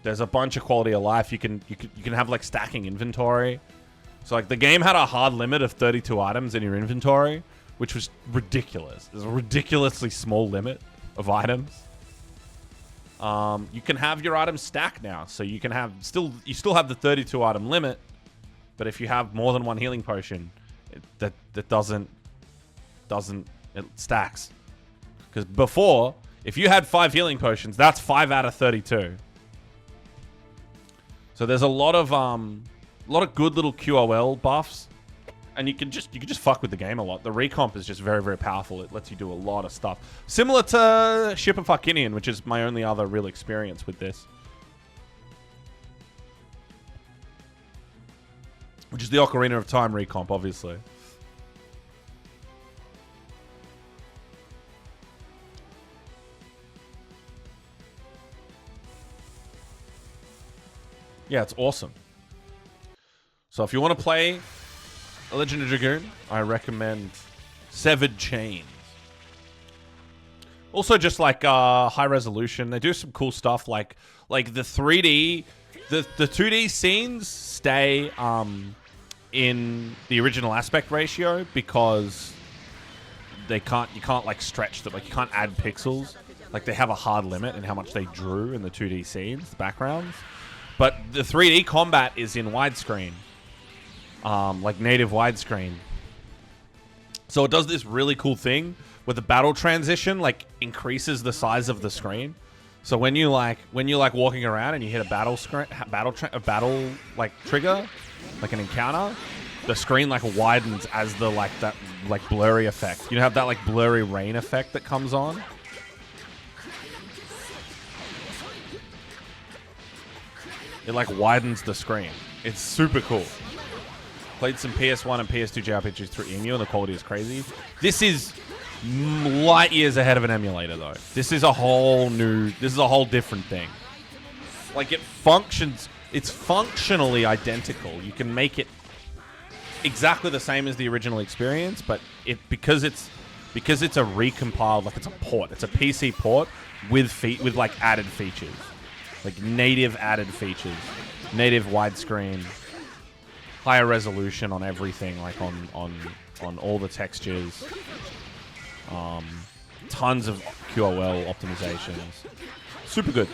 There's a bunch of quality of life. You can have like stacking inventory. So like the game had a hard limit of 32 items in your inventory, which was ridiculous. There's a ridiculously small limit of items. You can have your items stacked now, so you can have you still have the 32 item limit, but if you have more than one healing potion, it stacks. Because before, if you had 5 healing potions, that's 5 out of 32. So there's a lot of good little QOL buffs, and you can just fuck with the game a lot. The recomp is just very, very powerful. It lets you do a lot of stuff. Similar to Ship of Fuckinian, which is my only other real experience with this. Which is the Ocarina of Time recomp, obviously. Yeah, it's awesome. So if you want to play a Legend of Dragoon, I recommend Severed Chains. Also, just like high resolution, they do some cool stuff. Like the 3D, the 2D scenes stay in the original aspect ratio because you can't like stretch them. Like you can't add pixels. Like they have a hard limit in how much they drew in the 2D scenes, the backgrounds. But the 3D combat is in widescreen, like native widescreen. So it does this really cool thing where the battle transition like increases the size of the screen. So when you like walking around and you hit a battle like trigger, like an encounter, the screen like widens as the that blurry effect. You have that like blurry rain effect that comes on. It like widens the screen. It's super cool. Played some PS1 and PS2 JRPGs through EMU and the quality is crazy. This is light years ahead of an emulator though. This is a whole different thing. Like it functions, it's functionally identical. You can make it exactly the same as the original experience, but because it's a recompiled, like it's a port. It's a PC port with like added features. Like native added features. Native widescreen. Higher resolution on everything, like on all the textures. Tons of QOL optimizations. Super good.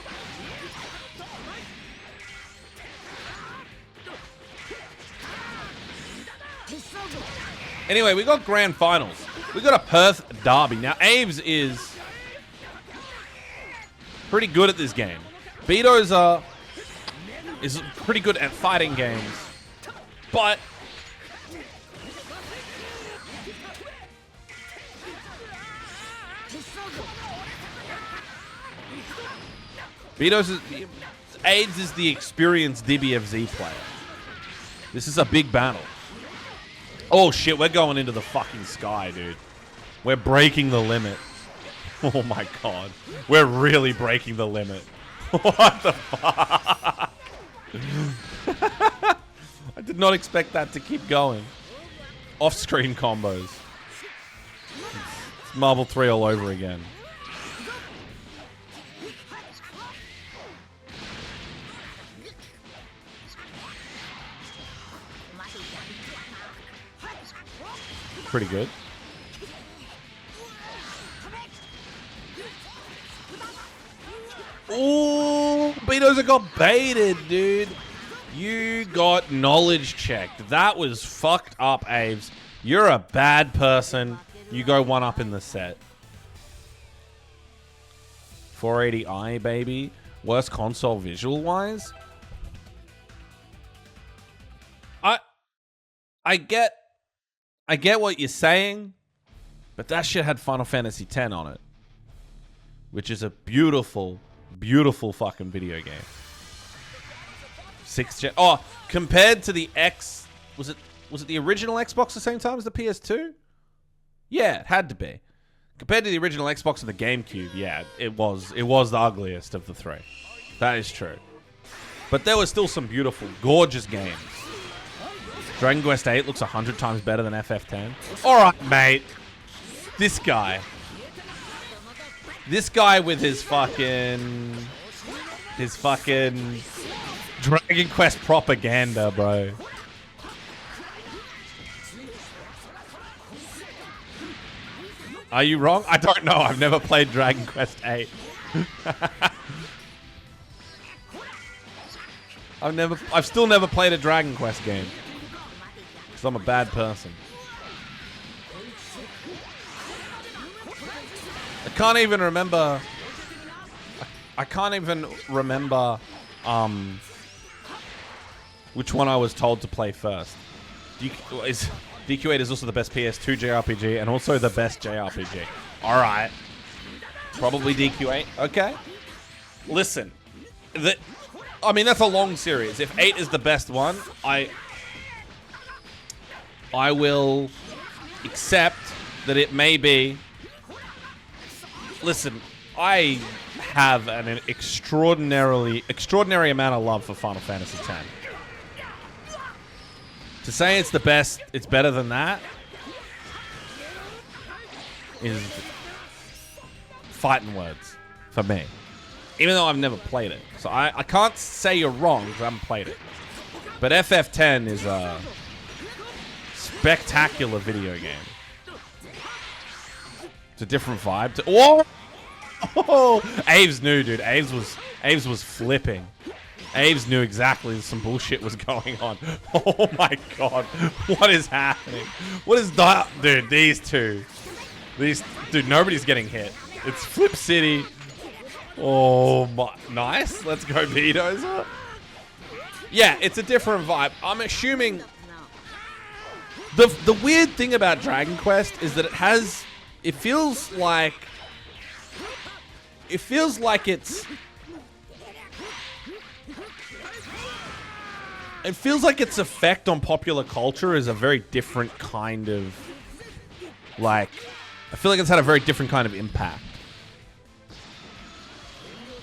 Anyway, we got grand finals. We got a Perth derby. Now, Aves is pretty good at this game. Beedozer is pretty good at fighting games. But AIDS is the experienced DBFZ player. This is a big battle. Oh shit, we're going into the fucking sky, dude. We're breaking the limit. Oh my god. We're really breaking the limit. What the fuck? I did not expect that to keep going. Off-screen combos. It's Marvel 3 all over again. Pretty good. Ooh, Beedozer got baited, dude. You got knowledge checked. That was fucked up, Aves. You're a bad person. You go one up in the set. 480i, baby. Worst console visual-wise? I get what you're saying, but that shit had Final Fantasy X on it, which is a beautiful, beautiful fucking video game. 6th gen. Oh, compared to the X, was it the original Xbox the same time as the PS2? Yeah, it had to be. Compared to the original Xbox and the GameCube, yeah, it was the ugliest of the three. That is true. But there were still some beautiful, gorgeous games. Dragon Quest VIII looks 100 times better than FF10. Alright, mate. This guy with his fucking Dragon Quest propaganda, bro. Are you wrong? I don't know. I've never played Dragon Quest VIII. I've still never played a Dragon Quest game. Because I'm a bad person. I can't even remember which one I was told to play first. DQ8 is also the best PS2 JRPG and also the best JRPG. Alright. Probably DQ8. Okay. Listen. I mean, that's a long series. If 8 is the best one, I will accept that it may be... Listen, I have an extraordinary amount of love for Final Fantasy X. To say it's the best, it's better than that, is fighting words for me. Even though I've never played it. So I can't say you're wrong because I haven't played it. But FF10 is a spectacular video game. It's a different vibe. Oh! Aves knew, dude. Aves was flipping. Aves knew exactly some bullshit was going on. Oh my god. What is happening? What is that? Dude, these two. Dude, nobody's getting hit. It's Flip City. Oh my, nice. Let's go, Beedozer. Yeah, it's a different vibe. I'm assuming the weird thing about Dragon Quest is that it feels like its effect on popular culture is a very different kind of, like, I feel like it's had a very different kind of impact.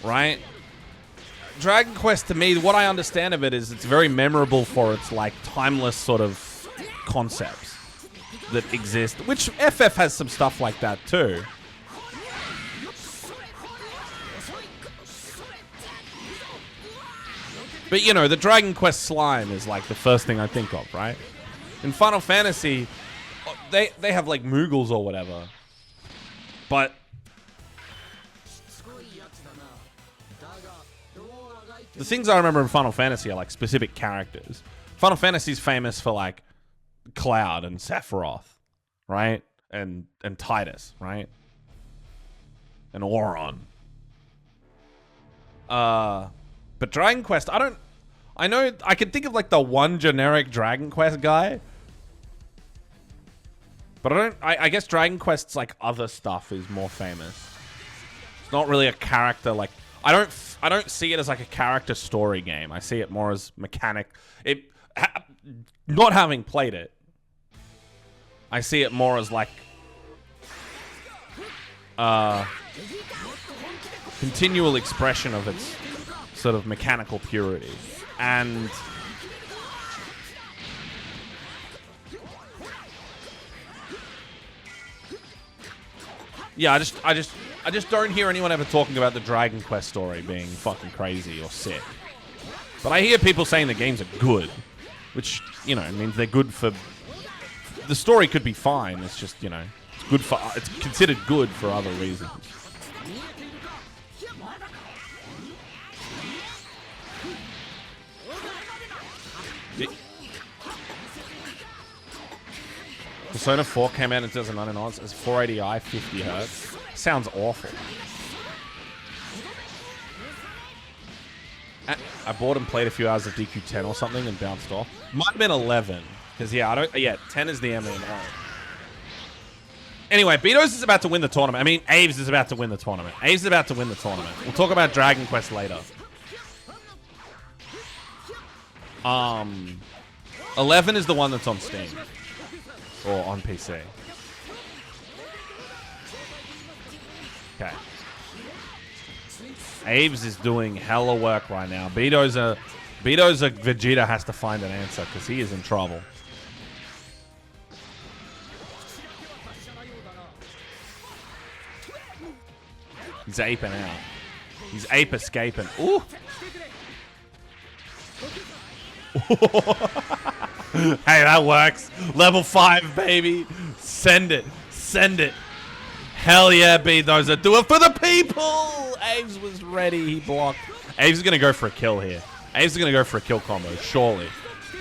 Right? Dragon Quest, to me, what I understand of it is it's very memorable for its, like, timeless sort of concepts that exist, which FF has some stuff like that too. But, you know, the Dragon Quest slime is, like, the first thing I think of, right? In Final Fantasy, they have, like, Moogles or whatever. But the things I remember in Final Fantasy are, like, specific characters. Final Fantasy's famous for, like, Cloud and Sephiroth, right? And Tidus, right? And Auron. But Dragon Quest, I know, I can think of, like, the one generic Dragon Quest guy. But I guess Dragon Quest's, like, other stuff is more famous. It's not really a character, like, I don't see it as, like, a character story game. I see it more as mechanic. Not having played it, I see it more as, like, continual expression of its sort of mechanical purity. And yeah, I just don't hear anyone ever talking about the Dragon Quest story being fucking crazy or sick. But I hear people saying the games are good, which, you know, means they're good for... The story could be fine. It's just, you know, it's considered good for other reasons. Persona 4 came out in 2009 as 480i, 50 hertz. Sounds awful. I bought and played a few hours of DQ10 or something and bounced off. Might have been 11. Because, yeah, 10 is the MMO. Anyway, Beedozer is about to win the tournament. I mean, Aves is about to win the tournament. Aves is about to win the tournament. We'll talk about Dragon Quest later. 11 is the one that's on Steam. Or on PC. Okay. Aves is doing hella work right now. Beedozer Vegeta has to find an answer because he is in trouble. He's aping out. He's ape escaping. Ooh. Hey, that works. Level 5, baby. Send it. Send it. Hell yeah, Beedozer. Do it for the people. Aves was ready. He blocked. Aves is going to go for a kill here. Aves is going to go for a kill combo, surely.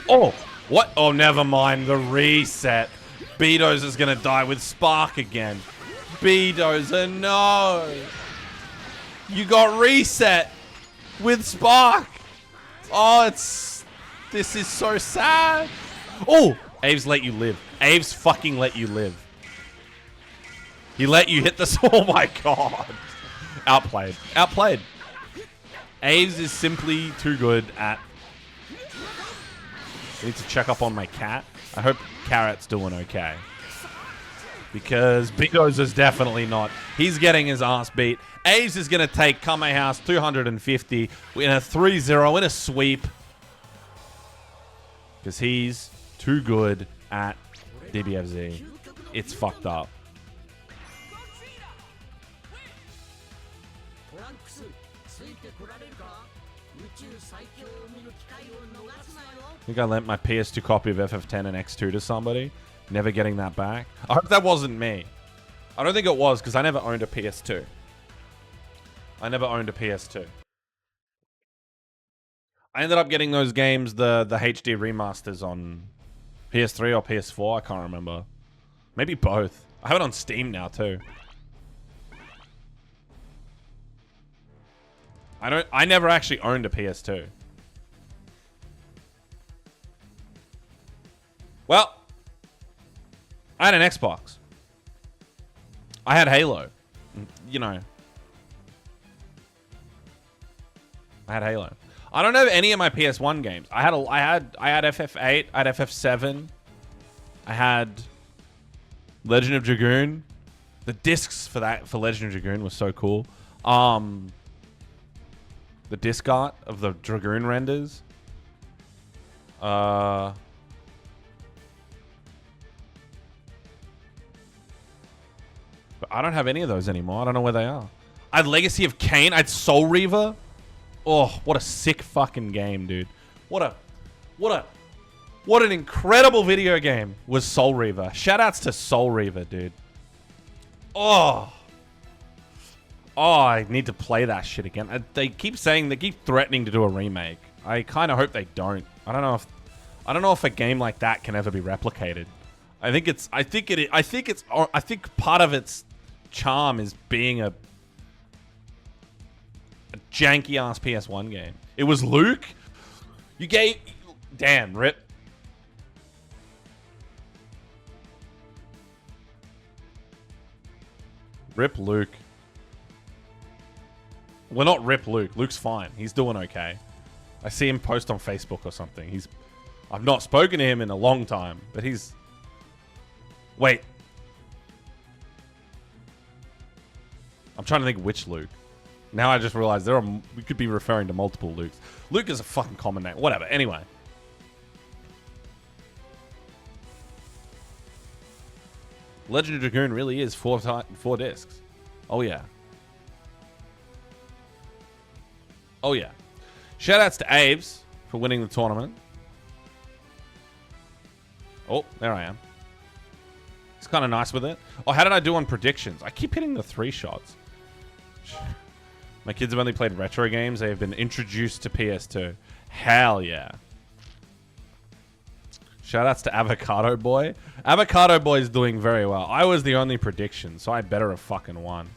Oh, what? Oh, never mind. The reset. Beedozer's going to die with Spark again. Beedozer, no. You got reset with Spark. Oh, this is so sad. Oh, Aves let you live. Aves fucking let you live. He let you hit this. Oh my god. Outplayed. Outplayed. Aves is simply too good at... I need to check up on my cat. I hope Carrot's doing okay. Because Beedozer's definitely not. He's getting his ass beat. Aves is going to take Kame House 250 in a 3-0 in a sweep. Because he's too good at DBFZ. It's fucked up. I think I lent my PS2 copy of FF10 and X2 to somebody. Never getting that back. I hope that wasn't me. I don't think it was, because I never owned a PS2. I never owned a PS2. I ended up getting those games, the HD remasters on PS3 or PS4. I can't remember. Maybe both. I have it on Steam now, too. I never actually owned a PS2. Well, I had an Xbox. I had Halo. You know. I had Halo. I don't have any of my PS1 games. I had FF8, I had FF7. I had Legend of Dragoon. The discs for Legend of Dragoon was so cool. The disc art of the Dragoon renders. But I don't have any of those anymore. I don't know where they are. I had Legacy of Kain. I had Soul Reaver. Oh, what a sick fucking game, dude. What an incredible video game was Soul Reaver. Shoutouts to Soul Reaver, dude. Oh, I need to play that shit again. They keep threatening to do a remake. I kind of hope they don't. I don't know if a game like that can ever be replicated. I think part of its charm is being a janky ass PS1 game. It was Luke. Damn, rip. Rip Luke. Well, not rip Luke. Luke's fine. He's doing okay. I see him post on Facebook or something. I've not spoken to him in a long time, but he's... Wait. I'm trying to think which Luke. Now I just realized we could be referring to multiple Lukes. Luke is a fucking common name. Whatever. Anyway. Legend of Dragoon really is 4 discs. Oh, yeah. Oh, yeah. Shoutouts to Aves for winning the tournament. Oh, there I am. It's kind of nice with it. Oh, how did I do on predictions? I keep hitting the 3 shots. My kids have only played retro games. They have been introduced to PS2. Hell yeah. Shoutouts to Avocado Boy. Avocado Boy is doing very well. I was the only prediction, so I better have fucking won.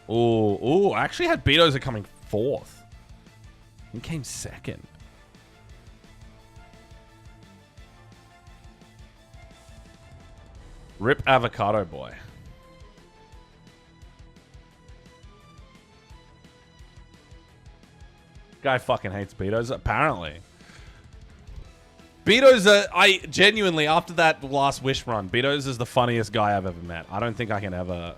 Ooh, I actually had Beedozer coming 4th. He came 2nd. Rip Avocado Boy. Guy fucking hates Beedozer, apparently. Beedozer, I genuinely, after that last Wish run, Beedozer's the funniest guy I've ever met. I don't think I can ever...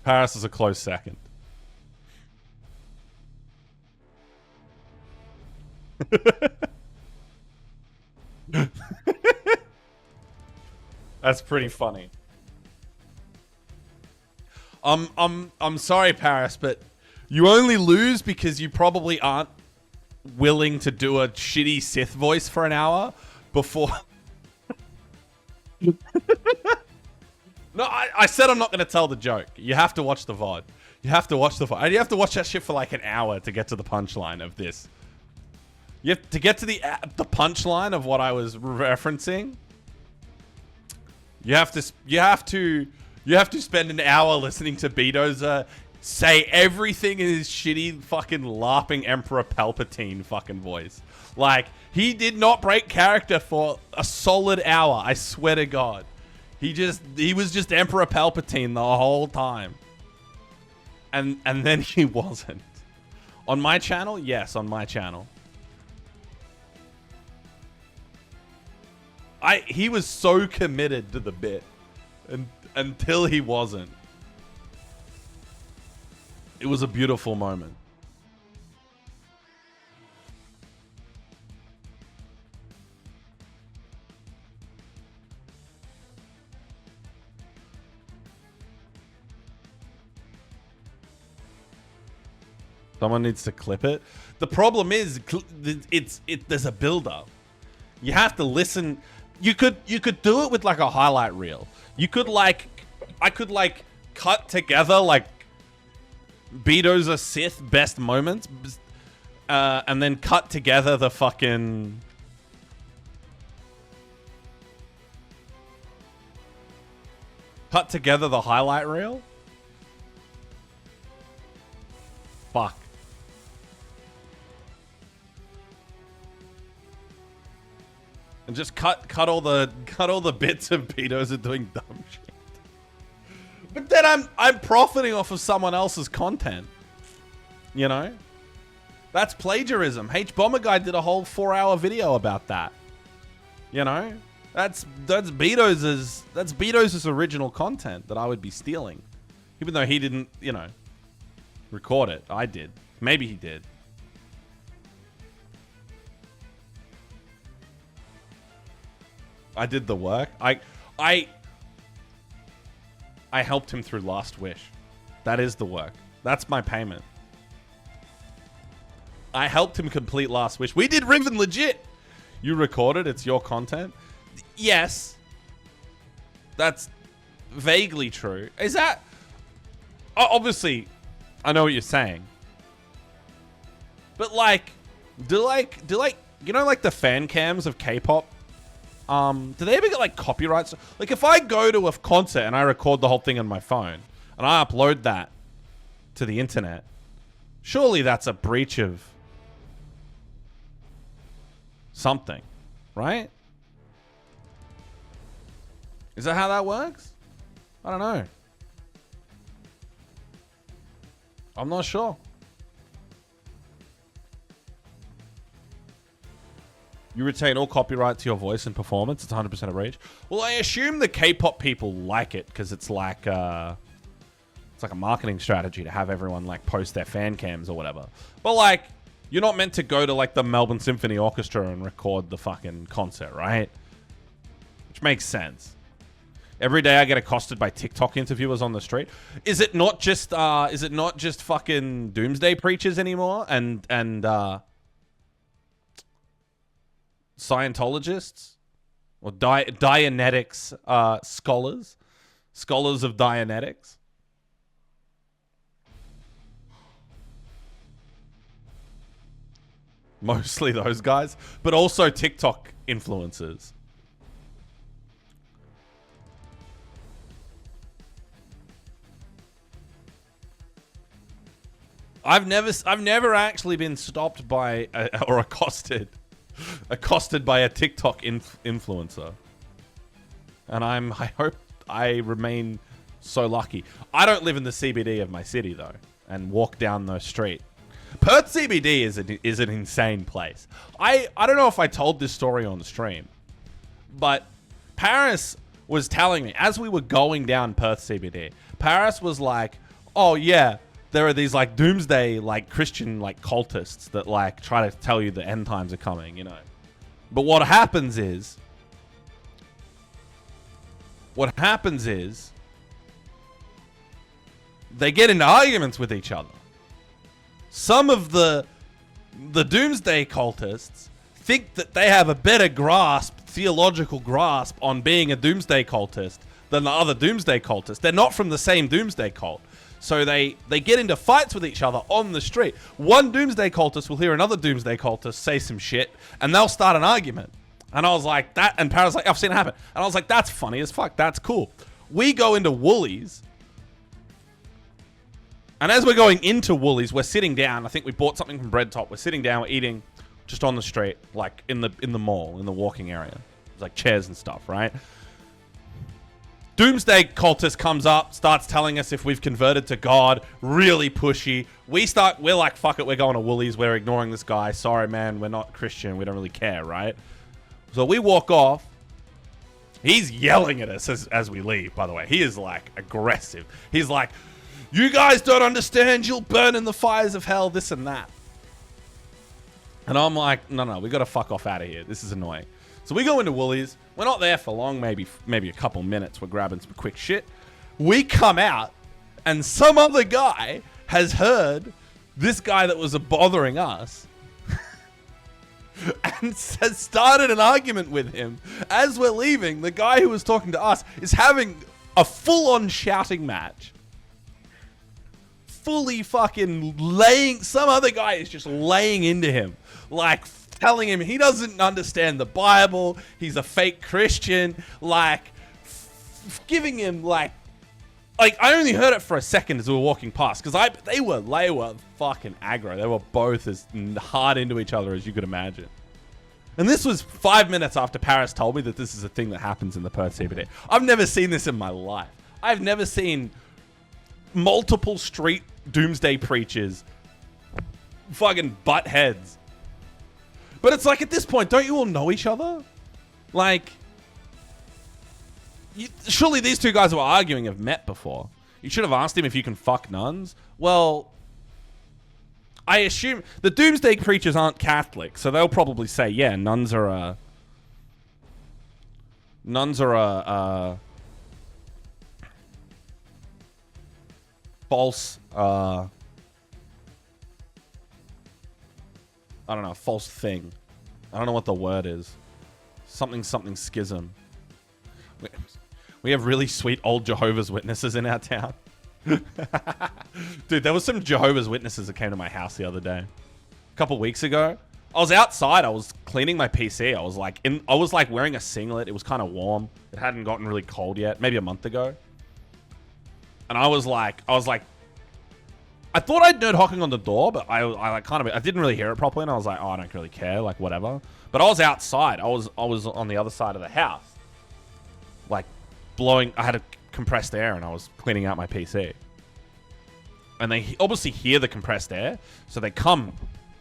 Paris is a close second. That's pretty funny. I'm sorry, Paris, but you only lose because you probably aren't willing to do a shitty Sith voice for an hour before. No, I said I'm not going to tell the joke. You have to watch the VOD. You have to watch the VOD. And you have to watch that shit for like an hour to get to the punchline of this. You have to get to the punchline of what I was referencing. You have to spend an hour listening to Beedozer say everything in his shitty fucking laughing Emperor Palpatine fucking voice. Like, he did not break character for a solid hour. I swear to God. He was just Emperor Palpatine the whole time. And then he wasn't. On my channel? Yes, on my channel. He was so committed to the bit, and until he wasn't. It was a beautiful moment. Someone needs to clip it. The problem is, there's a build-up. You have to listen. You could do it with like a highlight reel. You could like, I could like cut together like Beedozer Sith best moments, and then cut together the fucking. Cut together the highlight reel. Fuck. And just cut all the bits of Beedozer doing dumb shit. But then I'm profiting off of someone else's content. You know? That's plagiarism. H Bomber Guy did a whole 4-hour video about that. You know? That's Beedozer's original content that I would be stealing. Even though he didn't, you know, record it. I did. Maybe he did. I did the work. I helped him through Last Wish. That is the work. That's my payment. I helped him complete Last Wish. We did Riven legit. You recorded. It's your content. Yes. That's vaguely true. Is that... Obviously, I know what you're saying. But like, do you know like the fan cams of K-pop? Do they ever get like copyrights? Like if I go to a concert and I record the whole thing on my phone and I upload that to the internet, surely that's a breach of something, right? Is that how that works? I don't know. I'm not sure. You retain all copyright to your voice and performance. It's 100% of reach. Well, I assume the K-pop people like it because it's like a marketing strategy to have everyone like post their fan cams or whatever. But like, you're not meant to go to like the Melbourne Symphony Orchestra and record the fucking concert, right? Which makes sense. Every day I get accosted by TikTok interviewers on the street. Is it not just fucking doomsday preachers anymore and Scientologists or Dianetics scholars of Dianetics? Mostly those guys, but also TikTok influencers. I've never actually been stopped by or accosted by a TikTok influencer, and I hope I remain so lucky. I don't live in the CBD of my city though, and walk down the street. Perth CBD is an insane place. I don't know if I told this story on the stream, but Paris was telling me as we were going down Perth CBD. Paris was like, "Oh yeah, there are these like doomsday like Christian like cultists that like try to tell you the end times are coming, you know. But what happens is they get into arguments with each other. Some of the doomsday cultists think that they have a better theological grasp on being a doomsday cultist than the other doomsday cultists. They're not from the same doomsday cult. So they get into fights with each other on the street. One doomsday cultist will hear another doomsday cultist say some shit, and they'll start an argument. And I was like, that, and Paris was like, I've seen it happen. And I was like, that's funny as fuck. That's cool. We go into Woolies. And as we're going into Woolies, we're sitting down. I think we bought something from Bread Top. We're sitting down, we're eating just on the street, like in the mall, in the walking area. There's like chairs and stuff, right? Doomsday cultist comes up, starts telling us if we've converted to God, really pushy. We're like, fuck it, we're going to Woolies, we're ignoring this guy. Sorry, man, we're not Christian, we don't really care, right? So we walk off, He's yelling at us as we leave, by the way. He is, like, aggressive. He's like, you guys don't understand. You'll burn in the fires of hell, this and that. And I'm like, no, we got to fuck off out of here. This is annoying. So we go into Woolies. We're not there for long, maybe a couple minutes. We're grabbing some quick shit. We come out, and some other guy has heard this guy that was bothering us and has started an argument with him. As we're leaving, the guy who was talking to us is having a full-on shouting match. Fully fucking laying... Some other guy is just laying into him. Like, telling him he doesn't understand the Bible. He's a fake Christian. Like, giving him, like, I only heard it for a second as we were walking past. Because they were fucking aggro. They were both as hard into each other as you could imagine. And this was 5 minutes after Paris told me that this is a thing that happens in the Perth CBD. I've never seen this in my life. I've never seen multiple street doomsday preachers fucking butt heads. But it's like, at this point, don't you all know each other? Like, surely these two guys who were arguing have met before. You should have asked him if you can fuck nuns. Well, I assume the doomsday preachers aren't Catholic, so they'll probably say, yeah, nuns are a false, I don't know, false thing. I don't know what the word is. Something schism. We have really sweet old Jehovah's Witnesses in our town. Dude, there was some Jehovah's Witnesses that came to my house the other day. A couple weeks ago. I was outside. I was cleaning my PC. I was like wearing a singlet. It was kind of warm. It hadn't gotten really cold yet. Maybe a month ago. And I was like, I thought I'd heard knocking on the door, but I didn't really hear it properly, and I was like, oh, I don't really care, like, whatever. But I was outside. I was on the other side of the house, like, blowing. I had a compressed air, and I was cleaning out my PC. And they obviously hear the compressed air, so they come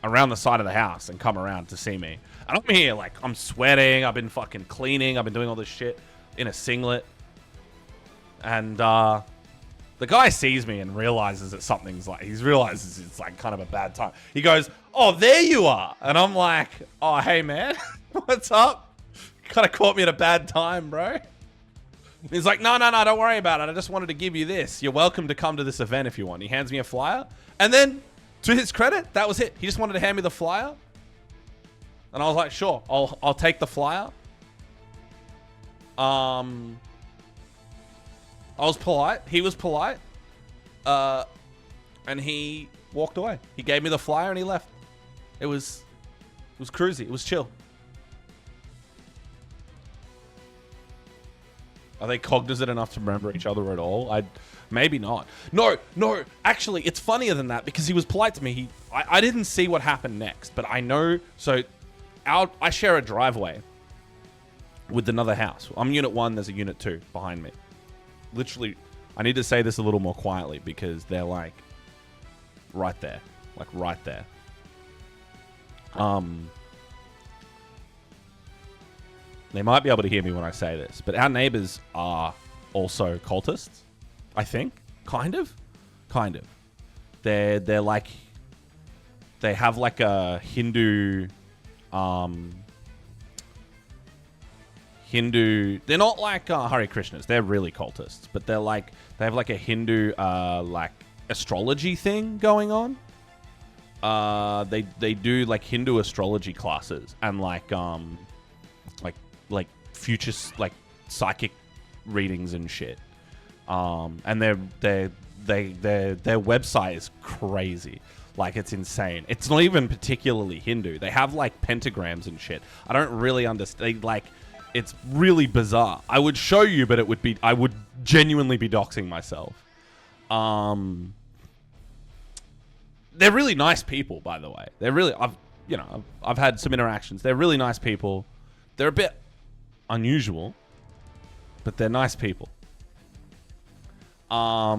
around the side of the house and come around to see me. And I'm here, like, I'm sweating. I've been fucking cleaning. I've been doing all this shit in a singlet. And the guy sees me and realizes that something's like, he realizes it's like kind of a bad time. He goes, oh, there you are. And I'm like, oh, hey, man, what's up? Kind of caught me at a bad time, bro. He's like, no, don't worry about it. I just wanted to give you this. You're welcome to come to this event if you want. He hands me a flyer. And then, to his credit, that was it. He just wanted to hand me the flyer. And I was like, sure, I'll take the flyer. I was polite. He was polite. And he walked away. He gave me the flyer and he left. It was cruisy. It was chill. Are they cognizant enough to remember each other at all? Maybe not. No. Actually, it's funnier than that because he was polite to me. I didn't see what happened next, but I know. So, I share a driveway with another house. I'm Unit 1. There's a Unit 2 behind me. Literally, I need to say this a little more quietly because they're like right there. Like right there. They might be able to hear me when I say this, but our neighbors are also cultists, I think. Kind of. They're like, they have like a Hindu, they're not like Hare Krishnas. They're really cultists, but they're like, they have like a Hindu, like astrology thing going on. They do like Hindu astrology classes and like future like psychic readings and shit. And their website is crazy. Like, it's insane. It's not even particularly Hindu. They have like pentagrams and shit. I don't really understand. Like, it's really bizarre. I would show you, but I would genuinely be doxing myself. They're really nice people, by the way. They're really, I've had some interactions. They're really nice people. They're a bit unusual, but they're nice people. But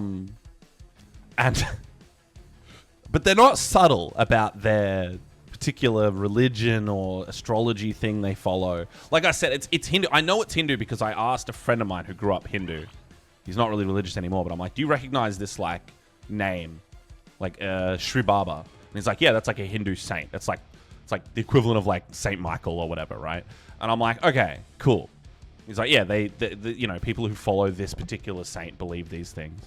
they're not subtle about their particular religion or astrology thing they follow. Like I said, it's Hindu. I know it's Hindu because I asked a friend of mine who grew up Hindu. He's not really religious anymore, but I'm like, do you recognize this like name, like Sri Baba? And he's like, yeah, that's like a Hindu saint. It's like the equivalent of like Saint Michael or whatever, right? And I'm like, okay, cool. He's like, yeah, they you know, people who follow this particular saint believe these things.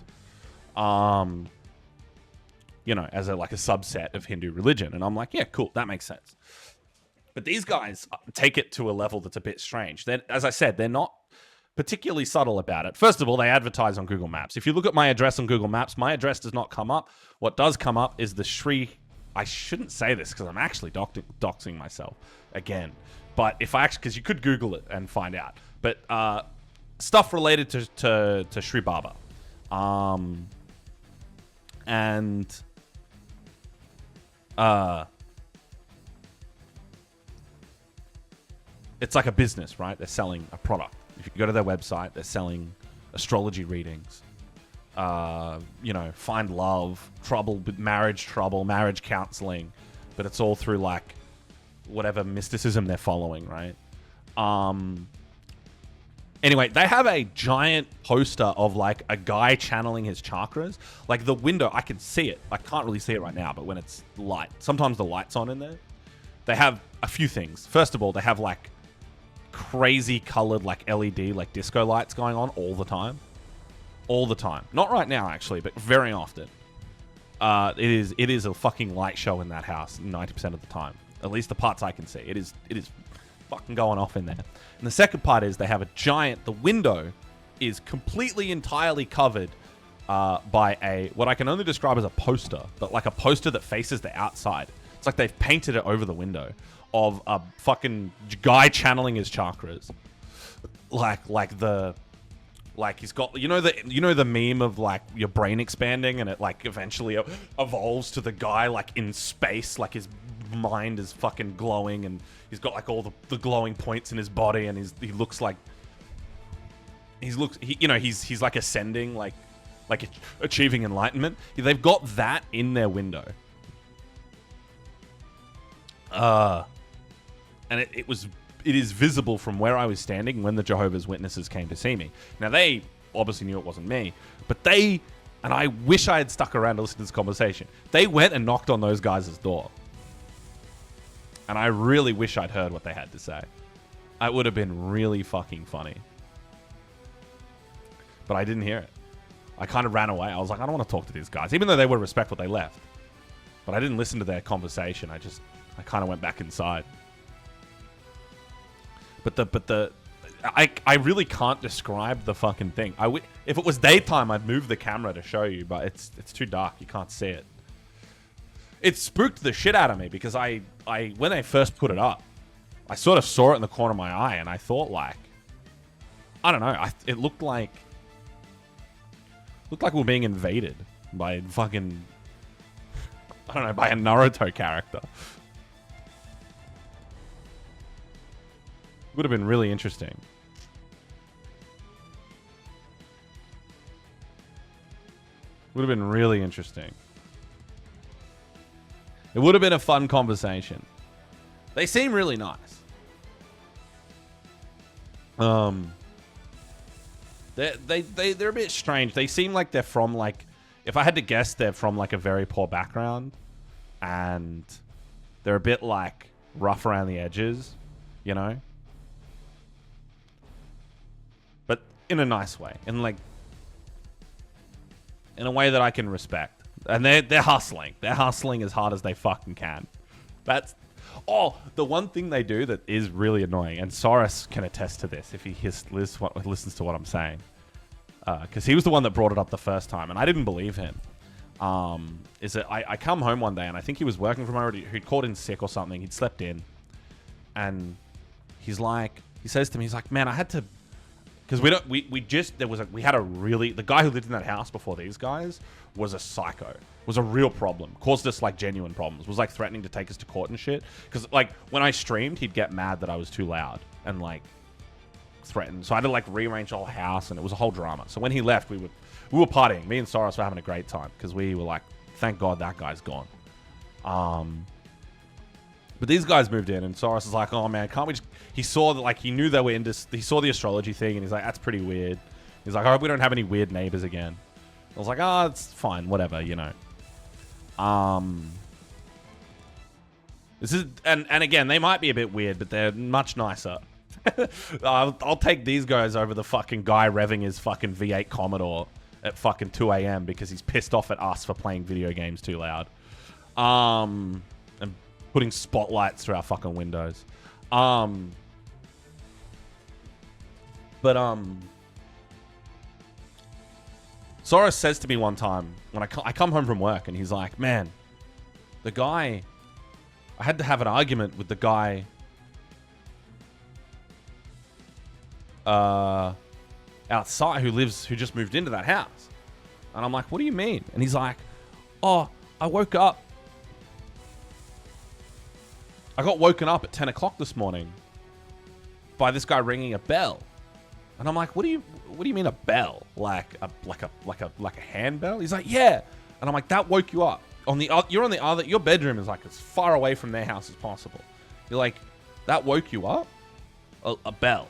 You know, as like a subset of Hindu religion. And I'm like, yeah, cool, that makes sense. But these guys take it to a level that's a bit strange. As I said, they're not particularly subtle about it. First of all, they advertise on Google Maps. If you look at my address on Google Maps, my address does not come up. What does come up is the Sri... I shouldn't say this because I'm actually doxing myself again. But if I actually... Because you could Google it and find out. But stuff related to Sri Baba. And... it's like a business, right? They're selling a product. If you go to their website, they're selling astrology readings, you know, find love, marriage counseling, but it's all through like whatever mysticism they're following, right? Anyway, they have a giant poster of like a guy channeling his chakras. Like the window, I can see it. I can't really see it right now, but when it's light, sometimes the light's on in there. They have a few things. First of all, they have like crazy colored like LED like disco lights going on all the time. Not right now actually, but very often. It is a fucking light show in that house 90% of the time. At least the parts I can see. It is fucking going off in there. And the second part is they have the window is completely entirely covered by what I can only describe as a poster, but like a poster that faces the outside. It's like they've painted it over the window of a fucking guy channeling his chakras. Like he's got, you know the meme of like your brain expanding and it like eventually evolves to the guy like in space, like his mind is fucking glowing and he's got like all the glowing points in his body and he looks like he's like ascending, like achieving enlightenment. They've got that in their window. And it is visible from where I was standing when the Jehovah's Witnesses came to see me. Now, they obviously knew it wasn't me, but and I wish I had stuck around to listen to this conversation. They went and knocked on those guys' door. And I really wish I'd heard what they had to say. It would have been really fucking funny. But I didn't hear it. I kind of ran away. I was like, I don't want to talk to these guys. Even though they were respectful, they left. But I didn't listen to their conversation. I kind of went back inside. But I really can't describe the fucking thing. If it was daytime, I'd move the camera to show you, but it's too dark. You can't see it. It spooked the shit out of me because when they first put it up, I sort of saw it in the corner of my eye and I thought like, I don't know, it looked like we're being invaded by fucking, I don't know, by a Naruto character. Would have been really interesting. Would have been really interesting. It would have been a fun conversation. They seem really nice. They're a bit strange. They seem like they're from like, if I had to guess, they're from like a very poor background, and they're a bit like rough around the edges, you know. But in a nice way, in a way that I can respect. And they're hustling. They're hustling as hard as they fucking can. The one thing they do that is really annoying, and Soros can attest to this if he listens to what I'm saying, because he was the one that brought it up the first time, and I didn't believe him. Is that I come home one day and I think he was working from home. He'd called in sick or something. He'd slept in, and he says to me, he's like, man, I had to. Because the guy who lived in that house before these guys was a psycho. Was a real problem. Caused us like genuine problems. Was like threatening to take us to court and shit. Because like when I streamed, he'd get mad that I was too loud and like threatened. So I had to like rearrange the whole house and it was a whole drama. So when he left, we were partying. Me and Soros were having a great time because we were like, thank God that guy's gone. But these guys moved in, and Soros is like, oh man, can't we just... He saw that, like, he knew they were into... He saw the astrology thing, and he's like, that's pretty weird. He's like, I hope we don't have any weird neighbors again. I was like, oh, it's fine, whatever, you know. This is... And again, they might be a bit weird, but they're much nicer. I'll take these guys over the fucking guy revving his fucking V8 Commodore at fucking 2 a.m. because he's pissed off at us for playing video games too loud. And putting spotlights through our fucking windows. Soros says to me one time when I come home from work, and he's like, man, the guy... I had to have an argument with the guy outside who just moved into that house. And I'm like, what do you mean? And he's like, oh, I got woken up at 10 o'clock this morning by this guy ringing a bell. And I'm like, what do you mean a bell? Like a handbell? He's like, yeah. And I'm like, that woke you up. Your bedroom is like as far away from their house as possible. You're like, that woke you up? A bell.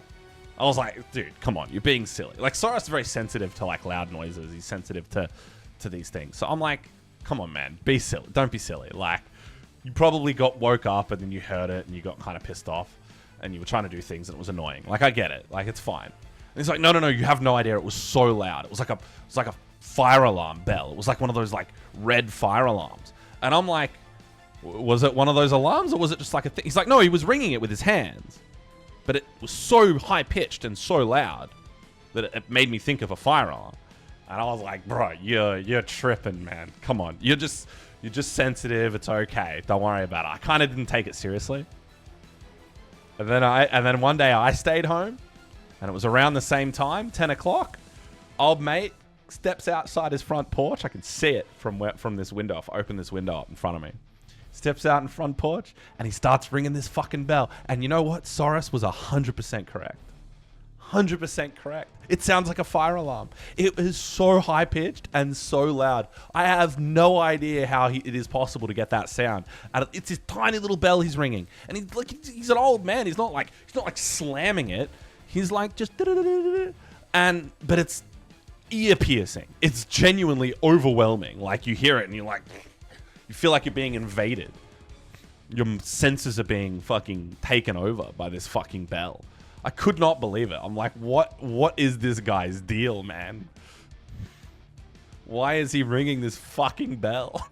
I was like, dude, come on, you're being silly. Like, Soros is very sensitive to like loud noises. He's sensitive to these things. So I'm like, come on, man, be silly. Don't be silly. Like, you probably woke up and then you heard it and you got kind of pissed off and you were trying to do things and it was annoying. Like, I get it. Like, it's fine. And he's like, no, you have no idea. It was so loud. It was like a fire alarm bell. It was like one of those like red fire alarms. And I'm like, was it one of those alarms or was it just like a thing? He's like, no, he was ringing it with his hands. But it was so high pitched and so loud that it made me think of a fire alarm. And I was like, bro, you're tripping, man. Come on. You're just sensitive. It's okay. Don't worry about it. I kind of didn't take it seriously. And then one day I stayed home and it was around the same time, 10 o'clock. Old mate steps outside his front porch. I can see it from this window. If I open this window up in front of me. Steps out in front porch and he starts ringing this fucking bell. And you know what? Soros was 100% correct. 100% correct. It sounds like a fire alarm. It is so high pitched and so loud. I have no idea how it is possible to get that sound. And it's this tiny little bell he's ringing, and he's an old man. He's not like slamming it. He's like just but it's ear piercing. It's genuinely overwhelming. Like you hear it and you feel like you're being invaded. Your senses are being fucking taken over by this fucking bell. I could not believe it. I'm like, what is this guy's deal, man? Why is he ringing this fucking bell?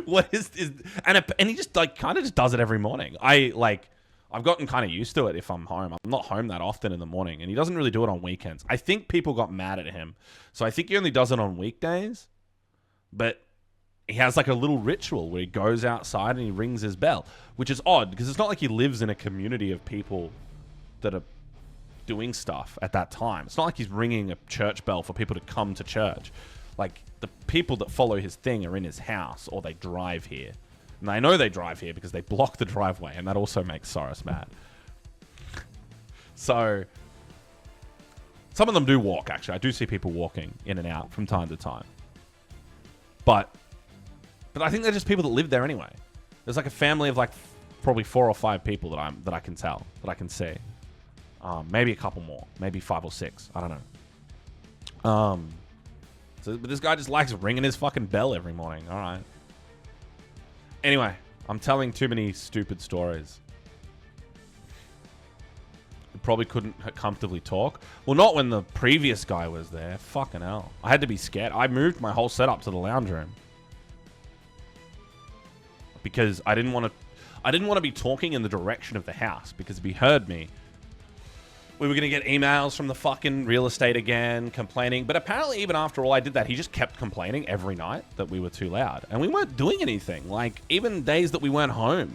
What is and he just like kind of just does it every morning. I've gotten kind of used to it if I'm home. I'm not home that often in the morning, and he doesn't really do it on weekends. I think people got mad at him. So I think he only does it on weekdays. But he has like a little ritual where he goes outside and he rings his bell, which is odd because it's not like he lives in a community of people that are doing stuff at that time. It's not like he's ringing a church bell for people to come to church. Like, the people that follow his thing are in his house or they drive here. And I know they drive here because they block the driveway, and that also makes Soros mad. So, some of them do walk, actually. I do see people walking in and out from time to time. But I think they're just people that live there anyway. There's like a family of like probably 4 or 5 people that I can tell, that I can see. Maybe a couple more, maybe 5 or 6. I don't know. But this guy just likes ringing his fucking bell every morning. All right. Anyway, I'm telling too many stupid stories. You probably couldn't comfortably talk. Well, not when the previous guy was there. Fucking hell. I had to be scared. I moved my whole setup to the lounge room because I didn't want to be talking in the direction of the house, because if he heard me, we were going to get emails from the fucking real estate again, complaining. But apparently, even after all I did that, he just kept complaining every night that we were too loud. And we weren't doing anything. Like, even days that we weren't home.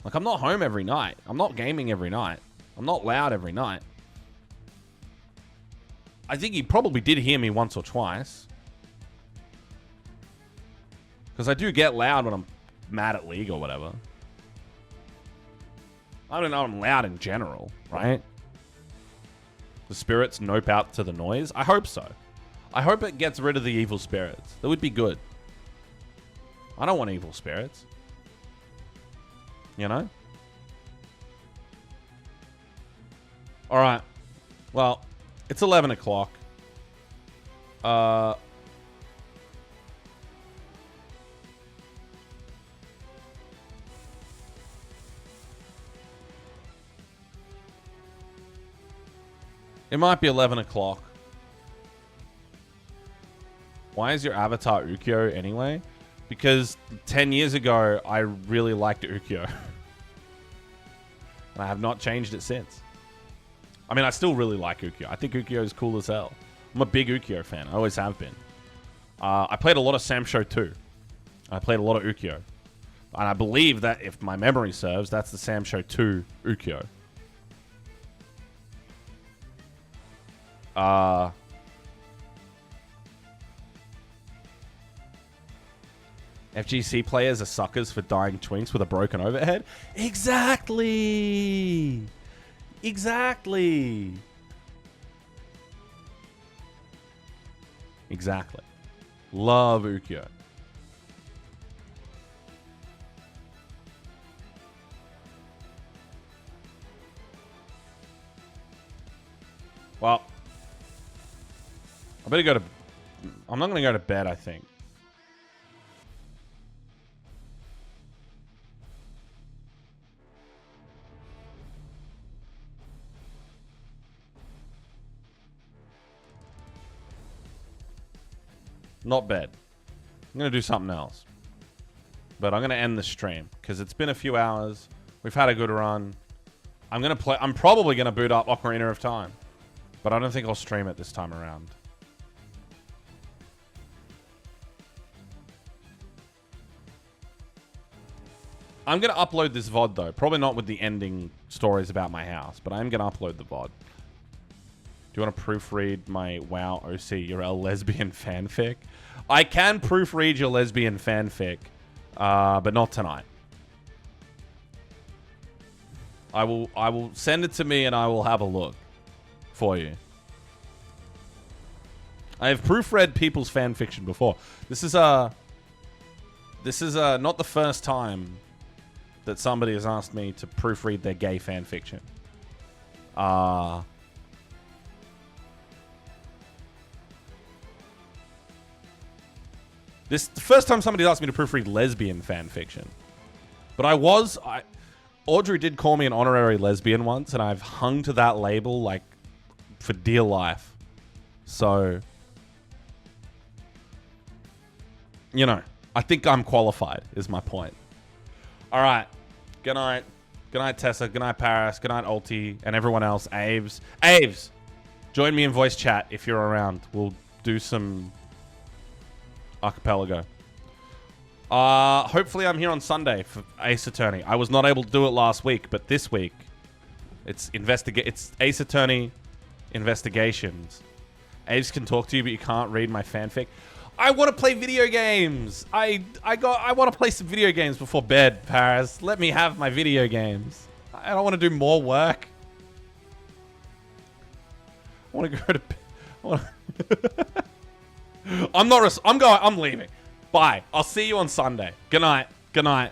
Like, I'm not home every night. I'm not gaming every night. I'm not loud every night. I think he probably did hear me once or twice. Because I do get loud when I'm mad at League or whatever. I don't know, I'm loud in general, right? The spirits nope out to the noise? I hope so. I hope it gets rid of the evil spirits. That would be good. I don't want evil spirits. You know? Alright. Well, it's 11 o'clock. It might be 11 o'clock. Why is your avatar Ukyo anyway? Because 10 years ago, I really liked Ukyo. And I have not changed it since. I mean, I still really like Ukyo. I think Ukyo is cool as hell. I'm a big Ukyo fan. I always have been. I played a lot of Samsho too. I played a lot of Ukyo. And I believe that, if my memory serves, that's the Samsho 2 Ukyo. FGC players are suckers for dying twinks with a broken overhead. Exactly. Exactly. Exactly. Love Ukyo. Well, I better go to... I'm not going to go to bed, I think. Not bed. I'm going to do something else. But I'm going to end the stream because it's been a few hours. We've had a good run. I'm going to play... I'm probably going to boot up Ocarina of Time. But I don't think I'll stream it this time around. I'm going to upload this VOD, though. Probably not with the ending stories about my house, but I am going to upload the VOD. Do you want to proofread my WoW OCURL lesbian fanfic? I can proofread your lesbian fanfic, but not tonight. I will send it to me and I will have a look for you. I have proofread people's fanfiction before. This is not the first time that somebody has asked me to proofread their gay fanfiction. This is the first time somebody asked me to proofread lesbian fanfiction. But Audrey did call me an honorary lesbian once, and I've hung to that label, like, for dear life. So, you know, I think I'm qualified, is my point. Alright. Good night. Good night, Tessa. Good night, Paris. Good night, Ulti. And everyone else. Aves. Aves! Join me in voice chat if you're around. We'll do some archipelago. Hopefully I'm here on Sunday for Ace Attorney. I was not able to do it last week, but this week it's Ace Attorney Investigations. Aves can talk to you, but you can't read my fanfic. I want to play video games. I want to play some video games before bed, Paris. Let me have my video games. I don't want to do more work. I want to go to bed. I'm leaving. Bye. I'll see you on Sunday. Good night. Good night.